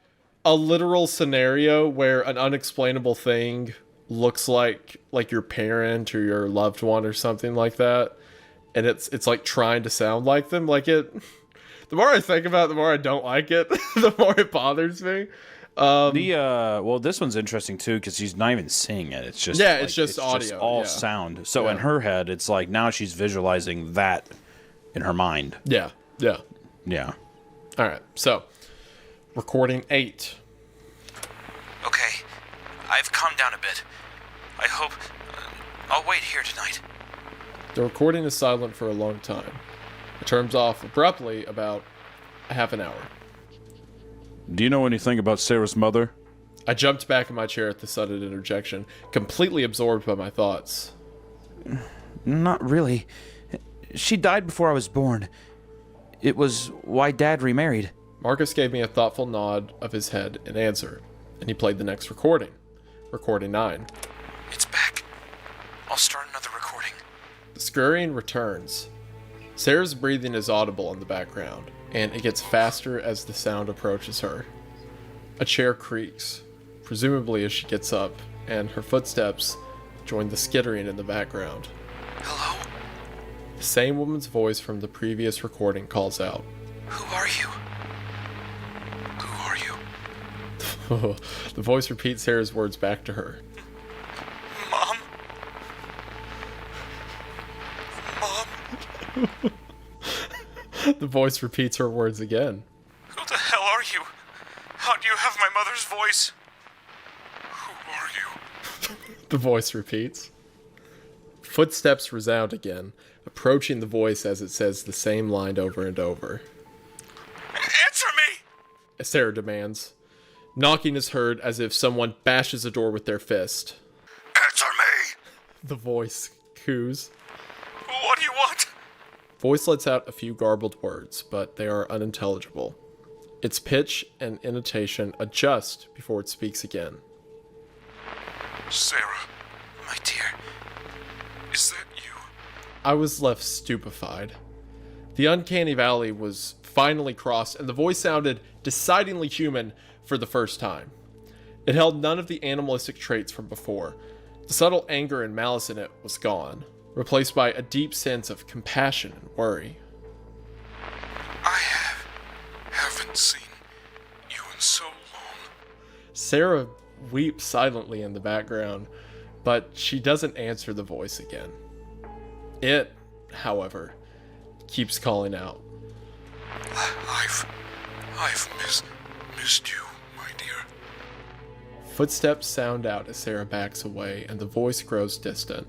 a literal scenario where an unexplainable thing looks like your parent or your loved one or something like that, and it's like trying to sound like them, like it... The more I think about it, the more I don't like it, the more it bothers me. This one's interesting too, because she's not even seeing it. It's just it's just audio, just all sound. So in her head, it's like now she's visualizing that in her mind. Yeah. All right, so recording 8. Okay, I've calmed down a bit. I hope... I'll wait here tonight. The recording is silent for a long time. It turns off abruptly about a half an hour. Do you know anything about Sarah's mother? I jumped back in my chair at the sudden interjection, completely absorbed by my thoughts. Not really. She died before I was born. It was why Dad remarried. Marcus gave me a thoughtful nod of his head in answer, and he played the next recording. Recording 9. It's back. I'll start another recording. The scurrying returns. Sarah's breathing is audible in the background, and it gets faster as the sound approaches her. A chair creaks, presumably as she gets up, and her footsteps joined the skittering in the background. Hello? The same woman's voice from the previous recording calls out. Who are you? Who are you? The voice repeats Sarah's words back to her. Mom? Mom? The voice repeats her words again. Who the hell are you? How do you have my mother's voice? Who are you? The voice repeats. Footsteps resound again, approaching the voice as it says the same line over and over. Answer me! Sarah demands. Knocking is heard as if someone bashes a door with their fist. Answer me! The voice coos. What do you want? Voice lets out a few garbled words, but they are unintelligible. Its pitch and intonation adjust before it speaks again. Sarah, my dear, is that you? I was left stupefied. The uncanny valley was finally crossed, and the voice sounded decidedly human for the first time. It held none of the animalistic traits from before. The subtle anger and malice in it was gone, replaced by a deep sense of compassion and worry. I haven't seen you in so long. Sarah weeps silently in the background, but she doesn't answer the voice again. It, however, keeps calling out. I've missed you, my dear. Footsteps sound out as Sarah backs away, and the voice grows distant.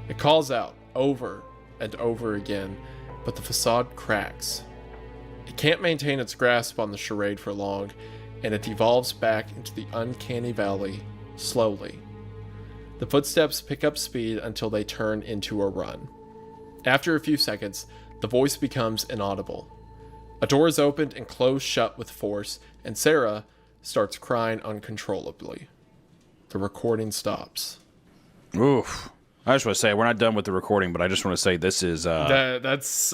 It calls out over and over again, but the facade cracks. It can't maintain its grasp on the charade for long, and it devolves back into the uncanny valley slowly. The footsteps pick up speed until they turn into a run. After a few seconds, the voice becomes inaudible. A door is opened and closed shut with force, and Sarah starts crying uncontrollably. The recording stops. Oof. I just want to say we're not done with the recording, but I just want to say this is That's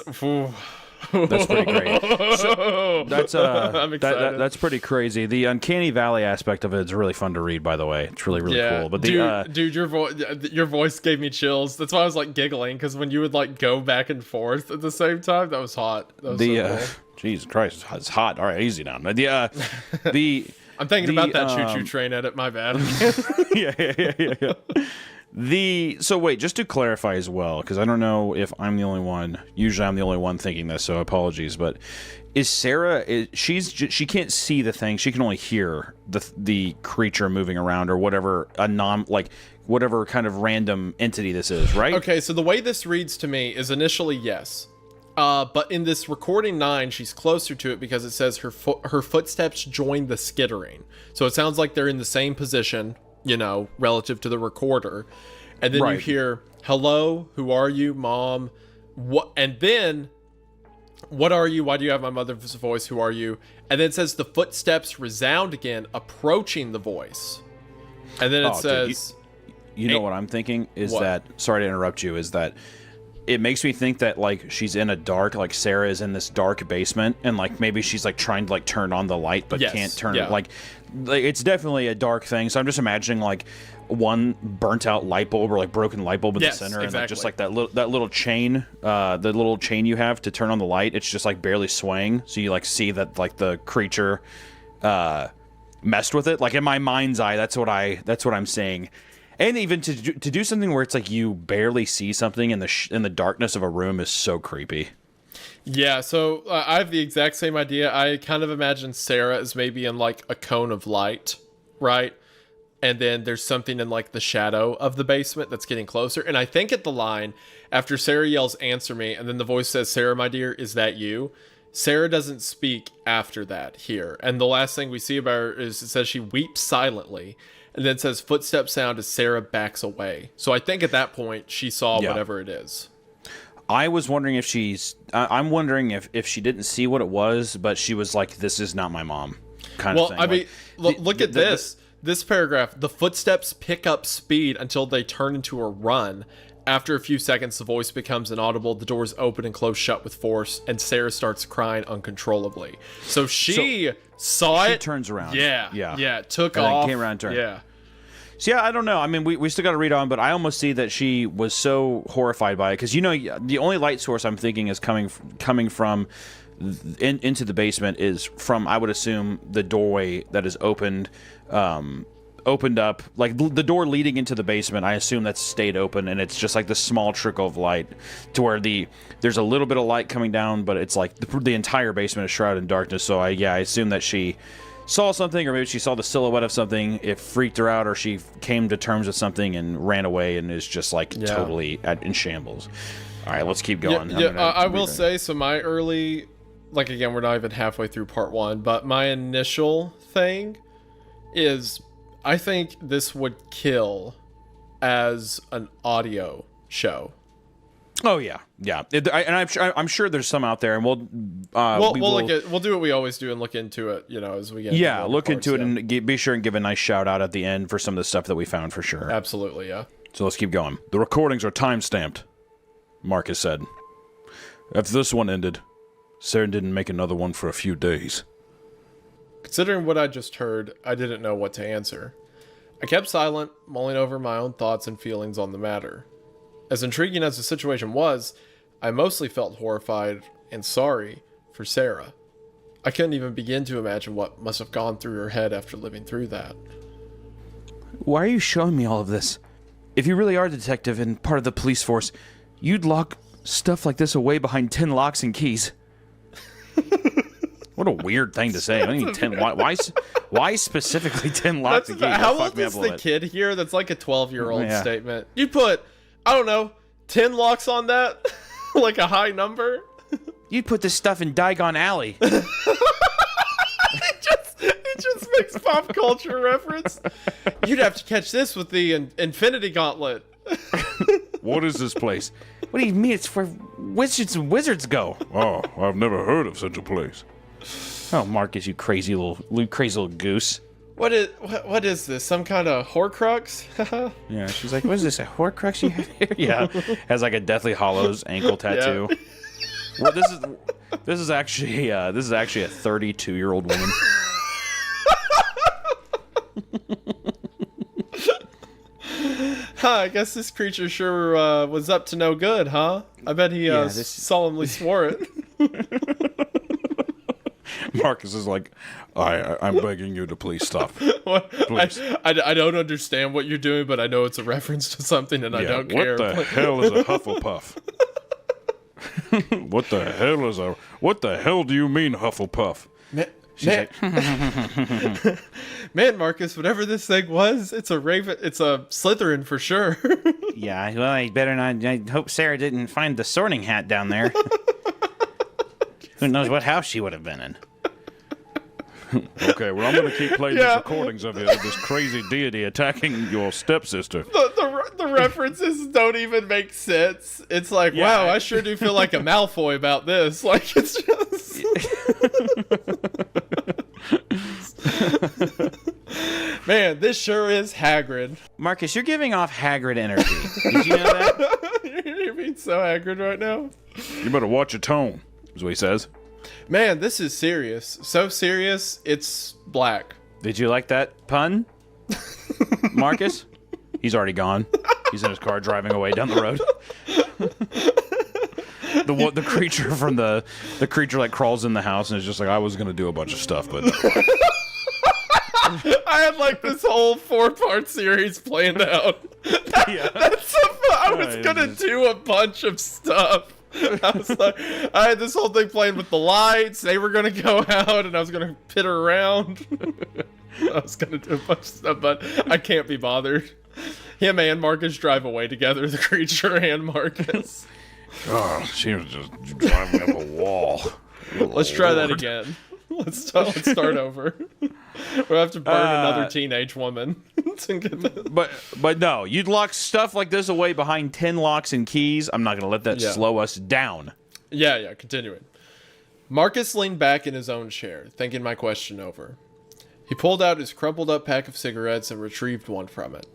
that's pretty great. So, that's I'm excited. that's pretty crazy. The uncanny valley aspect of it is really fun to read. By the way, it's really cool. But dude, your voice gave me chills. That's why I was like giggling, because when you would like go back and forth at the same time, that was hot. That was so cool. Jesus Christ, it's hot. All right, easy now. I'm thinking about that choo-choo train edit. My bad. yeah. So wait, just to clarify as well, because I don't know if I'm the only one. Usually, I'm the only one thinking this, so apologies. But is Sarah? She can't see the thing. She can only hear the creature moving around or whatever whatever kind of random entity this is, right? Okay, so the way this reads to me is initially yes. But in this recording 9, she's closer to it because it says her footsteps join the skittering. So it sounds like they're in the same position, relative to the recorder. And then you hear, hello, who are you, mom? What? And then, what are you? Why do you have my mother's voice? Who are you? And then it says the footsteps resound again, approaching the voice. And then it says... You know what I'm thinking is what? that, sorry to interrupt you, is that it makes me think that like she's in a dark, like Sarah is in this dark basement, and like maybe she's like trying to like turn on the light but can't turn it. Like it's definitely a dark thing. So I'm just imagining like one burnt out light bulb or like broken light bulb in the center, and like, just like that little chain, the little chain you have to turn on the light. It's just like barely swaying, so you like see that like the creature messed with it. Like in my mind's eye, that's what I'm saying. And even to do something where it's like you barely see something in the darkness of a room is so creepy. Yeah, so I have the exact same idea. I kind of imagine Sarah as maybe in like a cone of light, right? And then there's something in like the shadow of the basement that's getting closer. And I think at the line, after Sarah yells, answer me, and then the voice says, Sarah, my dear, is that you? Sarah doesn't speak after that here. And the last thing we see about her is it says she weeps silently. And then it says footsteps sound as Sarah backs away. So I think at that point she saw whatever it is. I was wondering if I'm wondering if she didn't see what it was, but she was like, this is not my mom kind of thing. Well, I mean, look at this. This paragraph, the footsteps pick up speed until they turn into a run. After a few seconds, the voice becomes inaudible. The doors open and close shut with force, and Sarah starts crying uncontrollably. So she saw it. She turns around. Yeah. Took and off. Then came around and turned. Yeah. So yeah, I don't know. I mean, we still got to read on, but I almost see that she was so horrified by it because the only light source I'm thinking is coming from into the basement is from, I would assume, the doorway that is opened up, like the door leading into the basement. I assume that's stayed open, and it's just like this small trickle of light to where there's a little bit of light coming down, but it's like the entire basement is shrouded in darkness. So I assume that she saw something, or maybe she saw the silhouette of something. It freaked her out, or she came to terms with something and ran away and is just like totally in shambles. All right, let's keep going. I will say, so my early, like, again, we're not even halfway through part 1, but my initial thing is, I think this would kill as an audio show. Oh yeah. I'm sure there's some out there, and we'll do what we always do and look into it. As we get. Yeah, look into it and be sure and give a nice shout out at the end for some of the stuff that we found for sure. Absolutely, yeah. So let's keep going. The recordings are time-stamped, Marcus said. After this one ended, Sarah didn't make another one for a few days. Considering what I just heard, I didn't know what to answer. I kept silent, mulling over my own thoughts and feelings on the matter. As intriguing as the situation was, I mostly felt horrified and sorry for Sarah. I couldn't even begin to imagine what must have gone through her head after living through that. Why are you showing me all of this? If you really are a detective and part of the police force, you'd lock stuff like this away behind 10 locks and keys. What a weird thing to say. I mean, 10. Why specifically 10 locks and keys? How old is the kid here? That's like a 12-year-old statement. You put, I don't know, 10 locks on that? Like a high number? You'd put this stuff in Diagon Alley. It just makes pop culture reference. You'd have to catch this with the Infinity Gauntlet. What is this place? What do you mean? It's where wizards go. Oh, I've never heard of such a place. Oh, Marcus, you crazy little goose. What is this? Some kind of Horcrux? Yeah, she's like, what is this, a Horcrux you have here? Yeah, has like a Deathly Hallows ankle tattoo. Yeah. Well, this is actually a 32-year-old woman. I guess this creature sure was up to no good, huh? I bet he solemnly swore it. Marcus is like, I'm begging you to please stop. Please. I don't understand what you're doing, but I know it's a reference to something, and I don't care. What the hell is a Hufflepuff? What the hell do you mean, Hufflepuff? Man, Marcus, whatever this thing was, it's a Raven. It's a Slytherin for sure. Yeah, well, I better not. I hope Sarah didn't find the Sorting Hat down there. Who knows what house she would have been in. Okay, well, I'm going to keep playing these recordings of this crazy deity attacking your stepsister. The references don't even make sense. It's like, wow, I sure do feel like a Malfoy about this. Like, it's just... Man, this sure is Hagrid. Marcus, you're giving off Hagrid energy. Did you know that? You're being so Hagrid right now. You better watch your tone, is what he says. Man, this is serious. So serious, it's black. Did you like that pun, Marcus? He's already gone. He's in his car driving away down the road. The creature from the creature like crawls in the house and is just like, I was gonna do a bunch of stuff, but I had like this whole 4-part series planned out. I was gonna do a bunch of stuff. I had this whole thing playing with the lights. They were gonna go out, and I was gonna pitter around. I was gonna do a bunch of stuff, but I can't be bothered. Him and Marcus drive away together. The creature and Marcus. Oh, she was just driving up a wall. Let's try that again. Let's start over. We'll have to burn another teenage woman to get this. But no, you'd lock stuff like this away behind 10 locks and keys. I'm not going to let that slow us down. Yeah, continuing. Marcus leaned back in his own chair, thinking my question over. He pulled out his crumpled up pack of cigarettes and retrieved one from it.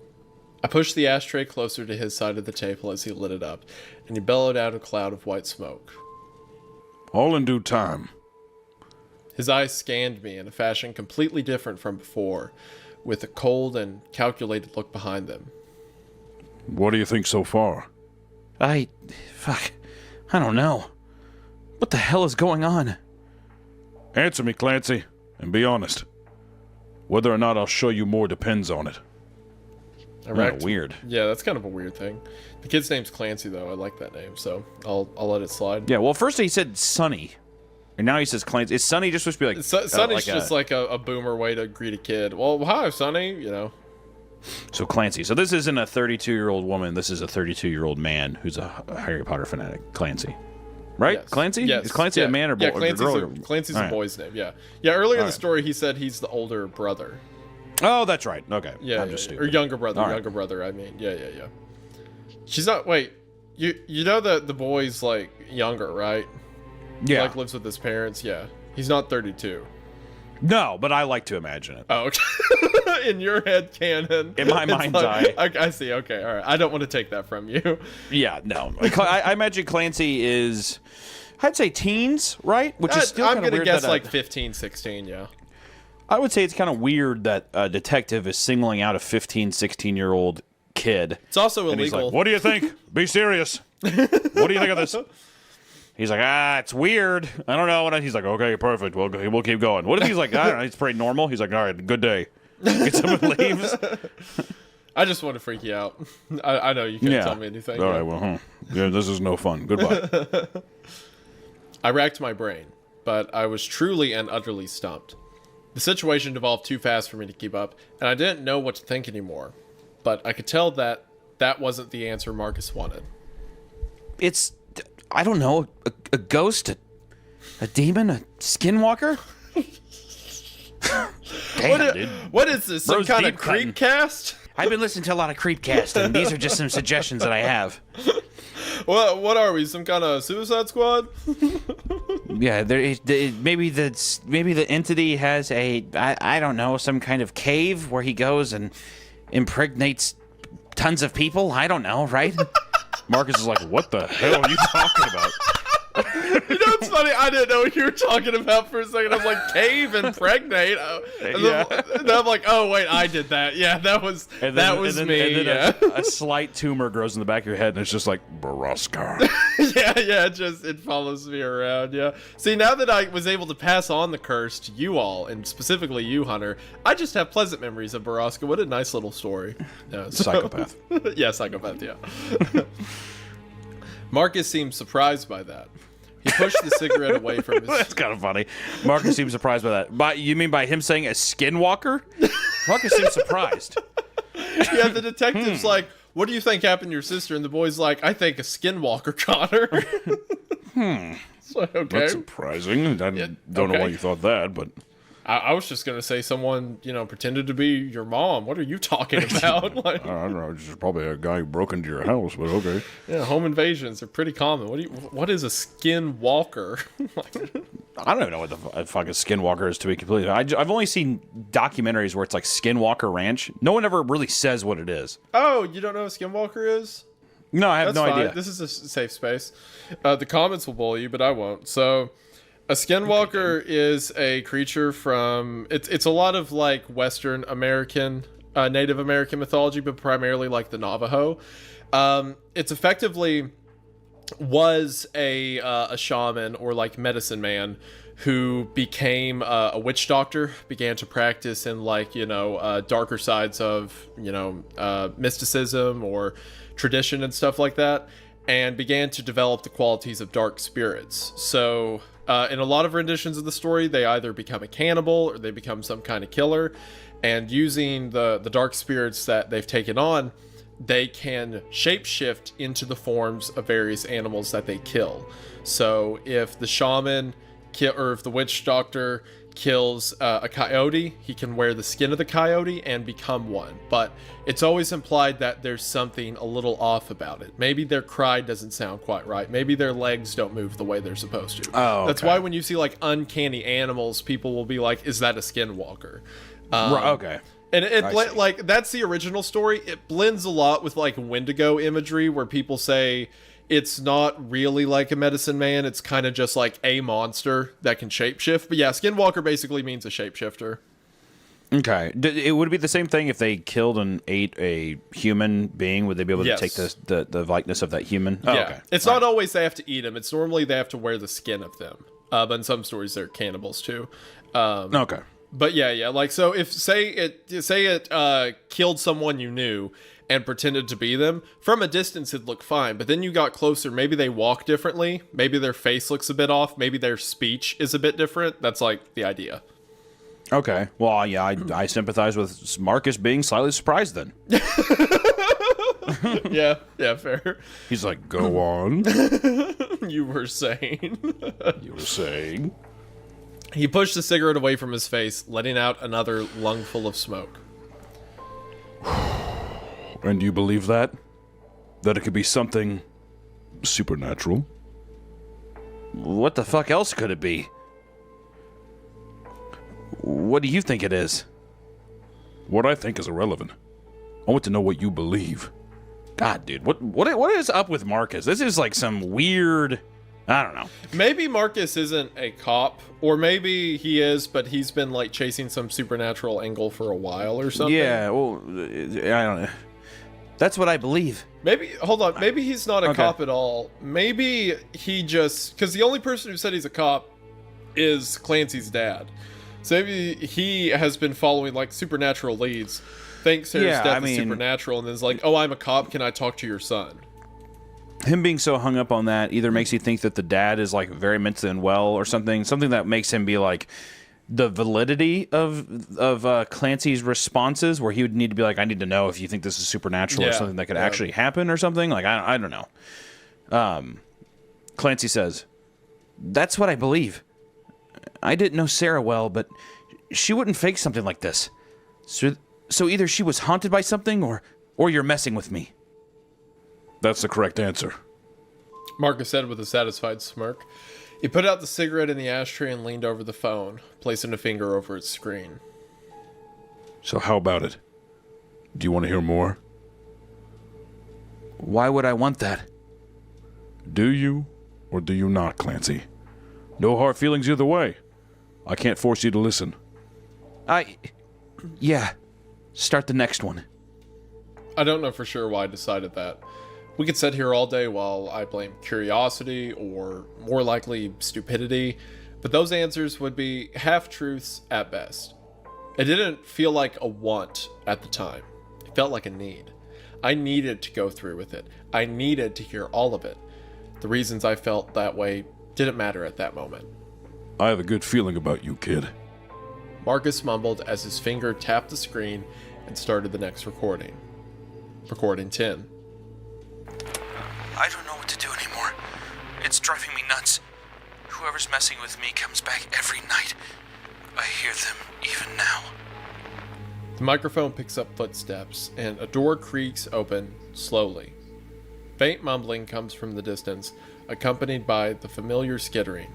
I pushed the ashtray closer to his side of the table as he lit it up, and he bellowed out a cloud of white smoke. All in due time. His eyes scanned me in a fashion completely different from before, with a cold and calculated look behind them. What do you think so far? I don't know. What the hell is going on? Answer me, Clancy, and be honest. Whether or not I'll show you more depends on it. Erect. Weird. Yeah, that's kind of a weird thing. The kid's name's Clancy, though. I like that name, so I'll let it slide. Yeah, well, first he said Sonny. And now he says Clancy. Is Sonny just supposed to be like... Sonny's just like a boomer way to greet a kid. Well, hi, Sonny, you know. So Clancy. So this isn't a 32-year-old woman. This is a 32-year-old man who's a Harry Potter fanatic. Clancy. Right? Yes. Clancy? Yes. Is Clancy yeah. a man or boy? Yeah, Clancy's All a right. boy's name, yeah. Yeah, earlier in All the right. story, he said he's the older brother. Oh, that's right. Okay. Yeah, I'm just or stupid. younger brother, All right. younger brother, I mean. Yeah. She's not, wait, you know that the boy's, like, younger, right? He, Yeah. like, lives with his parents, yeah. He's not 32. No, but I like to imagine it. Oh, okay. In your head canon. In my it's mind's like- eye. I see, okay, all right. I don't want to take that from you. Yeah, no. I imagine Clancy is, I'd say teens, right? Which is still I'm kind of going to weird. guess, that, like, 15, 16, yeah. I would say it's kind of weird that a detective is singling out a 15, 16-year-old kid. It's also And he's illegal. like, what do you think? Be serious. What do you think of this? He's like, it's weird. I don't know. He's like, okay, perfect. We'll keep going. What if he's like, I don't know, it's pretty normal. He's like, all right, good day. Gets up and leaves. I just want to freak you out. I know you can't tell me anything. All right, well, yeah, this is no fun. Goodbye. I racked my brain, but I was truly and utterly stumped. The situation devolved too fast for me to keep up, and I didn't know what to think anymore. But I could tell that that wasn't the answer Marcus wanted. It's, I don't know, a ghost, a demon, a skinwalker? Damn, dude. What is this? Some Bro's kind of deep cutting. creep cast? I've been listening to a lot of Creepcast, and these are just some suggestions that I have. What are we? Some kind of Suicide Squad? Yeah, maybe the entity has I don't know, some kind of cave where he goes and impregnates tons of people. I don't know, right? Marcus is like, what the hell are you talking about? You know what's funny? I didn't know what you were talking about for a second. I was like, cave and pregnate. And then I'm like, oh wait, I did that. Yeah, that was me. And then Yeah. a slight tumor grows in the back of your head, and it's just like, Baraskar. yeah, it follows me around, yeah. See, now that I was able to pass on the curse to you all, and specifically you, Hunter, I just have pleasant memories of Baraska. What a nice little story. Yeah, Psychopath. yeah, psychopath, yeah. Marcus seemed surprised by that. He pushed the cigarette away from his... That's kind of funny. Marcus seems surprised by that. You mean by him saying a skinwalker? Marcus seems surprised. Yeah, the detective's like, what do you think happened to your sister? And the boy's like, I think a skinwalker caught her. It's like, okay. That's surprising. I don't know okay. why you thought that, but I was just going to say someone, pretended to be your mom. What are you talking about? Like, I don't know. It's just probably a guy who broke into your house, but okay. yeah, home invasions are pretty common. What is a skinwalker? I don't even know what the fuck a skinwalker is, to be completely. I've only seen documentaries where it's like Skinwalker Ranch. No one ever really says what it is. Oh, you don't know what a skinwalker is? No, I have That's no fine. idea. This is a safe space. The comments will bully you, but I won't. So, a skinwalker is a creature from... It's a lot of, like, Western American, Native American mythology, but primarily, like, the Navajo. It's effectively... was a shaman or, like, medicine man who became a witch doctor, began to practice in, like, darker sides of, mysticism or tradition and stuff like that, and began to develop the qualities of dark spirits. So in a lot of renditions of the story, they either become a cannibal or they become some kind of killer, and using the dark spirits that they've taken on, they can shapeshift into the forms of various animals that they kill. So if the shaman or if the witch doctor kills a coyote, he can wear the skin of the coyote and become one. But it's always implied that there's something a little off about it. Maybe their cry doesn't sound quite right. Maybe their legs don't move the way they're supposed to. Oh, That's okay. why when you see like uncanny animals, people will be like, is that a skinwalker? Right, okay. And I see. like that's the original story. It blends a lot with like Wendigo imagery, where people say it's not really like a medicine man. It's kind of just like a monster that can shapeshift. But yeah, skinwalker basically means a shapeshifter. Okay. It would be the same thing if they killed and ate a human being. Would they be able to take the likeness of that human? Oh, yeah. okay. It's not always they have to eat them. It's normally they have to wear the skin of them. But in some stories, they're cannibals too. Okay. But yeah. Like, so if say it killed someone you knew and pretended to be them, from a distance it'd look fine. But then you got closer. Maybe they walk differently. Maybe their face looks a bit off. Maybe their speech is a bit different. That's like the idea. Okay. Well, yeah, I sympathize with Marcus being slightly surprised then. Yeah, fair. He's like, go on. You were saying. You were saying? He pushed the cigarette away from his face, letting out another lungful of smoke. And do you believe that? That it could be something supernatural? What the fuck else could it be? What do you think it is? What I think is irrelevant. I want to know what you believe. God, dude, what is up with Marcus? This is like some weird. I don't know. Maybe Marcus isn't a cop, or maybe he is, but he's been like chasing some supernatural angle for a while or something. Yeah, well, I don't know. That's what I believe. Maybe, hold on, maybe he's not a cop at all. Maybe he just, because the only person who said he's a cop is Clancy's dad. So maybe he has been following like supernatural leads, thinks Sarah's death is supernatural, and then is like, oh, I'm a cop, can I talk to your son? Him being so hung up on that either makes you think that the dad is like very mentally unwell or something that makes him be like the validity of Clancy's responses, where he would need to be like, I need to know if you think this is supernatural or something that could actually happen or something. Like, I don't know. Clancy says, that's what I believe. I didn't know Sarah well, but she wouldn't fake something like this. So either she was haunted by something or you're messing with me. That's the correct answer. Marcus said with a satisfied smirk. He put out the cigarette in the ashtray and leaned over the phone, placing a finger over its screen. So how about it? Do you want to hear more? Why would I want that? Do you or do you not, Clancy? No hard feelings either way. I can't force you to listen. Yeah. Start the next one. I don't know for sure why I decided that. We could sit here all day while I blame curiosity or, more likely, stupidity, but those answers would be half-truths at best. It didn't feel like a want at the time. It felt like a need. I needed to go through with it. I needed to hear all of it. The reasons I felt that way didn't matter at that moment. I have a good feeling about you, kid. Marcus mumbled as his finger tapped the screen and started the next recording. Recording 10. I don't know what to do anymore. It's driving me nuts. Whoever's messing with me comes back every night. I hear them even now. The microphone picks up footsteps, and a door creaks open slowly. Faint mumbling comes from the distance, accompanied by the familiar skittering.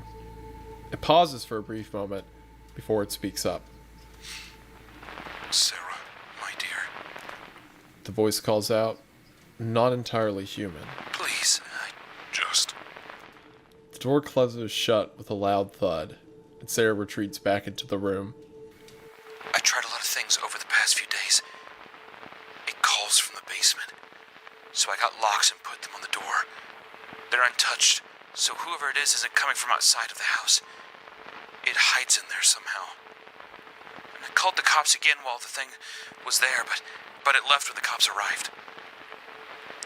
It pauses for a brief moment before it speaks up. Sarah, my dear. The voice calls out, not entirely human. Please, The door closes shut with a loud thud, and Sarah retreats back into the room. I tried a lot of things over the past few days. It calls from the basement, so I got locks and put them on the door. They're untouched, so whoever it is isn't coming from outside of the house. It hides in there somehow. And I called the cops again while the thing was there, but it left when the cops arrived.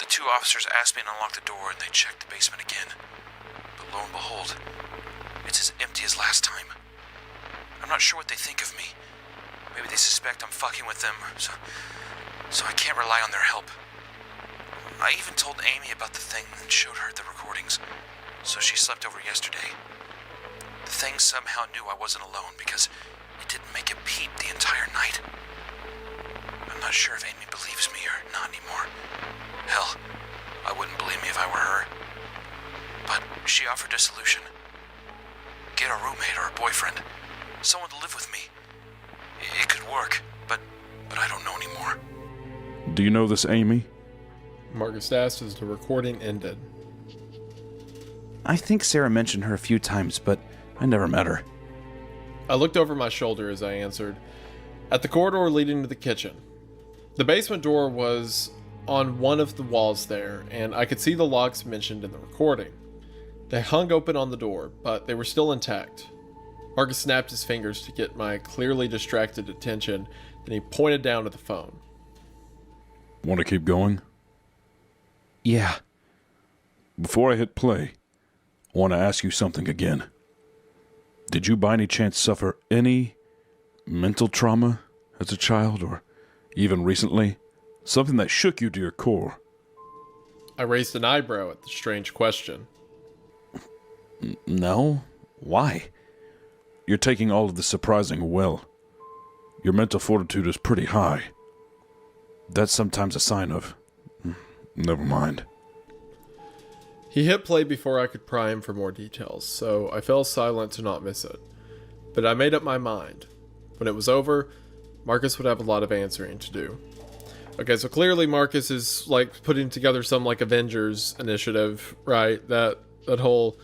The two officers asked me to unlock the door, and they checked the basement again. But lo and behold, it's as empty as last time. I'm not sure what they think of me. Maybe they suspect I'm fucking with them, so I can't rely on their help. I even told Amy about the thing and showed her the recordings, so she slept over yesterday. The thing somehow knew I wasn't alone because it didn't make a peep the entire night. I'm not sure if Amy believes me or not anymore. Hell, I wouldn't believe me if I were her. But she offered a solution. Get a roommate or a boyfriend. Someone to live with me. It could work, but I don't know anymore. Do you know this Amy? Marcus asked as the recording ended. I think Sarah mentioned her a few times, but I never met her. I looked over my shoulder as I answered. at the corridor leading to the kitchen. The basement door was on one of the walls there, and I could see the locks mentioned in the recording. They hung open on the door, but they were still intact. Marcus snapped his fingers to get my clearly distracted attention, then he pointed down at the phone. Want to keep going? Yeah. Before I hit play, I want to ask you something again. Did you by any chance suffer any mental trauma as a child, or even recently? Something that shook you to your core? I raised an eyebrow at the strange question. No? Why? You're taking all of this surprising well. Your mental fortitude is pretty high. That's sometimes a sign of... Never mind. He hit play before I could pry him for more details, so I fell silent to not miss it. But I made up my mind. When it was over, Marcus would have a lot of answering to do. Okay, so clearly Marcus is like putting together some like Avengers initiative, right? That whole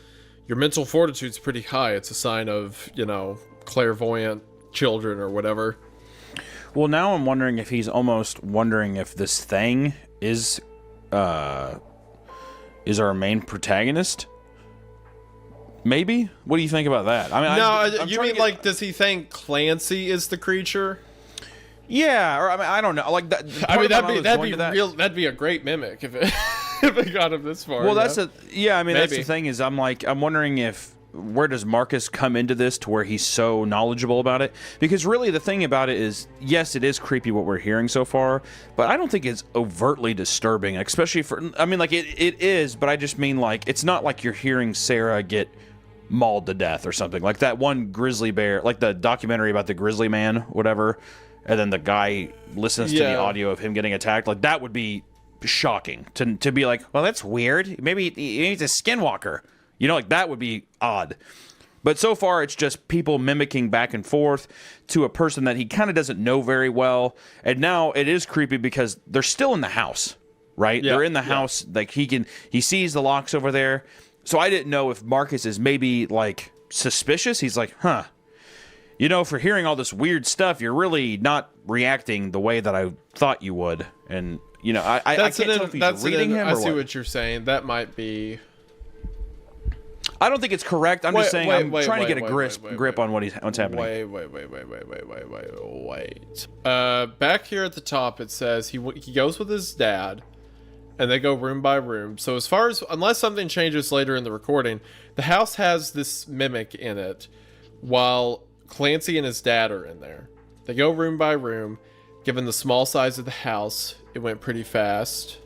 your mental fortitude's pretty high. It's a sign of, you know, clairvoyant children or whatever. Well, now I'm wondering if he's almost wondering if this thing is our main protagonist. Maybe? What do you think about that? I mean, no, you mean like, does he think Clancy is the creature? Yeah, or I mean, I don't know. Like that. I mean, that'd be a great mimic if it if it got him this far. Well, that's I mean, that's Maybe. the thing is, I'm wondering if where does Marcus come into this to where he's so knowledgeable about it? Because really, the thing about it is, yes, it is creepy what we're hearing so far, but I don't think it's overtly disturbing, especially for. I mean, like it is, but I just mean like it's not like you're hearing Sarah get mauled to death or something like that one grizzly bear, like the documentary about the grizzly man, whatever. And then the guy listens to the audio of him getting attacked. Like, that would be shocking to be like, well, that's weird. Maybe he's a skinwalker. You know, like, that would be odd. But so far, it's just people mimicking back and forth to a person that he kind of doesn't know very well. And now it is creepy because they're still in the house, right? Yeah, they're in the house. Like, he sees the locks over there. So I didn't know if Marcus is maybe, like, suspicious. He's like, huh. You know, for hearing all this weird stuff, you're really not reacting the way that I thought you would. And, you know, I can't tell if he's reading him or I see what. what you're saying. That might be... I don't think it's correct. I'm just saying I'm trying to get a grip on what's happening. Wait. Back here at the top, it says he goes with his dad, and they go room by room. So as far as... Unless something changes later in the recording, the house has this mimic in it, while... Clancy and his dad are in there. They go room by room. Given the small size of the house, it went pretty fast.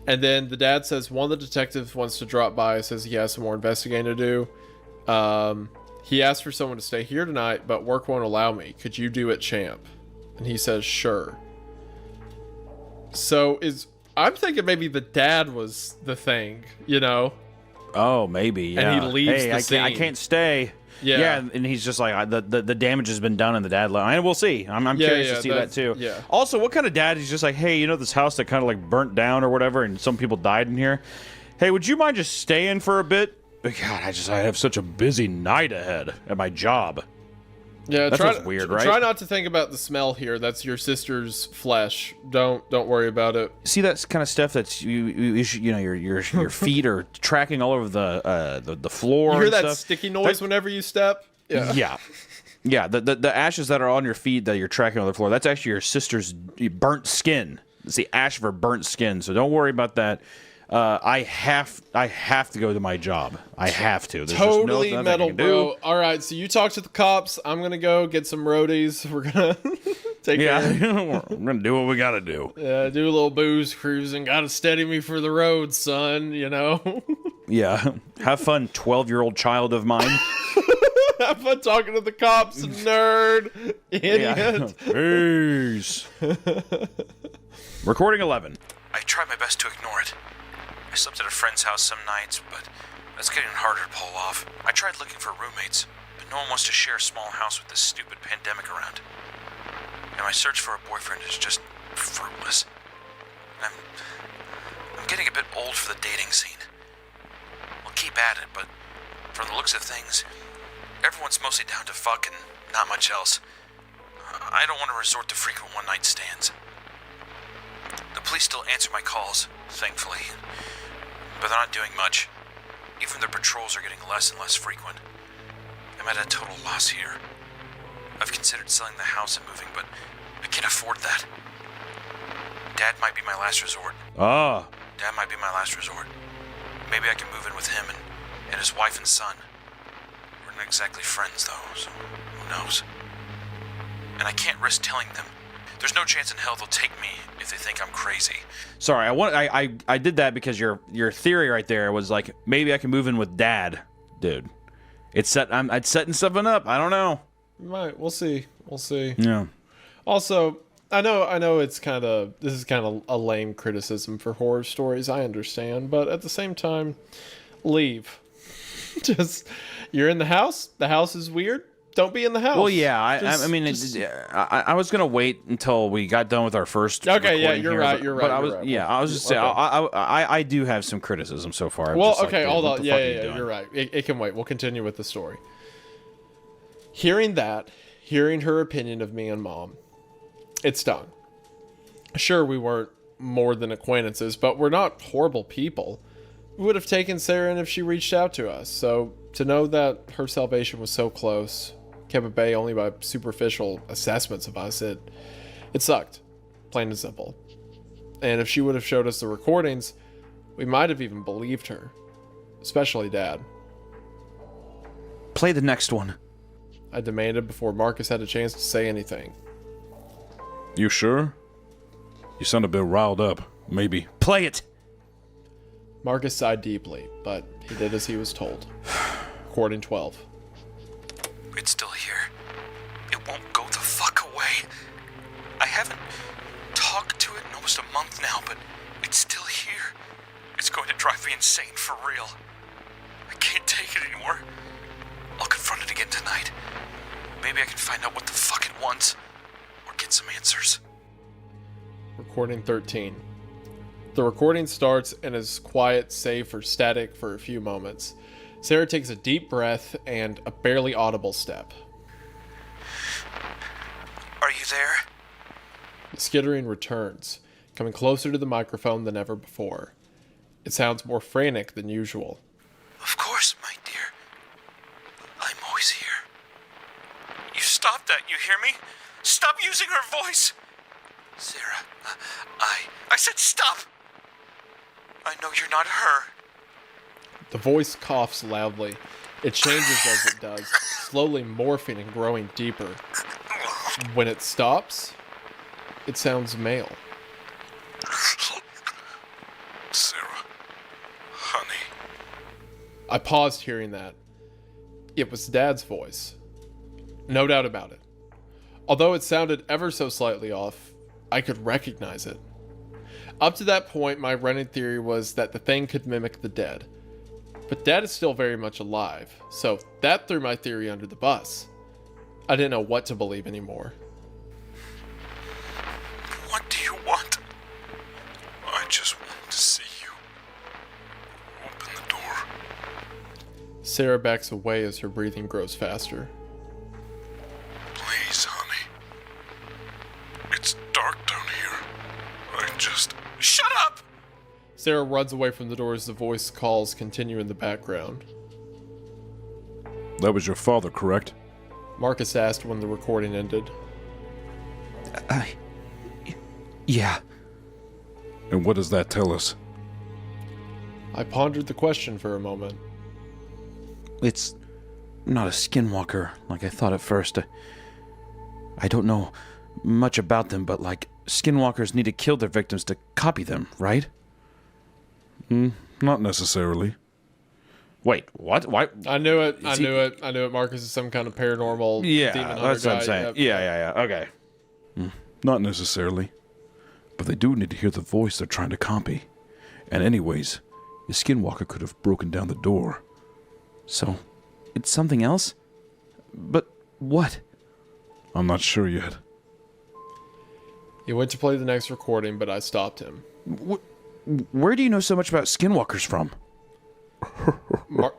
And then the dad says one of the detectives wants to drop by, says he has some more investigating to do. He asked for someone to stay here tonight, but work won't allow me. Could you do it, champ? And he says, sure. So I'm thinking maybe the dad was the thing, you know? Oh, maybe, yeah. And he leaves the scene. I can't stay. Yeah, and he's just like, the damage has been done, and the dad left. And we'll see. I'm curious to see that too. Yeah. Also, what kind of dad is just like, hey, you know this house that kind of like burnt down or whatever, and some people died in here? Hey, would you mind just staying for a bit? God, I have such a busy night ahead at my job. Yeah, that's weird, right? Try not to think about the smell here. That's your sister's flesh. Don't worry about it. See that kind of stuff that's you know your feet are tracking all over the floor. You hear and that stuff. sticky noise whenever you step? Yeah. Yeah, the ashes that are on your feet that you're tracking on the floor, that's actually your sister's burnt skin. It's the ash of her burnt skin. So don't worry about that. I have to go to my job. I have to. There's totally just metal, bro. Do. All right, so you talk to the cops. I'm gonna go get some roadies. We're gonna take care. We're gonna do what we gotta do. Yeah, do a little booze cruising. Gotta steady me for the road, son. You know. Yeah. Have fun, 12-year-old child of mine. Have fun talking to the cops, nerd, idiot. Peace. Recording 11. I try my best to ignore it. I slept at a friend's house some nights, but that's getting harder to pull off. I tried looking for roommates, but no one wants to share a small house with this stupid pandemic around. And my search for a boyfriend is just fruitless. I'm getting a bit old for the dating scene. We'll keep at it, but from the looks of things, everyone's mostly down to fuck and not much else. I don't want to resort to frequent one-night stands. The police still answer my calls, thankfully, but they're not doing much. Even their patrols are getting less and less frequent. I'm at a total loss here. I've considered selling the house and moving, but I can't afford that. Dad might be my last resort. Ah, Dad might be my last resort. Maybe I can move in with him and his wife and son. We're not exactly friends, though, so who knows? And I can't risk telling them. There's no chance in hell they'll take me if they think I'm crazy. sorry. I did that because your theory right there was like maybe I can move in with Dad, dude. It's setting something up. I don't know. Right, we'll see. We'll see. Yeah. Also, I know this is kind of a lame criticism for horror stories. I understand, but at the same time, leave. Just you're in the house. The house is weird. Don't be in the house. Well, yeah. Just- I mean, just- I was gonna wait until we got done with our first. Okay, yeah, recording you're here, right, but- you're But right, I was, you're right. yeah, I was just saying, Okay. I do have some criticism so far. I'm Well, just like, okay, dude, hold what on. the Yeah, fuck are you yeah, doing? you're right. It can wait. We'll continue with the story. Hearing her opinion of me and Mom, it stung. Sure, we weren't more than acquaintances, but we're not horrible people. We would have taken Sarah in if she reached out to us. So to know that her salvation was so close, kept at bay only by superficial assessments of us, it sucked, plain and simple. And if she would have showed us the recordings, we might have even believed her, especially Dad. Play the next one. I demanded before Marcus had a chance to say anything. You sure? You sound a bit riled up. Maybe. Play it. Marcus sighed deeply, but he did as he was told. Recording 12. It's still here. It won't go the fuck away. I haven't talked to it in almost a month now, but it's still here. It's going to drive me insane for real. I can't take it anymore. I'll confront it again tonight. Maybe I can find out what the fuck it wants, or get some answers. Recording 13. The recording starts and is quiet, save for static for a few moments. Sarah takes a deep breath and a barely audible step. Are you there? The skittering returns, coming closer to the microphone than ever before. It sounds more frantic than usual. Of course, my dear. I'm always here. You stop that, you hear me? Stop using her voice! Sarah, I said stop! I know you're not her. The voice coughs loudly. It changes as it does, slowly morphing and growing deeper. When it stops, it sounds male. Sarah, honey. I paused hearing that. It was Dad's voice. No doubt about it. Although it sounded ever so slightly off, I could recognize it. Up to that point, my running theory was that the thing could mimic the dead. But Dad is still very much alive, so that threw my theory under the bus. I didn't know what to believe anymore. What do you want? I just want to see you. Open the door. Sarah backs away as her breathing grows faster. Please, honey. It's dark down here. I just... Shut up! Sarah runs away from the door as the voice calls continue in the background. That was your father, correct? Marcus asked when the recording ended. Yeah. And what does that tell us? I pondered the question for a moment. It's not a skinwalker like I thought at first. I don't know much about them, but like skinwalkers need to kill their victims to copy them, right? Not necessarily. Wait, what? Why? I knew it. I Is he- knew it. I knew it. Marcus is some kind of paranormal Yeah, demon hunter that's what I'm guy. saying. Yep. Yeah. Okay. Not necessarily. But they do need to hear the voice they're trying to copy. And anyways, the skinwalker could have broken down the door. So, it's something else? But what? I'm not sure yet. He went to play the next recording, but I stopped him. Where do you know so much about skinwalkers from? Mar-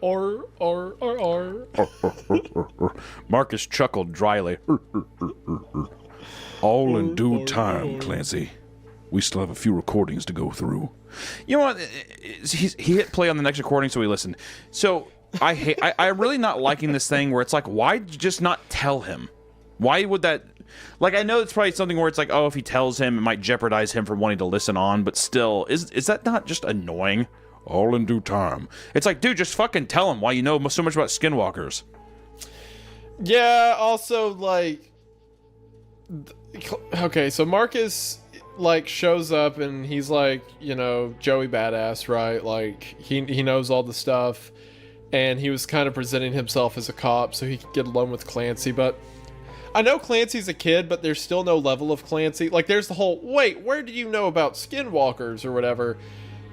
or. Marcus chuckled dryly. All in due time, Clancy. We still have a few recordings to go through. You know what? He hit play on the next recording, so we listened. So I'm really not liking this thing where it's like, why just not tell him? Why would that? Like, I know it's probably something where it's like, oh, if he tells him, it might jeopardize him from wanting to listen on. But still, is that not just annoying? All in due time. It's like, dude, just fucking tell him why you know so much about skinwalkers. Yeah, also, like... Okay, so Marcus, like, shows up and he's like, you know, Joey Badass, right? Like, he knows all the stuff. And he was kind of presenting himself as a cop so he could get along with Clancy. But I know Clancy's a kid, but there's still no level of Clancy. Like, there's the whole, wait, where do you know about skinwalkers or whatever?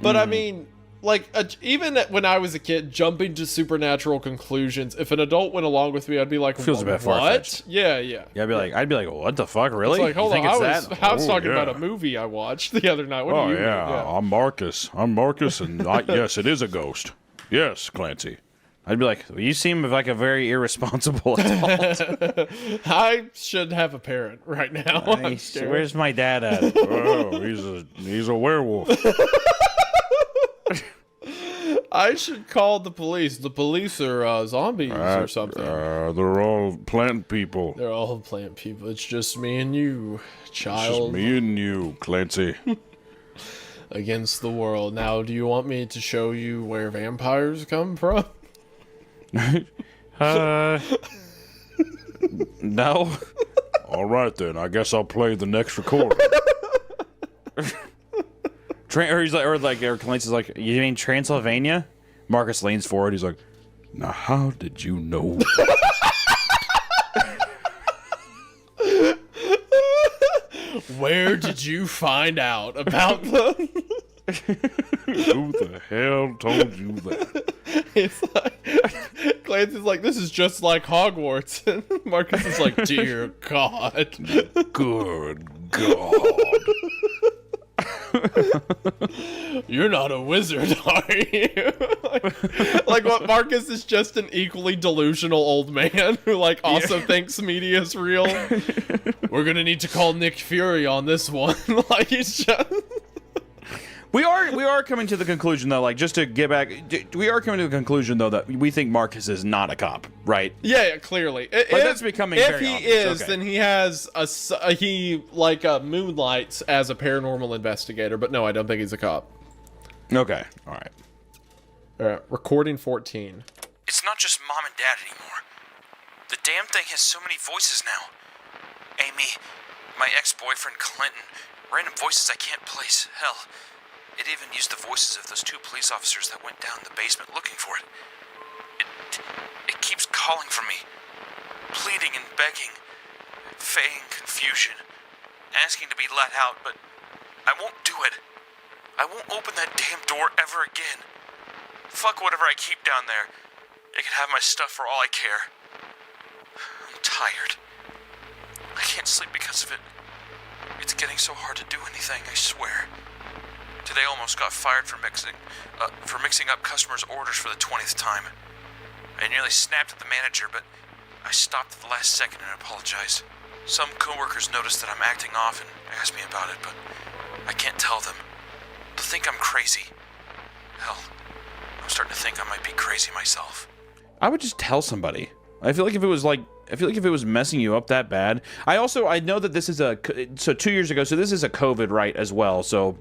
But I mean... Like, even when I was a kid, jumping to supernatural conclusions, if an adult went along with me, I'd be like, Feels a bit what? far-fetched. Yeah. Yeah, I'd be like, what the fuck, really? It's like, hold You on, think it's that? I was talking yeah. about a movie I watched the other night. What Oh, do you mean? yeah. I'm Marcus. And yes, it is a ghost. Yes, Clancy. I'd be like, well, you seem like a very irresponsible adult. I should have a parent right now. I'm Hey, scared. where's my dad at? Oh, he's a werewolf. I should call the police. The police are zombies or something. They're all plant people. They're all plant people. It's just me and you, It's child, just me and you, Clancy. against the world. Now, do you want me to show you where vampires come from? No. All right, then. I guess I'll play the next recording. Or Clancy's like, you mean Transylvania? Marcus leans forward. He's like, Now, how did you know? Where did you find out about them? Who the hell told you that? It's like Clancy's like, this is just like Hogwarts, and Marcus is like, dear God. Good God. You're not a wizard, are you? like what? Marcus is just an equally delusional old man who like also thinks media is real. We're gonna need to call Nick Fury on this one. Like he's just. we are coming to the conclusion though, like just to get back, we are coming to the conclusion though that we think Marcus is not a cop, right? Yeah, clearly. That's becoming if very he obvious. is, Okay. then he has he moonlights as a paranormal investigator. But no, I don't think he's a cop. Okay, all right. All right, recording 14. It's not just mom and dad anymore. The damn thing has so many voices now. Amy, my ex-boyfriend Clinton, random voices I can't place. Hell, it even used the voices of those two police officers that went down the basement looking for it. It keeps calling for me, pleading and begging, feigning confusion, asking to be let out, but I won't do it. I won't open that damn door ever again. Fuck whatever I keep down there. It can have my stuff for all I care. I'm tired. I can't sleep because of it. It's getting so hard to do anything, I swear. Today almost got fired for mixing up customers' orders for the 20th time. I nearly snapped at the manager, but I stopped at the last second and apologized. Some coworkers noticed that I'm acting off and asked me about it, but I can't tell them. They'll think I'm crazy. Hell, I'm starting to think I might be crazy myself. I would just tell somebody. I feel like if it was messing you up that bad. I know that this is so 2 years ago. So this is a COVID, right, as well. So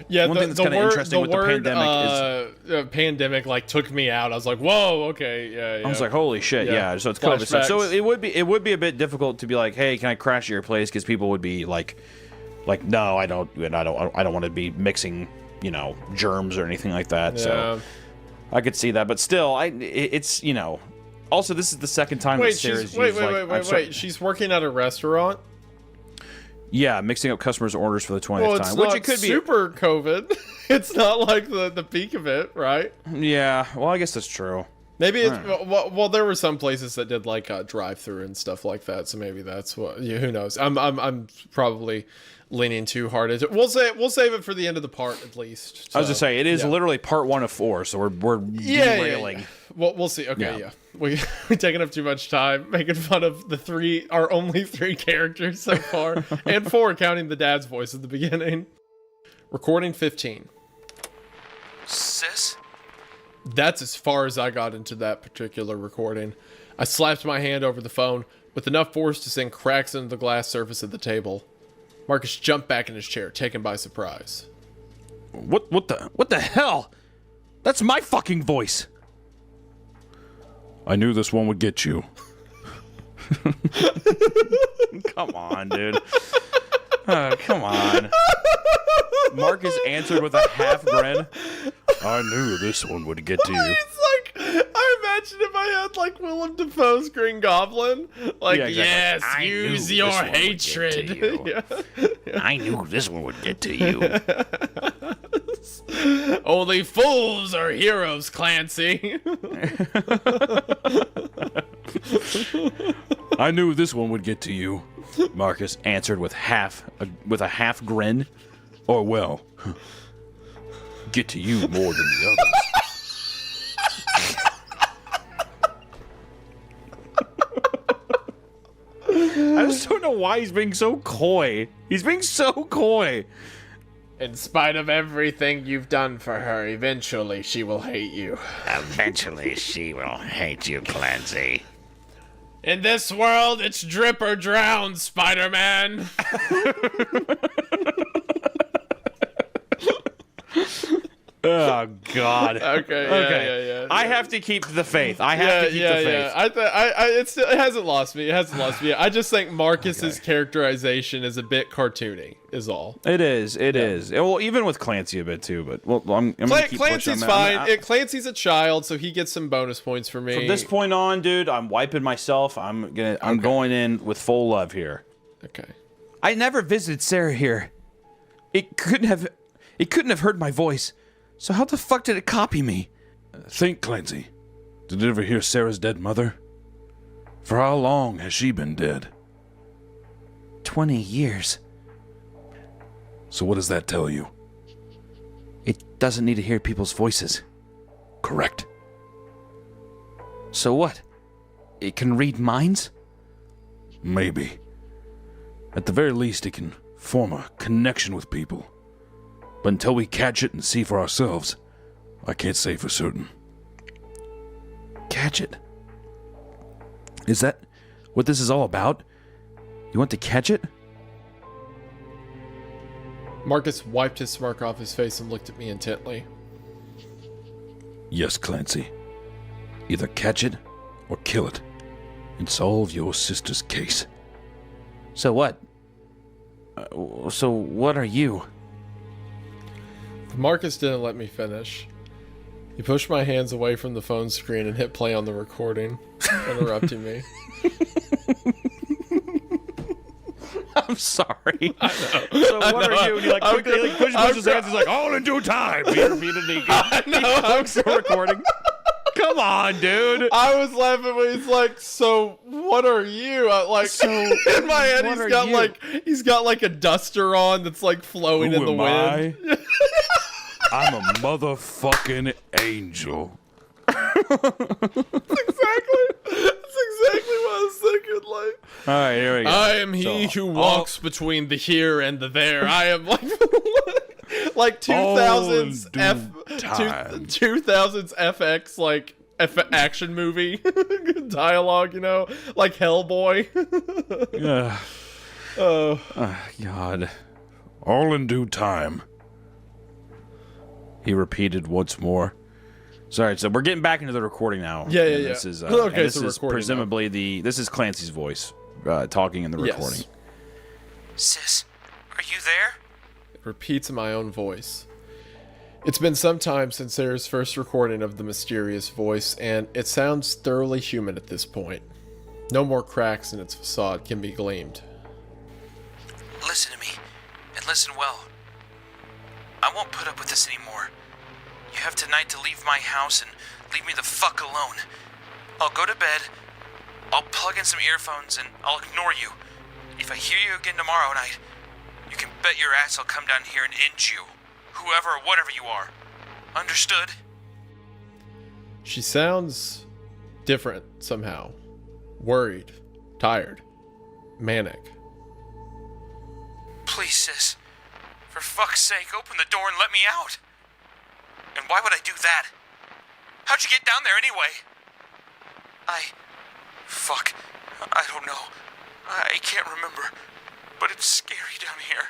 Yeah, one thing that's kind of interesting with the pandemic is pandemic like took me out. I was like, whoa, okay, yeah. I was like, holy shit, Yeah. yeah. So it's COVID stuff. So Flashbacks. it would be a bit difficult to be like, hey, can I crash at your place? Because people would be like, no, I don't want to be mixing, germs or anything like that. Yeah. So I could see that, but still, it's Also, this is the second time that Wait, Sarah's wait. She's working at a restaurant. Yeah, mixing up customers' orders for the 20th Well, it's time, not which it could be. super COVID. It's not like the peak of it, right? Yeah, well, I guess that's true. Maybe it's well. There were some places that did like drive-through and stuff like that, so maybe that's what. Yeah, who knows? I'm probably leaning too hard into. We'll save it for the end of the part at least. I was So, just say it is yeah. literally part 1 of 4, so we're derailing. Yeah. Well, we'll see. Okay, Yeah. we taking up too much time making fun of our only 3 characters so far, and 4 counting the dad's voice at the beginning. Recording 15. Sis? That's as far as I got into that particular recording. I slapped my hand over the phone with enough force to send cracks into the glass surface of the table. Marcus jumped back in his chair, taken by surprise. What the hell? That's my fucking voice. I knew this one would get you. Come on, dude. Come on. Marcus answered with a half grin. I knew this one would get to you. It's like, I imagine if I had like Willem Dafoe's Green Goblin. Like, Yeah, exactly. yes, I use knew your this one would get hatred. to you. Yeah. I knew this one would get to you. Only fools are heroes, Clancy. I knew this one would get to you. Marcus answered with a half grin. Or well, get to you more than the others. I just don't know why he's being so coy. He's being so coy. In spite of everything you've done for her, eventually she will hate you. Eventually, she will hate you, Clancy. In this world, it's drip or drown, Spider-Man. Oh God. Okay. Yeah. I have to keep the faith. I have to keep the faith. It hasn't lost me. It hasn't lost me. I just think Marcus's characterization is a bit cartoony. Is all. It is. It is. Well, even with Clancy a bit too. But well, I'm gonna keep Clancy's pushing. fine. Clancy's a child, so he gets some bonus points for me. From this point on, dude, I'm wiping myself. I'm going in with full love here. Okay. I never visited Sarah here. It couldn't have heard my voice. So how the fuck did it copy me? Think, Clancy. Did it ever hear Sarah's dead mother? For how long has she been dead? 20 years. So what does that tell you? It doesn't need to hear people's voices. Correct. So what? It can read minds? Maybe. At the very least, it can form a connection with people. But until we catch it and see for ourselves, I can't say for certain. Catch it. Is that what this is all about? You want to catch it? Marcus wiped his smirk off his face and looked at me intently. Yes, Clancy. Either catch it or kill it and solve your sister's case. So what? So what are you? Marcus didn't let me finish. He pushed my hands away from the phone screen and hit play on the recording, interrupting me. I'm sorry. So what are you? And he like quickly pushes his hands. He's like, all in due time. He repeatedly. He clicks the recording. Come on, dude. I was laughing when he's like, "So what are you?" In my head, he's got like a duster on that's like flowing in the wind. I'm a motherfucking angel. That's exactly what I was thinking. Like, All right, here we go. I am he who walks between the here and the there. I am like 2000s time. 2000s FX like action movie dialogue, you know, like Hellboy. Oh God. All in due time. He repeated once more. Sorry, so we're getting back into the recording now. Yeah. This is Okay, this so is recording presumably this is Clancy's voice talking in the Yes. recording. Sis, are you there? It repeats in my own voice. It's been some time since Sarah's first recording of the mysterious voice, and it sounds thoroughly human at this point. No more cracks in its facade can be gleamed. Listen to me, and listen well. I won't put up with this anymore. You have tonight to leave my house and leave me the fuck alone. I'll go to bed, I'll plug in some earphones, and I'll ignore you. If I hear you again tomorrow night, you can bet your ass I'll come down here and end you. Whoever or whatever you are. Understood? She sounds different somehow. Worried, tired, manic. Please, sis. For fuck's sake, open the door and let me out. And why would I do that? How'd you get down there anyway? Fuck. I don't know. I can't remember. But it's scary down here.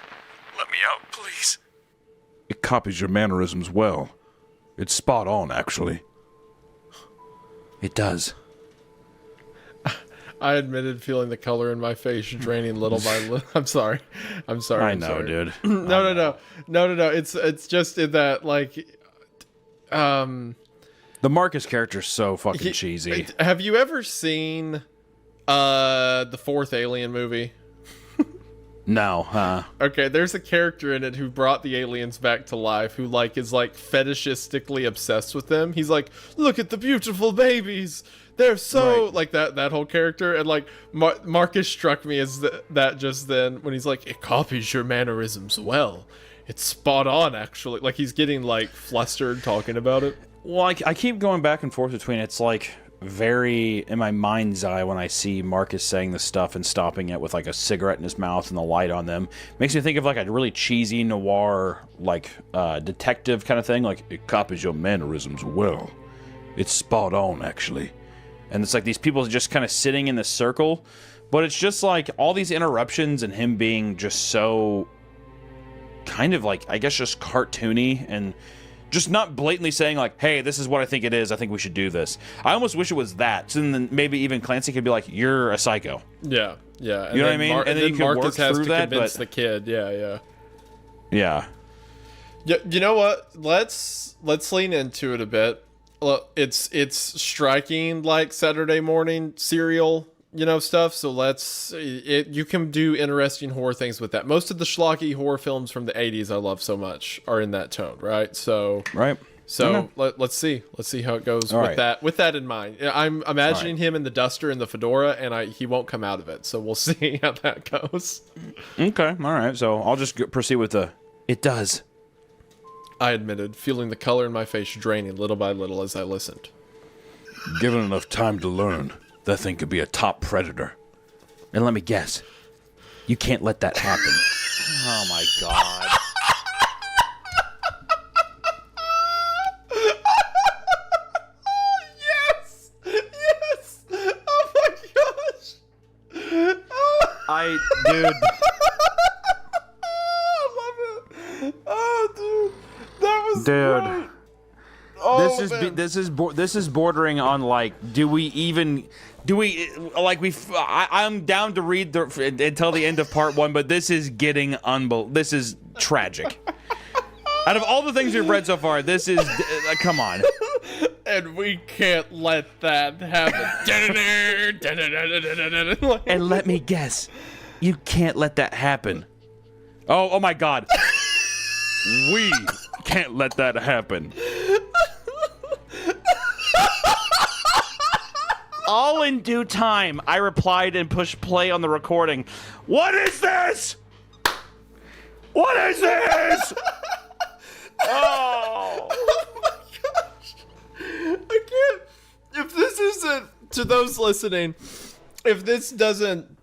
Let me out, please. It copies your mannerisms well. It's spot on, actually. It does. I admitted feeling the color in my face draining little by little. I'm sorry. I I'm know, sorry. dude. No. It's just in that, like, The Marcus character's so fucking cheesy. Have you ever seen the fourth Alien movie? No, huh? Okay, there's a character in it who brought the aliens back to life, who like is like fetishistically obsessed with them. He's like, look at the beautiful babies. They're so Right. like that whole character, and like Marcus struck me as that just then when he's like, it copies your mannerisms well. It's spot on, actually. Like he's getting like flustered talking about it. Well, I keep going back and forth between it's like very in my mind's eye when I see Marcus saying this stuff and stopping it with like a cigarette in his mouth and the light on them. Makes me think of like a really cheesy noir like detective kind of thing. Like, It copies your mannerisms well. It's spot on, actually. and it's like these people just kind of sitting in this circle, but it's just like all these interruptions and him being just so kind of like, I guess, just cartoony and just not blatantly saying like, hey, this is what I think it is. I think we should do this. I almost wish it was that. So then maybe even Clancy could be like, you're a psycho. Yeah. And You know what I then mean? And then you can Marcus work has through to that, convince but- the kid. Yeah. Yeah. You know what? Let's lean into it a bit. Look, it's striking like Saturday morning serial, stuff. So you can do interesting horror things with that. Most of the schlocky horror films from the 80s I love so much are in that tone, right? So Right. So let's see how it goes All with right. that. With that in mind, I'm imagining him in the duster and the fedora, and he won't come out of it. So we'll see how that goes. Okay. All right. So I'll just proceed with the, it does. I admitted, feeling the color in my face draining little by little as I listened. Given enough time to learn, that thing could be a top predator. And let me guess, you can't let that happen. Oh my god. Yes! Oh my gosh! Dude. I love it! Oh, dude, that was Dude. great. Oh, This is bordering on like, I'm down to read until the end of part 1, but this is getting this is tragic. Out of all the things we've read so far, this is come on. And we can't let that happen. And let me guess, you can't let that happen. Oh my god. We can't let that happen. All in due time, I replied and pushed play on the recording. What is this? What is this? Oh. I can't. If this isn't, to those listening, if this doesn't,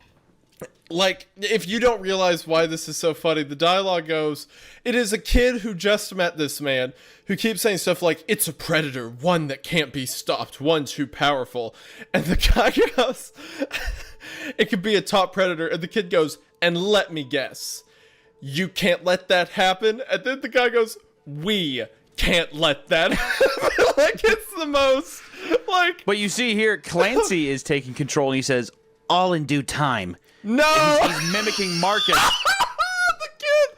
like, if you don't realize why this is so funny, the dialogue goes, it is a kid who just met this man who keeps saying stuff like, it's a predator, one that can't be stopped, one too powerful. And the guy goes, it could be a top predator. And the kid goes, and let me guess, you can't let that happen? And then the guy goes, we can't let that happen. Like, it's the most, like, But you see here, Clancy is taking control and he says, all in due time. no! He's mimicking Marcus.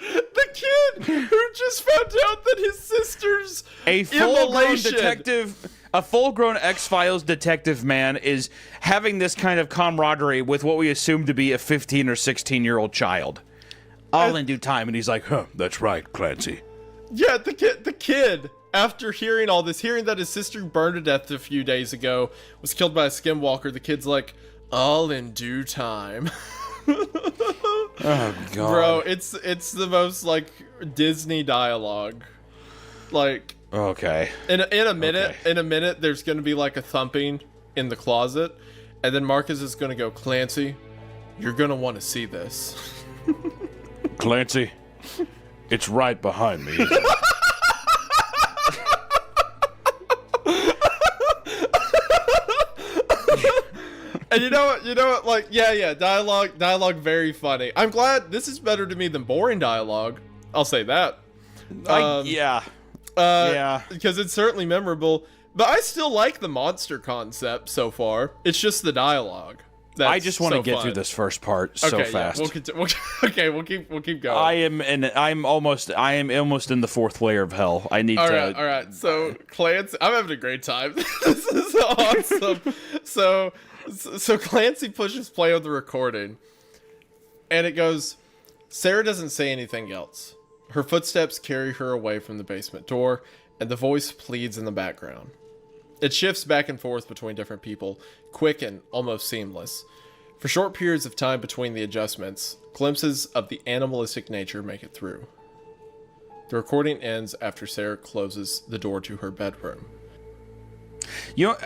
the kid who just found out that his sister's A full-grown immolation. detective, a full-grown X-Files detective man is having this kind of camaraderie with what we assume to be a 15 or 16-year-old child. All in due time. And he's like, Huh, that's right, Clancy. Yeah, the kid after hearing all this, hearing that his sister burned to death a few days ago, was killed by a skinwalker, the kid's like, all in due time. Oh god, Bro, it's the most like Disney dialogue. Like, okay. in a minute, there's gonna be like a thumping in the closet, and then Marcus is gonna go, Clancy, you're gonna want to see this. Clancy, it's right behind me. Isn't it? And you know what? Like, yeah, dialogue, very funny. I'm glad this is better to me than boring dialogue. I'll say that. Yeah. Yeah. Because it's certainly memorable. But I still like the monster concept so far. It's just the dialogue. I just want to so get fun. through this first part so fast. We'll keep going. I am almost in the fourth layer of hell. I need All to. right. So Clancy, I'm having a great time. This is awesome. So Clancy pushes play on the recording, and it goes. Sarah doesn't say anything else. Her footsteps carry her away from the basement door, and the voice pleads in the background. It shifts back and forth between different people, quick and almost seamless. For short periods of time between the adjustments, glimpses of the animalistic nature make it through. The recording ends after Sarah closes the door to her bedroom. You know,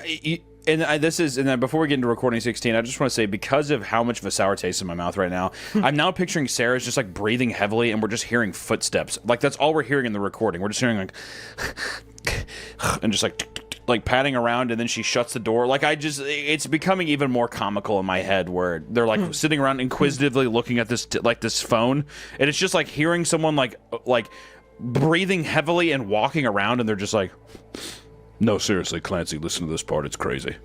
and then before we get into recording 16, I just want to say, because of how much of a sour taste in my mouth right now, I'm now picturing Sarah's just like breathing heavily, and we're just hearing footsteps. Like, that's all we're hearing in the recording. We're just hearing like, and just like patting around, and then she shuts the door. Like, it's becoming even more comical in my head, where they're like sitting around inquisitively looking at this this phone, and it's just like hearing someone like breathing heavily and walking around, and they're just like, No, seriously, Clancy, listen to this part. It's crazy.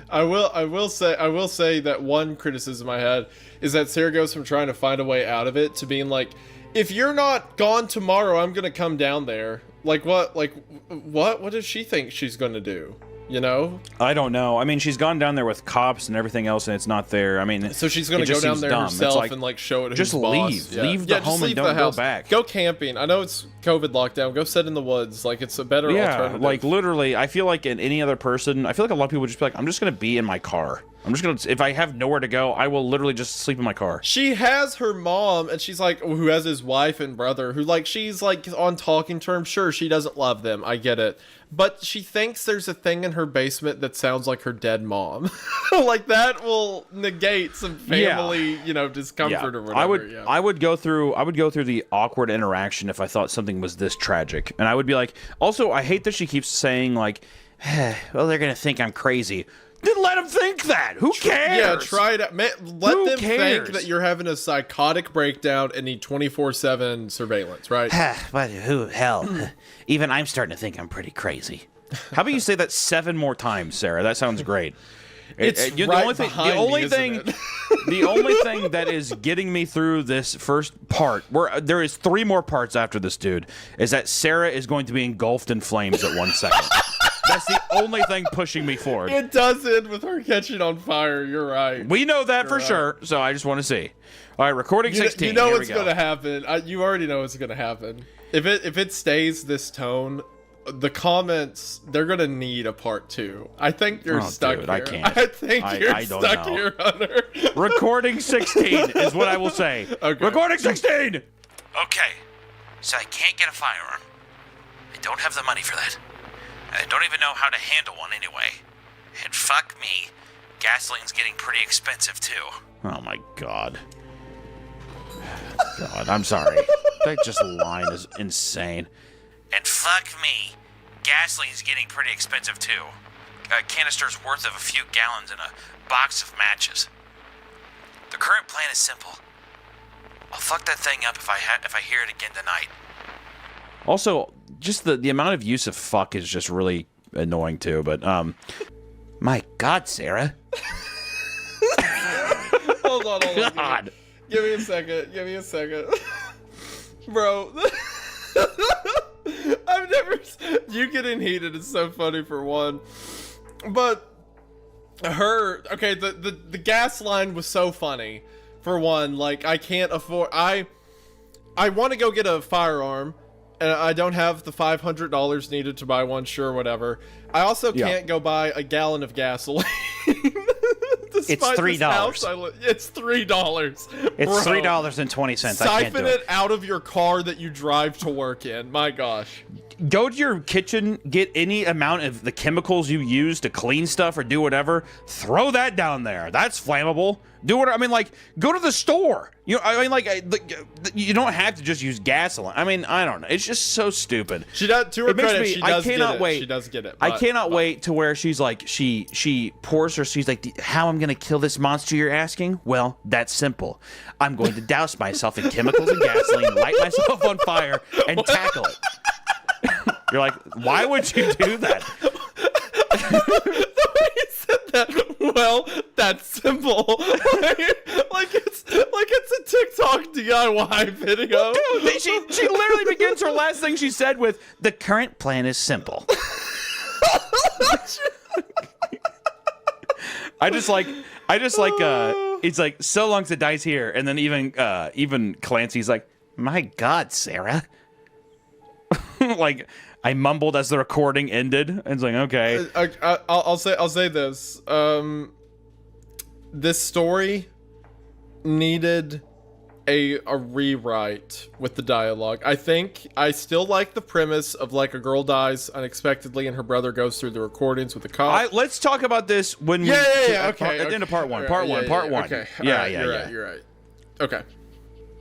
I will say that one criticism I had is that Sarah goes from trying to find a way out of it to being like, if you're not gone tomorrow, I'm gonna come down there. Like what? What does she think she's gonna do? You know? I don't know. I mean, she's gone down there with cops and everything else, and it's not there. I mean, so she's gonna go down there herself and like show it. Just who's leave, boss. leave the home and don't go back. Go camping. I know it's COVID lockdown. Go sit in the woods. Like, it's a better alternative. Like, literally, I feel like in any other person, I feel like a lot of people would just be like, I'm just gonna be in my car. I'm just gonna, if I have nowhere to go, I will literally just sleep in my car. She has her mom, and she's like, who has his wife and brother, who like, she's like on talking terms. Sure, she doesn't love them. I get it. But she thinks there's a thing in her basement that sounds like her dead mom. Like, that will negate some family, discomfort or whatever. I would go through the awkward interaction if I thought something was this tragic. And I would be like, also, I hate that she keeps saying like, well, they're going to think I'm crazy. Then let them think that. Who cares? Yeah, try it. Let them think that you're having a psychotic breakdown and need 24/7 surveillance, right? But hell, even I'm starting to think I'm pretty crazy. How about you say that 7 more times, Sarah? That sounds great. The only thing that is getting me through this first part, where there is 3 more parts after this, dude, is that Sarah is going to be engulfed in flames at 1 second. That's the only thing pushing me forward. It does end with her catching on fire. You're right. We know that for sure, so I just want to see. All right, recording 16. You know what's going to happen. You already know what's going to happen. If it stays this tone, the comments, they're going to need a part 2. I think you're stuck here. I can't. I think you're stuck here, Hunter. Recording 16 is what I will say. Okay. Recording 16! Okay, so I can't get a firearm. I don't have the money for that. I don't even know how to handle one anyway. And fuck me, gasoline's getting pretty expensive too. Oh my god. God, I'm sorry. That just line is insane. And fuck me, gasoline's getting pretty expensive too. A canister's worth of a few gallons and a box of matches. The current plan is simple. I'll fuck that thing up if I hear it again tonight. Also, just the amount of use of fuck is just really annoying too, but my god, Sarah. Hold on. God. Give me a second. Bro. You getting heated is so funny for one. But the gas line was so funny for one. Like, I can't afford, I want to go get a firearm, and I don't have the $500 needed to buy one, sure, whatever. I also can't go buy a gallon of gasoline. It's $3. It's $3. It's $3.20. I can't Siphon do it out of your car that you drive to work in. My gosh. Go to your kitchen, get any amount of the chemicals you use to clean stuff or do whatever, throw that down there. That's flammable. Do what I mean, like, go to the store. You know, I mean, like, you don't have to just use gasoline. I mean, I don't know. It's just so stupid. She does, to her credit, she does get it. Wait. She does get it. I cannot wait to where she's like, she pours her, she's like, how I'm going to kill this monster you're asking? Well, that's simple. I'm going to douse myself in chemicals and gasoline, light myself on fire, and tackle it. You're like, why would you do that? The way you said that, well, that's simple. like it's a TikTok DIY video. Dude, she literally begins her last thing she said with, the current plan is simple. I just like it's like, so long to dice here, and then even Clancy's like, my God, Sarah. Like, I mumbled as the recording ended, and it's like, okay. I'll say this. This story needed a rewrite with the dialogue. I think I still like the premise of, like, a girl dies unexpectedly and her brother goes through the recordings with the cop. Let's talk about this when okay. At the end of part one. Part one. Okay. Yeah, You're right. Okay.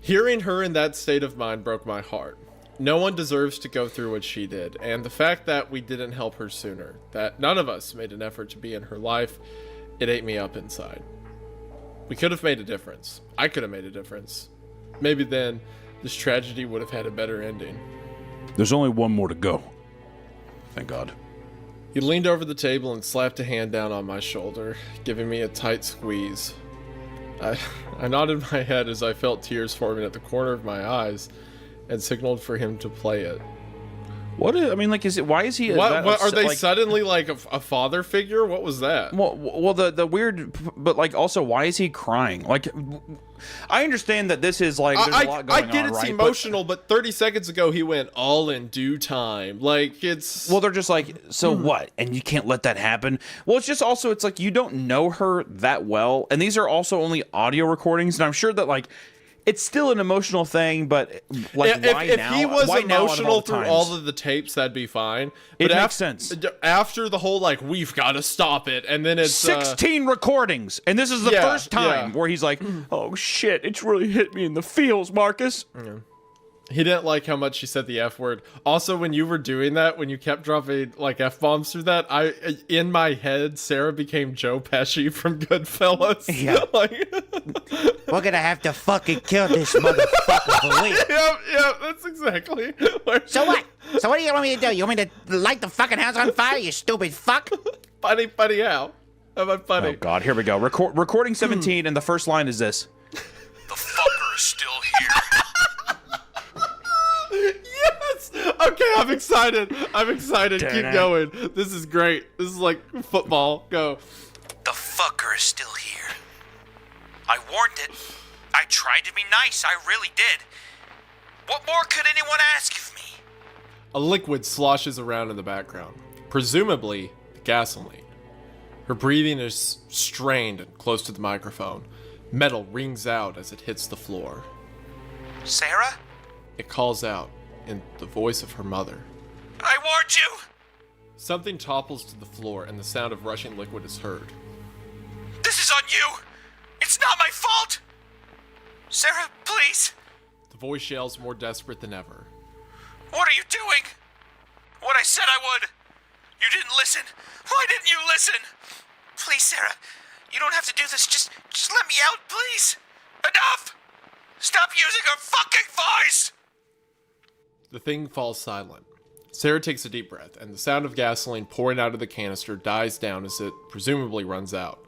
Hearing her in that state of mind broke my heart. No one deserves to go through what she did, and the fact that we didn't help her sooner, that none of us made an effort to be in her life, it ate me up inside. We could have made a difference. I could have made a difference. Maybe then this tragedy would have had a better ending. There's only one more to go. Thank God. He leaned over the table and slapped a hand down on my shoulder, giving me a tight squeeze. I nodded my head as I felt tears forming at the corner of my eyes, and signaled for him to play it. Why is it? Why is he? What are they, like, suddenly like a father figure? What was that? Well, the weird, but like also, why is he crying? Like, I understand that this is like there's a lot going on. I get it's emotional, but 30 seconds ago he went all in due time. Like, it's they're just like, so what? And you can't let that happen. Well, it's just also, it's like you don't know her that well, and these are also only audio recordings, and I'm sure that, like, it's still an emotional thing, but like, why now? If he was why emotional through all of the tapes, that'd be fine. But it makes sense. After the whole, like, we've got to stop it, and then it's 16 recordings, and this is the first time where he's like, oh shit, it's really hit me in the feels, Marcus. Yeah. He didn't like how much she said the F word. Also, when you were doing that, when you kept dropping, like, F-bombs through that, in my head, Sarah became Joe Pesci from Goodfellas. Yeah. We're gonna have to fucking kill this motherfucker for real. Yep, that's exactly. So what? So what do you want me to do? You want me to light the fucking house on fire, you stupid fuck? Funny how? How about funny? Oh God, here we go. Recording 17, and the first line is this. The fucker is still here. Yes! Okay, I'm excited. Keep going. This is great. This is like football. Go. The fucker is still here. I warned it. I tried to be nice. I really did. What more could anyone ask of me? A liquid sloshes around in the background, presumably gasoline. Her breathing is strained and close to the microphone. Metal rings out as it hits the floor. Sarah? It calls out in the voice of her mother. I warned you! Something topples to the floor and the sound of rushing liquid is heard. This is on you! It's not my fault! Sarah, please! The voice yells more desperate than ever. What are you doing? What I said I would! You didn't listen! Why didn't you listen? Please, Sarah, you don't have to do this. Just let me out, please! Enough! Stop using her fucking voice! The thing falls silent. Sarah takes a deep breath, and the sound of gasoline pouring out of the canister dies down as it presumably runs out.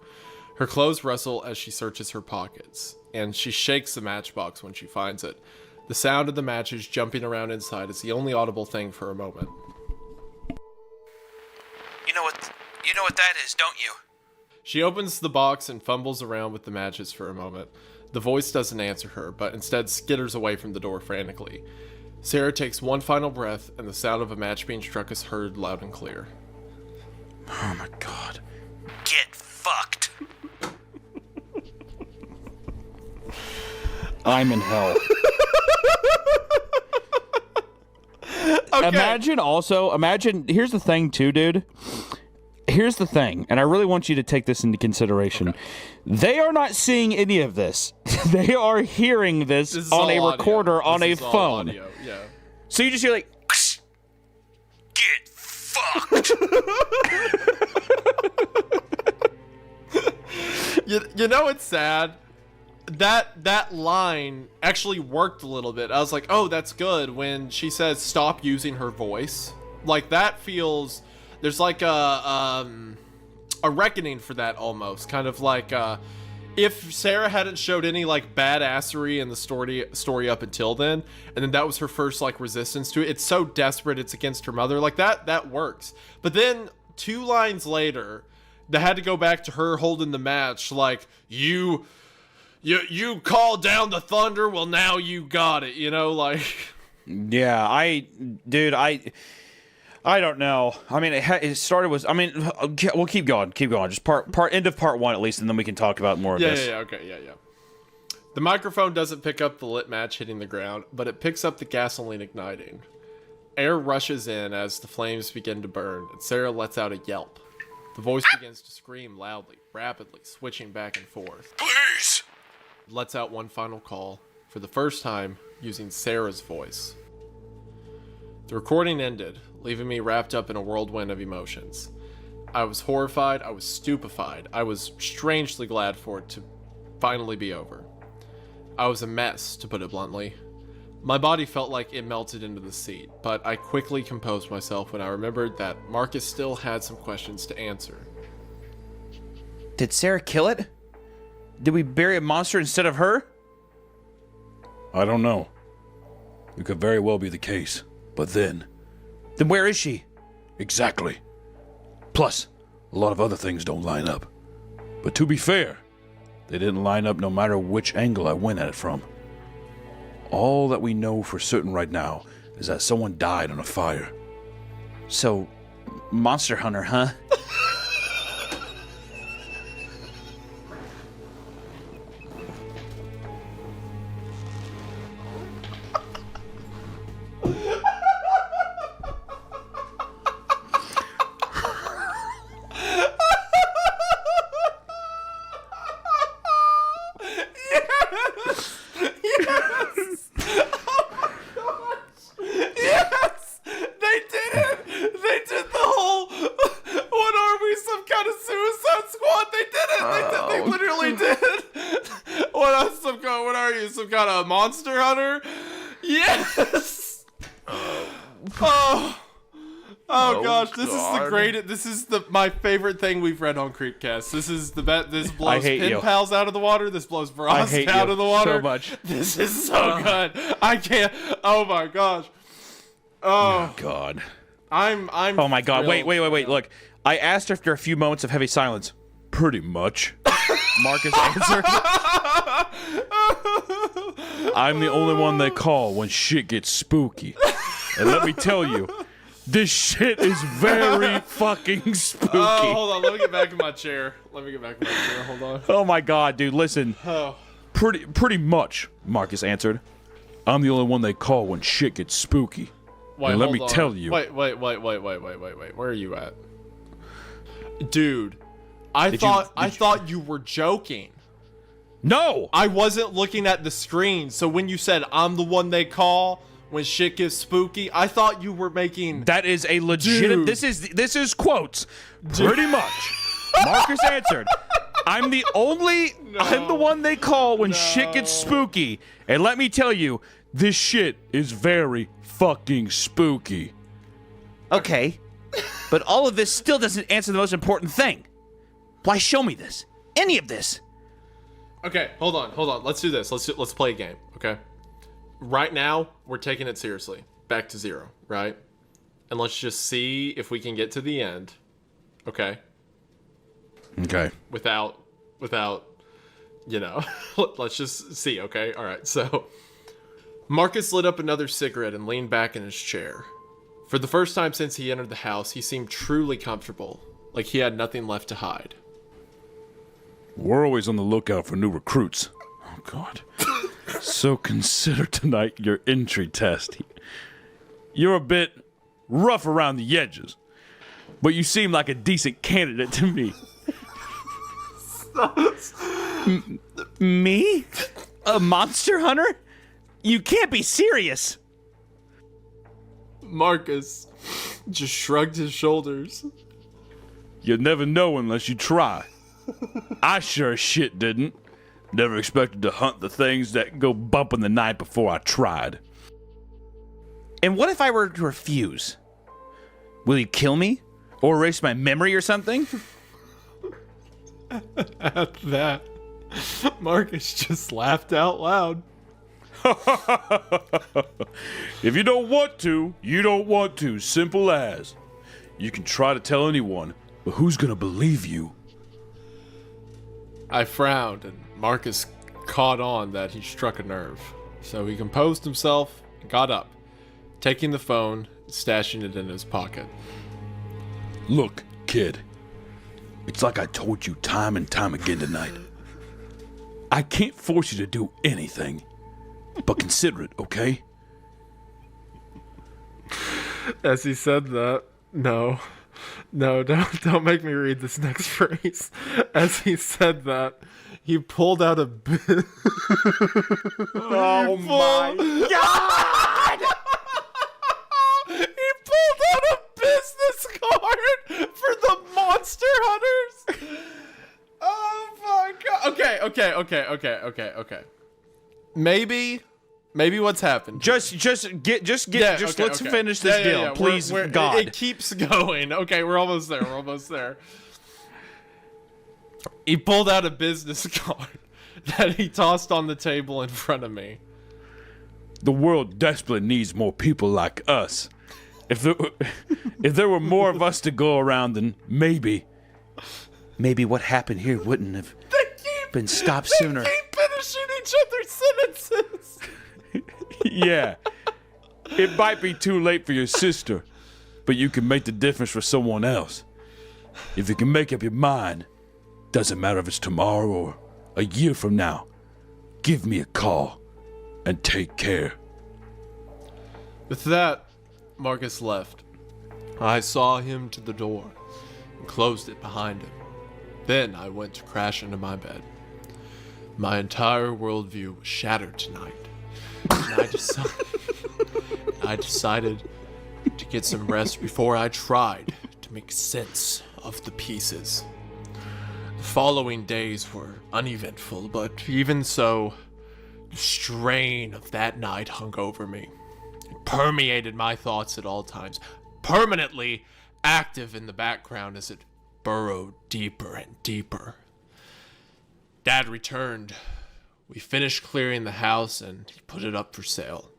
Her clothes rustle as she searches her pockets, and she shakes the matchbox when she finds it. The sound of the matches jumping around inside is the only audible thing for a moment. You know what that is, don't you? She opens the box and fumbles around with the matches for a moment. The voice doesn't answer her, but instead skitters away from the door frantically. Sarah takes one final breath, and the sound of a match being struck is heard loud and clear. Oh my god. Get fucked. I'm in hell. Okay. Imagine, here's the thing too, dude. Here's the thing, and I really want you to take this into consideration. Okay. They are not seeing any of this. They are hearing this on a recorder on a phone. Audio. Yeah. So you just hear like, Get fucked. You know it's sad? That line actually worked a little bit. I was like, oh, that's good. When she says stop using her voice, like that feels, there's like a reckoning for that almost. Kind of like if Sarah hadn't showed any like badassery in the story up until then, and then that was her first like resistance to it. It's so desperate it's against her mother. Like that works. But then 2 lines later, they had to go back to her holding the match like you called down the thunder, well now you got it, you know, like. yeah, I don't know. I mean, it started with, I mean, we'll keep going. Just end of part 1 at least, and then we can talk about more of this. Yeah, okay. The microphone doesn't pick up the lit match hitting the ground, but it picks up the gasoline igniting. Air rushes in as the flames begin to burn, and Sarah lets out a yelp. The voice begins to scream loudly, rapidly, switching back and forth. Please. Lets out one final call, for the first time using Sarah's voice. The recording ended, leaving me wrapped up in a whirlwind of emotions. I was horrified, I was stupefied, I was strangely glad for it to finally be over. I was a mess, to put it bluntly. My body felt like it melted into the seat, but I quickly composed myself when I remembered that Marcus still had some questions to answer. Did Sarah kill it? Did we bury a monster instead of her? I don't know. It could very well be the case. But then where is she? Exactly. Plus, a lot of other things don't line up. But to be fair, they didn't line up no matter which angle I went at it from. All that we know for certain right now is that someone died on a fire. So, Monster Hunter, huh? Monster Hunter? Yes! Oh gosh, this is the greatest. This is my favorite thing we've read on Creepcast. This is the best. This blows Pen Pals out of the water. This blows Veronica out of the water. So much. This is so good. I can't. Oh my gosh. Oh God. I'm oh my God. thrilled. Wait. Look, I asked after a few moments of heavy silence. Pretty much. Marcus answered. I'm the only one they call when shit gets spooky. And let me tell you, this shit is very fucking spooky. Oh, hold on. Let me get back in my chair. Hold on. Oh my God, dude, listen. Oh. Pretty much, Marcus answered. I'm the only one they call when shit gets spooky. Wait, and let hold me on. tell you. Wait. Where are you at? Dude, I thought you were joking. No! I wasn't looking at the screen, so when you said I'm the one they call when shit gets spooky, I thought you were making That is a legitimate. Dude. This is quotes. Pretty much. Marcus answered. I'm the one they call when shit gets spooky. And let me tell you, This shit is very fucking spooky. okay, but all of this still doesn't answer the most important thing. Why show me this? Any of this? Okay, hold on. Let's do this. Let's play a game, okay? Right now, we're taking it seriously. Back to 0, right? And let's just see if we can get to the end. Okay? Okay. Without, you know, let's just see, okay? All right, so Marcus lit up another cigarette and leaned back in his chair. For the first time since he entered the house, he seemed truly comfortable, like he had nothing left to hide. We're always on the lookout for new recruits. Oh, God. So consider tonight your entry test. You're a bit rough around the edges, but you seem like a decent candidate to me. Me? A monster hunter? You can't be serious. Marcus just shrugged his shoulders. You'll never know unless you try. I sure as shit didn't. Never expected to hunt the things that go bump in the night before I tried. And what if I were to refuse? Will you kill me? Or erase my memory or something? At that, Marcus just laughed out loud. If you don't want to, you don't want to. Simple as. You can try to tell anyone, but who's gonna believe you? I frowned, and Marcus caught on that he struck a nerve. So he composed himself and got up, taking the phone and stashing it in his pocket. Look, kid. It's like I told you time and time again tonight. I can't force you to do anything, but consider it, okay? As he said that, no, don't make me read this next phrase. As he said that, he pulled out a Oh my God! He pulled out a business card for the Monster Hunters. Oh my God! Okay. Maybe what's happened? Let's finish this deal, please, God. It keeps going. Okay, we're almost there. He pulled out a business card that he tossed on the table in front of me. The world desperately needs more people like us. If there were more of us to go around, then maybe Maybe what happened here wouldn't have been stopped sooner. They keep finishing each other's sentences. yeah. It might be too late for your sister, but you can make the difference for someone else. If you can make up your mind, doesn't matter if it's tomorrow or a year from now, give me a call and take care. With that, Marcus left. I saw him to the door and closed it behind him. Then I went to crash into my bed. My entire worldview was shattered tonight. And I decided to get some rest before I tried to make sense of the pieces. The following days were uneventful, but even so, the strain of that night hung over me. It permeated my thoughts at all times, permanently active in the background as it burrowed deeper and deeper. Dad returned. We finished clearing the house and he put it up for sale.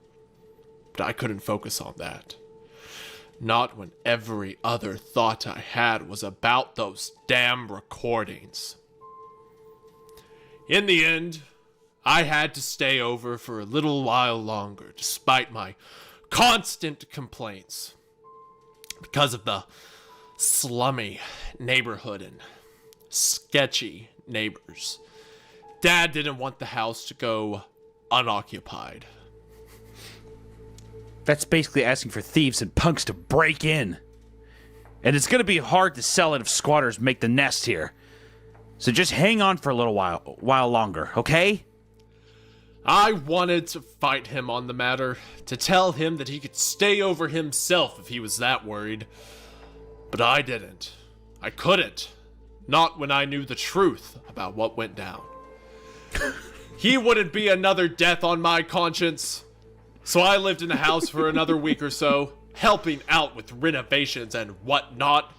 But I couldn't focus on that. Not when every other thought I had was about those damn recordings. In the end, I had to stay over for a little while longer, despite my constant complaints. Because of the slummy neighborhood and sketchy neighbors. Dad didn't want the house to go unoccupied. That's basically asking for thieves and punks to break in. And it's going to be hard to sell it if squatters make the nest here. So just hang on for a little while longer, okay? I wanted to fight him on the matter, to tell him that he could stay over himself if he was that worried. But I didn't. I couldn't. Not when I knew the truth about what went down. He wouldn't be another death on my conscience. So I lived in the house for another week or so, helping out with renovations and whatnot.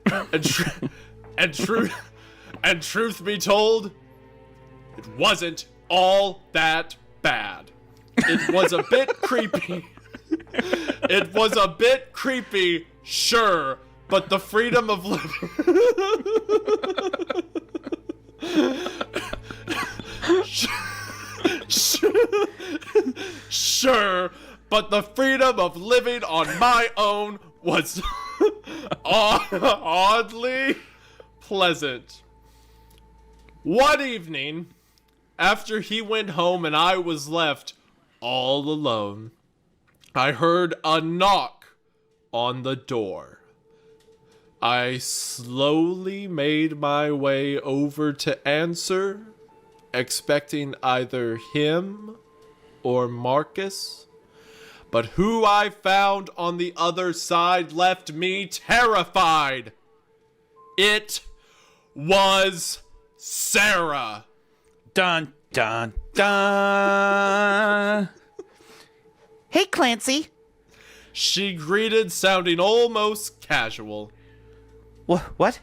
And truth be told, it wasn't all that bad. It was a bit creepy. It was a bit creepy, sure, but the freedom of living. Sure, but the freedom of living on my own was oddly pleasant. One evening, after he went home and I was left all alone, I heard a knock on the door. I slowly made my way over to answer, expecting either him or Marcus. But who I found on the other side left me terrified. It was Sarah. Dun, dun, dun. Hey, Clancy. She greeted, sounding almost casual. What?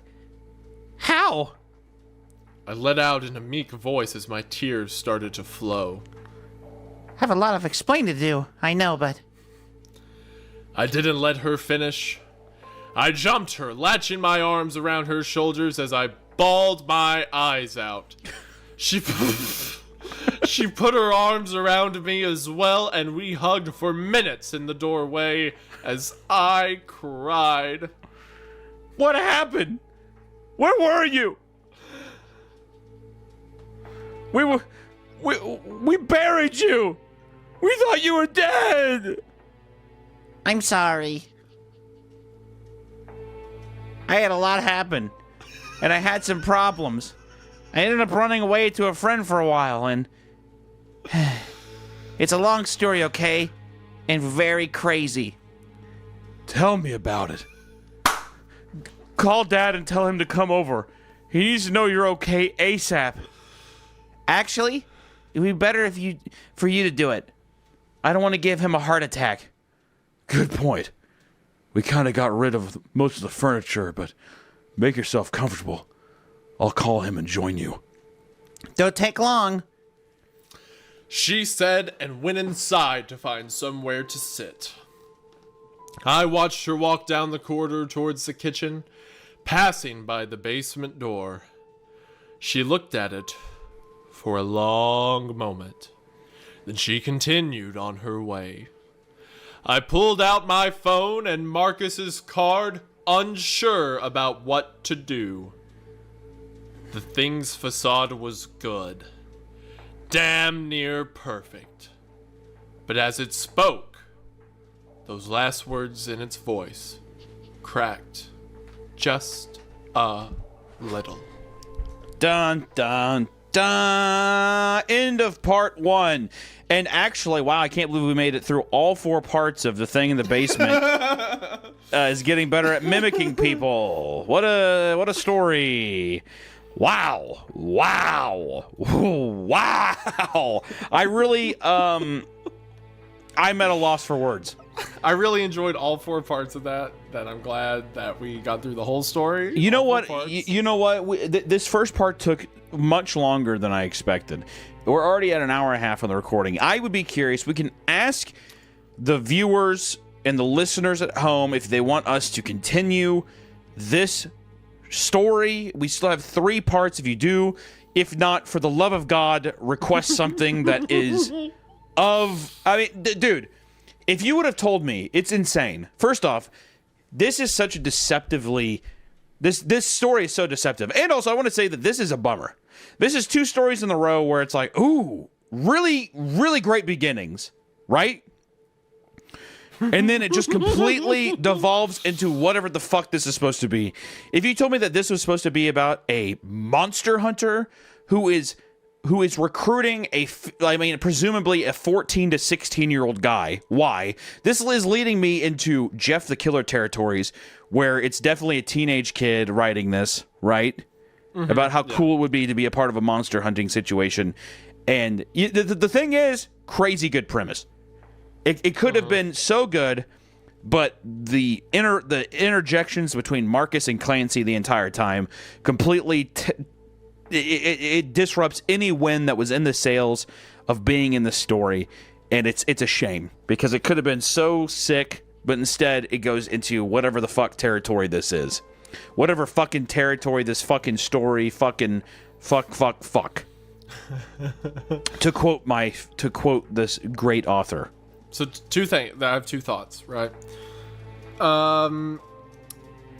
How? I let out in a meek voice as my tears started to flow. I have a lot of explaining to do, I know, but... I didn't let her finish. I jumped her, latching my arms around her shoulders as I bawled my eyes out. She put her arms around me as well, and we hugged for minutes in the doorway as I cried. What happened? Where were you? We buried you. We thought you were dead. I'm sorry. I had a lot happen, and I had some problems. I ended up running away to a friend for a while, and It's a long story, okay? And very crazy. Tell me about it. call Dad and tell him to come over. He needs to know you're okay ASAP. Actually, it'd be better for you to do it. I don't want to give him a heart attack. Good point. We kind of got rid of most of the furniture, but make yourself comfortable. I'll call him and join you. Don't take long. She said and went inside to find somewhere to sit. I watched her walk down the corridor towards the kitchen, passing by the basement door. She looked at it for a long moment. Then she continued on her way. I pulled out my phone and Marcus's card, unsure about what to do. The thing's facade was good. Damn near perfect. But as it spoke, those last words in its voice cracked just a little. Dun, dun, dun. End of part 1. And actually, wow, I can't believe we made it through all 4 parts of the thing in the basement. Is getting better at mimicking people. What a story. Wow. Wow. Wow. I really, I'm at a loss for words. I really enjoyed all 4 parts of that I'm glad that we got through the whole story. You know what? You know what? This first part took much longer than I expected. We're already at an hour and a half on the recording. I would be curious. We can ask the viewers and the listeners at home if they want us to continue this story. We still have 3 parts if you do. If not, for the love of God, request something that is of... I mean, dude, if you would have told me, it's insane. First off, this is such a deceptively... This story is so deceptive. And also, I want to say that this is a bummer. This is 2 stories in a row where it's like, ooh, really, really great beginnings, right? And then it just completely devolves into whatever the fuck this is supposed to be. If you told me that this was supposed to be about a monster hunter who is recruiting presumably a 14 to 16-year-old guy. Why? This is leading me into Jeff the Killer territories, where it's definitely a teenage kid writing this, right? Mm-hmm. About how cool it would be to be a part of a monster hunting situation. And the thing is, crazy good premise. It could have been so good, but the interjections between Marcus and Clancy the entire time completely... It disrupts any win that was in the sails of being in the story, and it's a shame because it could have been so sick, but instead it goes into whatever the fuck territory this is, whatever fucking territory this fucking story fucking fuck. to quote this great author. So two things. I have two thoughts, right?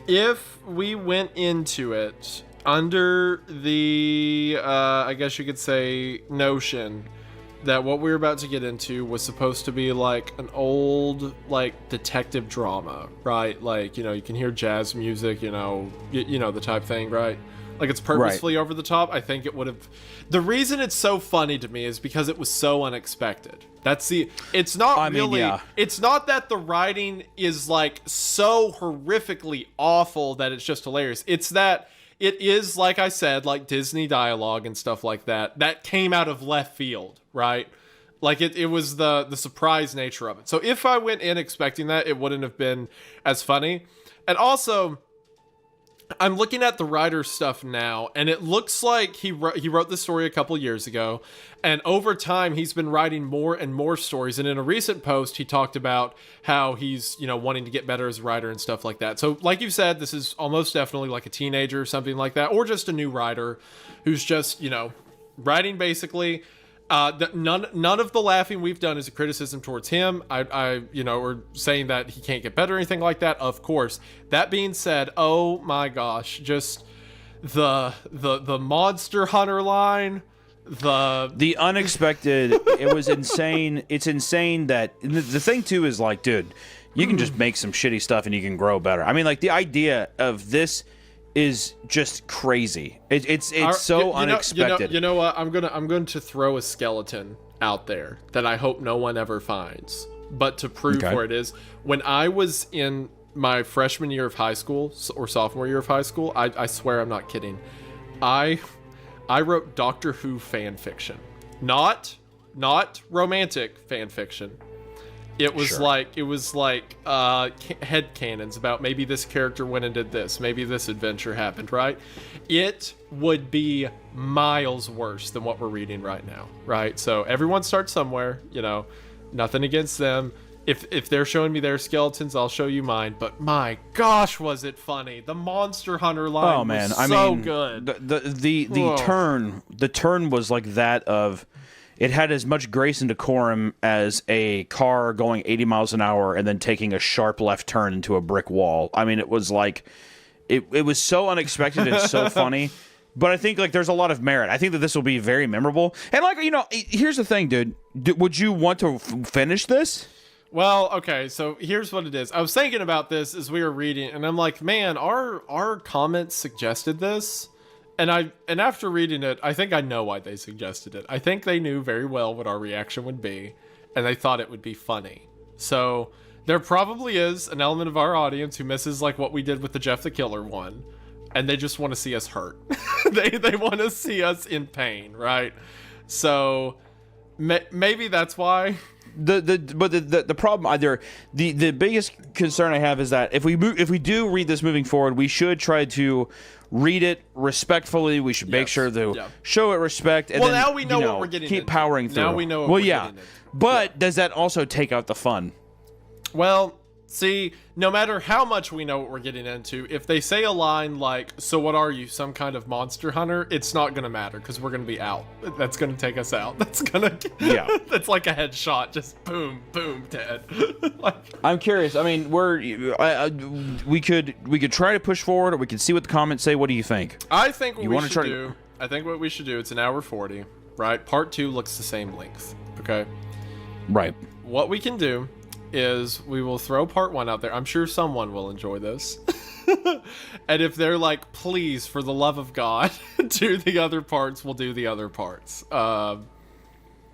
If we went into it under the, I guess you could say, notion that what we were about to get into was supposed to be like an old, like, detective drama, right? Like, you know, you can hear jazz music, you know, the type thing, right? Like, it's purposefully over the top. I think it would have. The reason it's so funny to me is because it was so unexpected. It's not it's not that the writing is like so horrifically awful that it's just hilarious. It's that it is, like I said, like Disney dialogue and stuff like that came out of left field, right? Like it was the surprise nature of it. So if I went in expecting that, it wouldn't have been as funny. And also, I'm looking at the writer's stuff now, and it looks like he wrote this story a couple years ago, and over time he's been writing more and more stories. And in a recent post, he talked about how he's, you know, wanting to get better as a writer and stuff like that. So, like you said, this is almost definitely like a teenager or something like that, or just a new writer who's just, you know, writing basically. None of the laughing we've done is a criticism towards him. I or saying that he can't get better or anything like that. Of course. That being said, oh my gosh, just the Monster Hunter line, the unexpected. It was insane. It's insane that the thing too is like, dude, you can just make some shitty stuff and you can grow better. I mean, like the idea of this is just crazy. It's so unexpected. You know what? I'm going to throw a skeleton out there that I hope no one ever finds. But to prove where it is, when I was in my freshman year of high school or sophomore year of high school, I swear I'm not kidding. I wrote Doctor Who fan fiction, not romantic fan fiction. It was like head canons about maybe this character went and did this, maybe this adventure happened, right? It would be miles worse than what we're reading right now, right? So everyone starts somewhere, you know, nothing against them. If they're showing me their skeletons, I'll show you mine. But my gosh, was it funny? The Monster Hunter line was so good. The turn was like that of. It had as much grace and decorum as a car going 80 miles an hour and then taking a sharp left turn into a brick wall. I mean, it was like, it was so unexpected and so funny. But I think like there's a lot of merit. I think that this will be very memorable. And like, you know, here's the thing, dude. Would you want to finish this? Well, okay, so here's what it is. I was thinking about this as we were reading, and I'm like, man, our comments suggested this. And after reading it, I think I know why they suggested it. I think they knew very well what our reaction would be, and they thought it would be funny. So there probably is an element of our audience who misses like what we did with the Jeff the Killer one, and they just want to see us hurt. they want to see us in pain, right? So maybe that's why. The problem either the biggest concern I have is that if we do read this moving forward, we should try to read it respectfully. We should make sure to show it respect. And well, then, now we know what we're getting keep into. powering through. Now we know what we're getting into. But does that also take out the fun? Well, see, no matter how much we know what we're getting into, if they say a line like, so what are you, some kind of monster hunter? It's not going to matter because we're going to be out. That's going to take us out. That's going to... Yeah. That's like a headshot. Just boom, boom, dead. I'm curious. I mean, we could try to push forward, or we could see what the comments say. What do you think? I think what we should do, it's an hour 40, right? Part 2 looks the same length, okay? Right. What we can do is we will throw part 1 out there. I'm sure someone will enjoy this. And if they're like, please, for the love of God, do the other parts, we'll do the other parts. But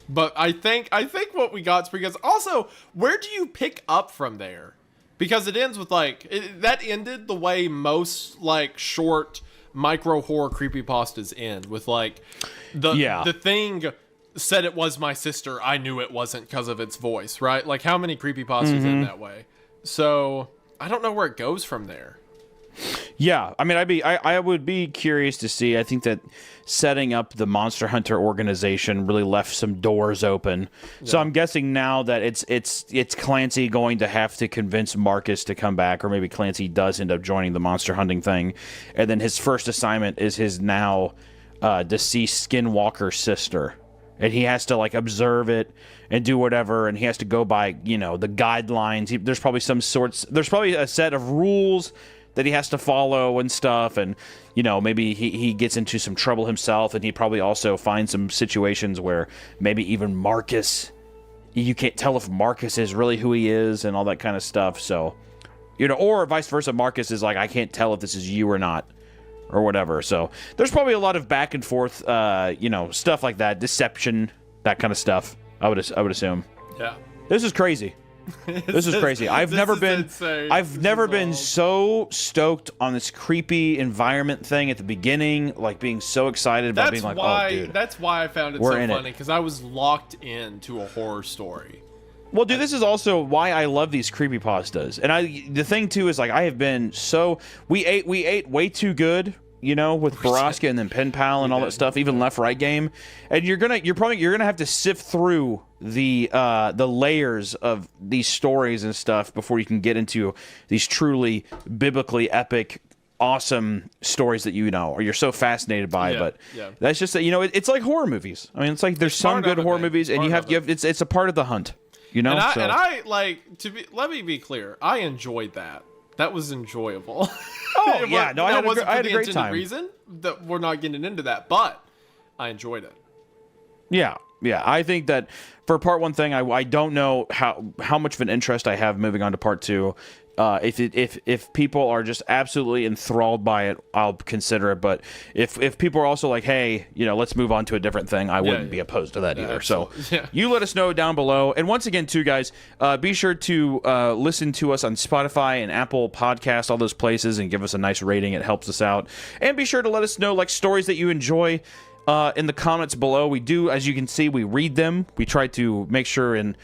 I think what we got is because also, where do you pick up from there? Because it ends with like, that ended the way most like short micro horror creepypastas end, with like the thing said it was my sister, I knew it wasn't because of its voice, right? Like how many creepypastas end that way? So I don't know where it goes from there. Yeah, I mean, I would be curious to see. I think that setting up the Monster Hunter organization really left some doors open. Yeah. So I'm guessing now that it's Clancy going to have to convince Marcus to come back, or maybe Clancy does end up joining the monster hunting thing, and then his first assignment is his now deceased Skinwalker sister, and he has to like observe it and do whatever, and he has to go by the guidelines. There's probably a set of rules that he has to follow and stuff, and maybe he gets into some trouble himself, and he probably also finds some situations where maybe even Marcus, you can't tell if Marcus is really who he is and all that kind of stuff. So or vice versa, Marcus is like, I can't tell if this is you or not, or whatever. So there's probably a lot of back and forth stuff like that, deception, that kind of stuff. I would assume. Yeah. This is crazy. This is crazy. I've never been so stoked on this creepy environment thing at the beginning, like being so excited about being like, oh, dude. That's why I found it so funny, because I was locked into a horror story. Well, dude, this is also why I love these creepypastas. And the thing too is like I have been so we ate way too good, with Baraska and then Pen Pal and all that stuff, even Left Right Game. And you're gonna have to sift through the layers of these stories and stuff before you can get into these truly biblically epic, awesome stories that or you're so fascinated by. But that's just that it's like horror movies. I mean, it's like there's some good horror movies, and it's a part of the hunt. And I like let me be clear. I enjoyed that. That was enjoyable. Oh yeah, no, I had a great time. Reason that we're not getting into that, but I enjoyed it. Yeah. I think that for part one thing, I don't know how much of an interest I have moving on to part two. If people are just absolutely enthralled by it, I'll consider it. But if people are also like, hey, let's move on to a different thing, I wouldn't be opposed to that either. Absolutely. So you let us know down below. And once again, too, guys, be sure to listen to us on Spotify and Apple Podcasts, all those places, and give us a nice rating. It helps us out. And be sure to let us know like stories that you enjoy in the comments below. We do, as you can see, we read them. We try to make sure and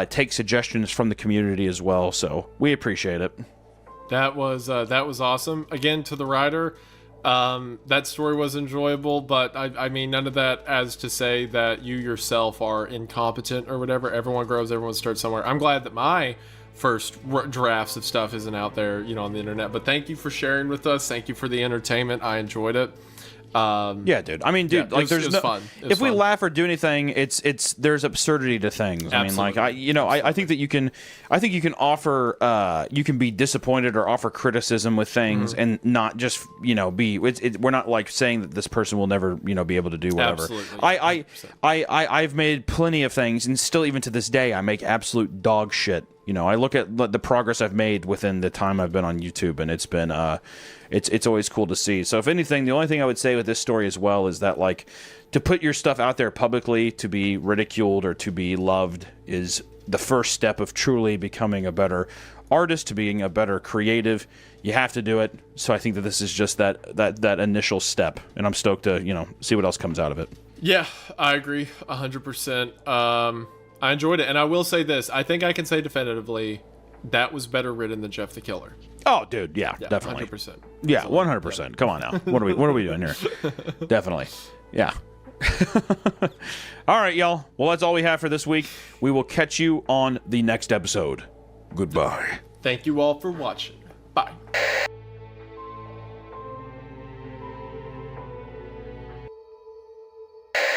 take suggestions from the community as well, so we appreciate it. That was awesome. Again, to the writer, that story was enjoyable, but I mean none of that as to say that you yourself are incompetent or whatever. Everyone grows, everyone starts somewhere. I'm glad that my first drafts of stuff isn't out there, on the internet. But thank you for sharing with us. Thank you for the entertainment. I enjoyed it. Yeah, dude. I mean, dude, like, there's no fun. If we laugh or do anything, there's absurdity to things. Absolutely. I mean, like, I think that you can offer, you can be disappointed or offer criticism with things and not just, we're not like saying that this person will never, be able to do whatever. Absolutely. I've made plenty of things, and still even to this day, I make absolute dog shit. I look at the progress I've made within the time I've been on YouTube, and it's been, it's always cool to see. So if anything, the only thing I would say with this story as well is that, like, to put your stuff out there publicly, to be ridiculed or to be loved is the first step of truly becoming a better artist, to being a better creative. You have to do it. So I think that this is just that initial step, and I'm stoked to, see what else comes out of it. Yeah, I agree 100%. I enjoyed it, and I will say this. I think I can say definitively that was better written than Jeff the Killer. Oh, dude, yeah, definitely. 100%. Yeah, 100%. Come on now. What are we doing here? Definitely. Yeah. All right, y'all. Well, that's all we have for this week. We will catch you on the next episode. Goodbye. Thank you all for watching. Bye.